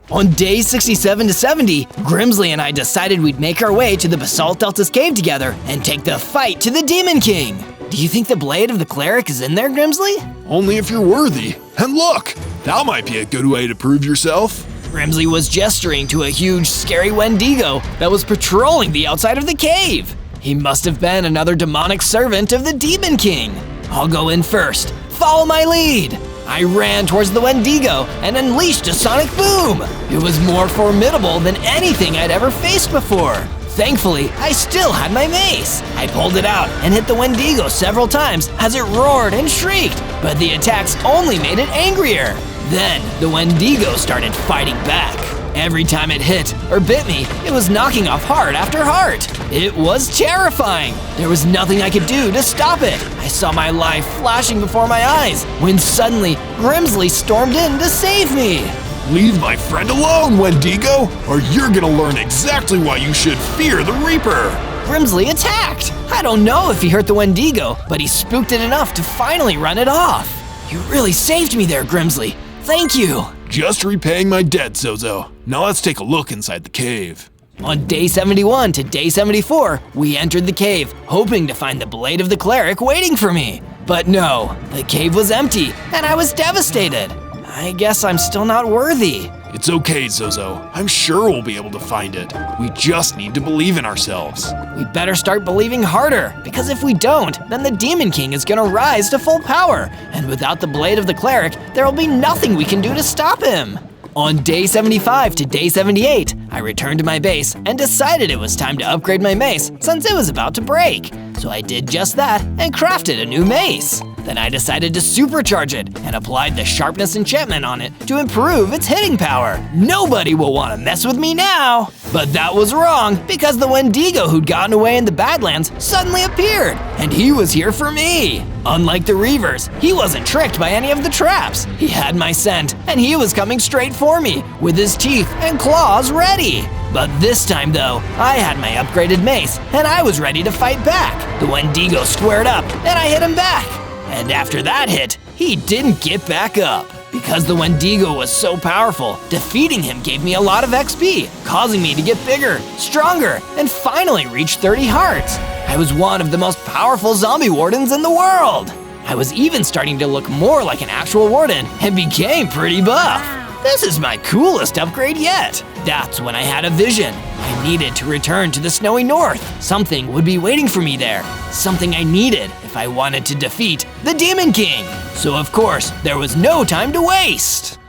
[SPEAKER 1] On days 67 to 70, Grimsley and I decided we'd make our way to the Basalt Deltas cave together and take the fight to the Demon King. Do you think the blade of the cleric is in there, Grimsley?
[SPEAKER 3] Only if you're worthy. And look, that might be a good way to prove yourself.
[SPEAKER 1] Grimsley was gesturing to a huge, scary Wendigo that was patrolling the outside of the cave. He must have been another demonic servant of the Demon King. I'll go in first. Follow my lead. I ran towards the Wendigo and unleashed a sonic boom. It was more formidable than anything I'd ever faced before. Thankfully, I still had my mace. I pulled it out and hit the Wendigo several times as it roared and shrieked, but the attacks only made it angrier. Then, the Wendigo started fighting back. Every time it hit or bit me, it was knocking off heart after heart. It was terrifying. There was nothing I could do to stop it. I saw my life flashing before my eyes when suddenly Grimsley stormed in to save me.
[SPEAKER 3] Leave my friend alone, Wendigo, or you're gonna learn exactly why you should fear the Reaper.
[SPEAKER 1] Grimsley attacked. I don't know if he hurt the Wendigo, but he spooked it enough to finally run it off. You really saved me there, Grimsley. Thank you.
[SPEAKER 3] Just repaying my debt, Zozo. Now let's take a look inside the cave.
[SPEAKER 1] On day 71 to day 74, we entered the cave, hoping to find the blade of the cleric waiting for me. But no, the cave was empty, and I was devastated. I guess I'm still not worthy.
[SPEAKER 3] It's okay, Zozo. I'm sure we'll be able to find it. We just need to believe in ourselves.
[SPEAKER 1] We better start believing harder, because if we don't, then the Demon King is gonna rise to full power, and without the blade of the cleric, there will be nothing we can do to stop him. On day 75 to day 78, I returned to my base and decided it was time to upgrade my mace since it was about to break. So I did just that and crafted a new mace. Then I decided to supercharge it and applied the sharpness enchantment on it to improve its hitting power. Nobody will want to mess with me now. But that was wrong because the Wendigo who'd gotten away in the Badlands suddenly appeared, and he was here for me. Unlike the Reavers, he wasn't tricked by any of the traps. He had my scent, and he was coming straight for me with his teeth and claws ready. But this time though, I had my upgraded mace, and I was ready to fight back. The Wendigo squared up, and I hit him back. And after that hit, he didn't get back up. Because the Wendigo was so powerful, defeating him gave me a lot of XP, causing me to get bigger, stronger, and finally reach 30 hearts. I was one of the most powerful zombie wardens in the world. I was even starting to look more like an actual warden and became pretty buff. This is my coolest upgrade yet. That's when I had a vision. I needed to return to the snowy north. Something would be waiting for me there. Something I needed if I wanted to defeat the Demon King. So of course, there was no time to waste.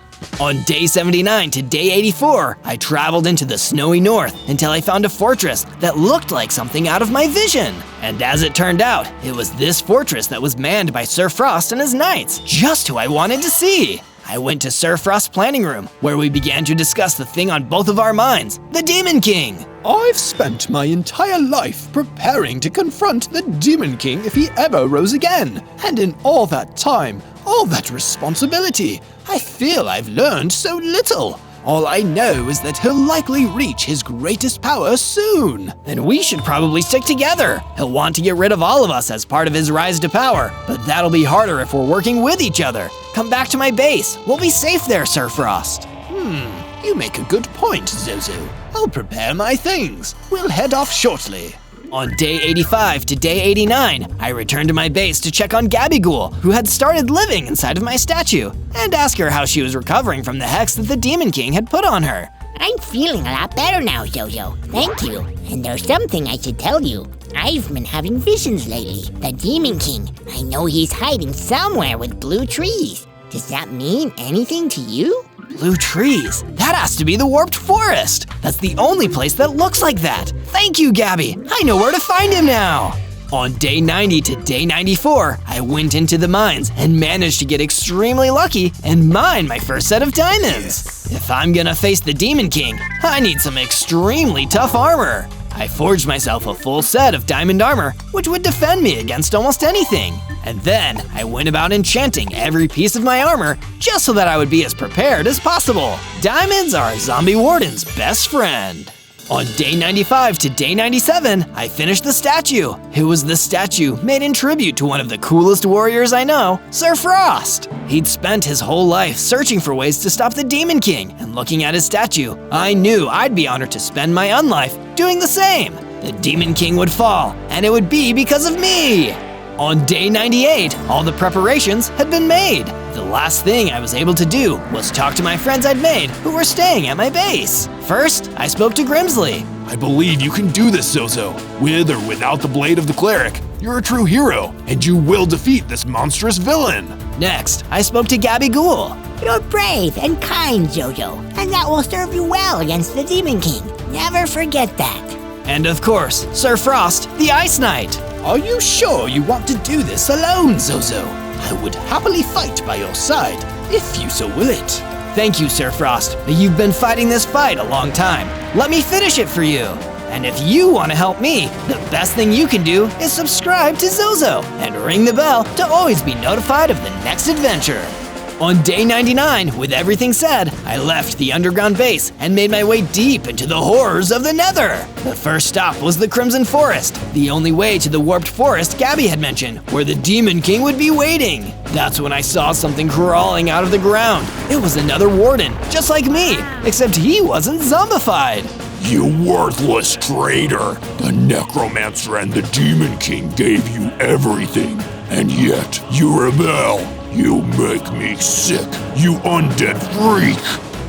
[SPEAKER 1] On day 79 to day 84, I traveled into the snowy north until I found a fortress that looked like something out of my vision. And as it turned out, it was this fortress that was manned by Sir Frost and his knights, just who I wanted to see. I went to Sir Frost's planning room, where we began to discuss the thing on both of our minds, the Demon King.
[SPEAKER 13] I've spent my entire life preparing to confront the Demon King if he ever rose again. And in all that time, all that responsibility, I feel I've learned so little.
[SPEAKER 1] All I know is that he'll likely reach his greatest power soon. Then we should probably stick together. He'll want to get rid of all of us as part of his rise to power, but that'll be harder if we're working with each other. Come back to my base. We'll be safe there, Sir Frost. You make a good point, Zozo. I'll prepare my things. We'll head off shortly. On day 85 to day 89, I returned to my base to check on Gabigool, who had started living inside of my statue, and ask her how she was recovering from the hex that the Demon King had put on her.
[SPEAKER 17] I'm feeling a lot better now, Zozo. Thank you. And there's something I should tell you. I've been having visions lately. The Demon King, I know he's hiding somewhere with blue trees. Does that mean anything to you?
[SPEAKER 1] Blue trees? That has to be the Warped Forest. That's the only place that looks like that. Thank you, Gabby. I know where to find him now. On day 90 to day 94, I went into the mines and managed to get extremely lucky and mine my first set of diamonds. If I'm gonna face the Demon King, I need some extremely tough armor. I forged myself a full set of diamond armor, which would defend me against almost anything. And then I went about enchanting every piece of my armor just so that I would be as prepared as possible. Diamonds are a zombie warden's best friend. On day 95 to day 97, I finished the statue. It was the statue made in tribute to one of the coolest warriors I know, Sir Frost. He'd spent his whole life searching for ways to stop the Demon King, and looking at his statue, I knew I'd be honored to spend my unlife doing the same. The Demon King would fall, and it would be because of me. On day 98, all the preparations had been made. The last thing I was able to do was talk to my friends I'd made who were staying at my base. First, I spoke to Grimsley.
[SPEAKER 3] I believe you can do this, Zozo. With or without the blade of the cleric, you're a true hero, and you will defeat this monstrous villain.
[SPEAKER 1] Next, I spoke to Gabigool.
[SPEAKER 17] You're brave and kind, Zozo, and that will serve you well against the Demon King. Never forget that.
[SPEAKER 1] And of course, Sir Frost, the Ice Knight. Are you sure you want to do this alone, Zozo? I would happily fight by your side, if you so will it. Thank you, Sir Frost, but you've been fighting this fight a long time. Let me finish it for you. And if you want to help me, the best thing you can do is subscribe to Zozo and ring the bell to always be notified of the next adventure. On day 99, with everything said, I left the underground base and made my way deep into the horrors of the Nether. The first stop was the Crimson Forest, the only way to the Warped Forest Gabby had mentioned, where the Demon King would be waiting. That's when I saw something crawling out of the ground. It was another warden, just like me, except he wasn't zombified.
[SPEAKER 3] You worthless traitor! The Necromancer and the Demon King gave you everything, and yet you rebel. You make me sick, you undead freak!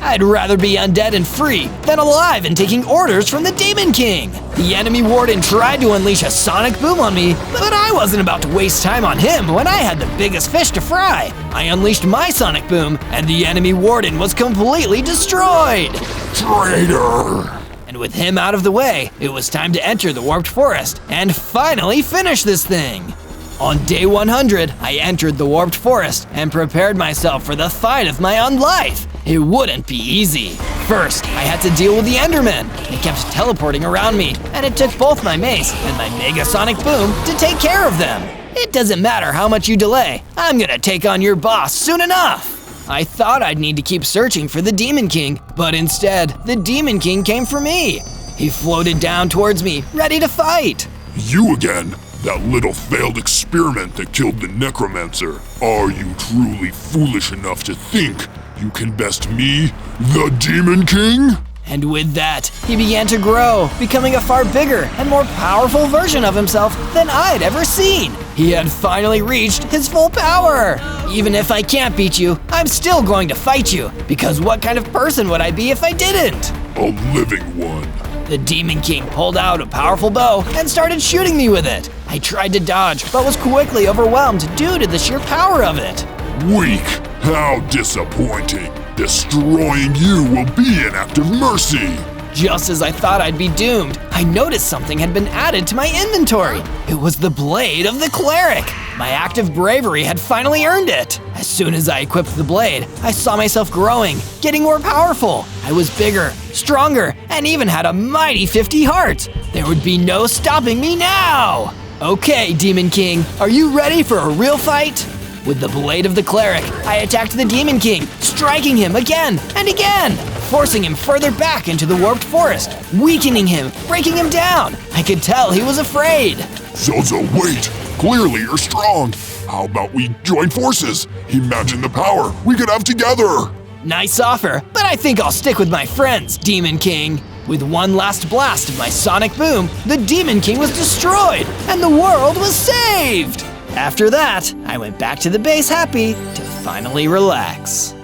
[SPEAKER 1] I'd rather be undead and free than alive and taking orders from the Demon King. The enemy warden tried to unleash a sonic boom on me, but I wasn't about to waste time on him when I had the biggest fish to fry. I unleashed my sonic boom, and the enemy warden was completely destroyed.
[SPEAKER 3] Traitor!
[SPEAKER 1] And with him out of the way, it was time to enter the Warped Forest and finally finish this thing. On day 100, I entered the Warped Forest and prepared myself for the fight of my own life. It wouldn't be easy. First, I had to deal with the Endermen. They kept teleporting around me, and it took both my mace and my Mega Sonic Boom to take care of them. It doesn't matter how much you delay, I'm gonna take on your boss soon enough. I thought I'd need to keep searching for the Demon King, but instead, the Demon King came for me. He floated down towards me, ready to fight.
[SPEAKER 3] You again? That little failed experiment that killed the Necromancer. Are you truly foolish enough to think you can best me, the Demon King?
[SPEAKER 1] And with that, he began to grow, becoming a far bigger and more powerful version of himself than I'd ever seen. He had finally reached his full power. Even if I can't beat you, I'm still going to fight you, because what kind of person would I be if I didn't?
[SPEAKER 3] A living one.
[SPEAKER 1] The Demon King pulled out a powerful bow and started shooting me with it. I tried to dodge, but was quickly overwhelmed due to the sheer power of it.
[SPEAKER 3] Weak! How disappointing! Destroying you will be an act of mercy!
[SPEAKER 1] Just as I thought I'd be doomed, I noticed something had been added to my inventory. It was the blade of the cleric. My act of bravery had finally earned it. As soon as I equipped the blade, I saw myself growing, getting more powerful. I was bigger, stronger, and even had a mighty 50 hearts. There would be no stopping me now! Okay, Demon King, are you ready for a real fight? With the blade of the cleric, I attacked the Demon King, striking him again and again. forcing him further back into the warped forest, weakening him, breaking him down. I could tell he was afraid.
[SPEAKER 3] Zozo, wait! Clearly you're strong. How about we join forces? Imagine the power we could have together.
[SPEAKER 1] Nice offer, but I think I'll stick with my friends, Demon King. With one last blast of my sonic boom, the Demon King was destroyed, and the world was saved! After that, I went back to the base happy to finally relax.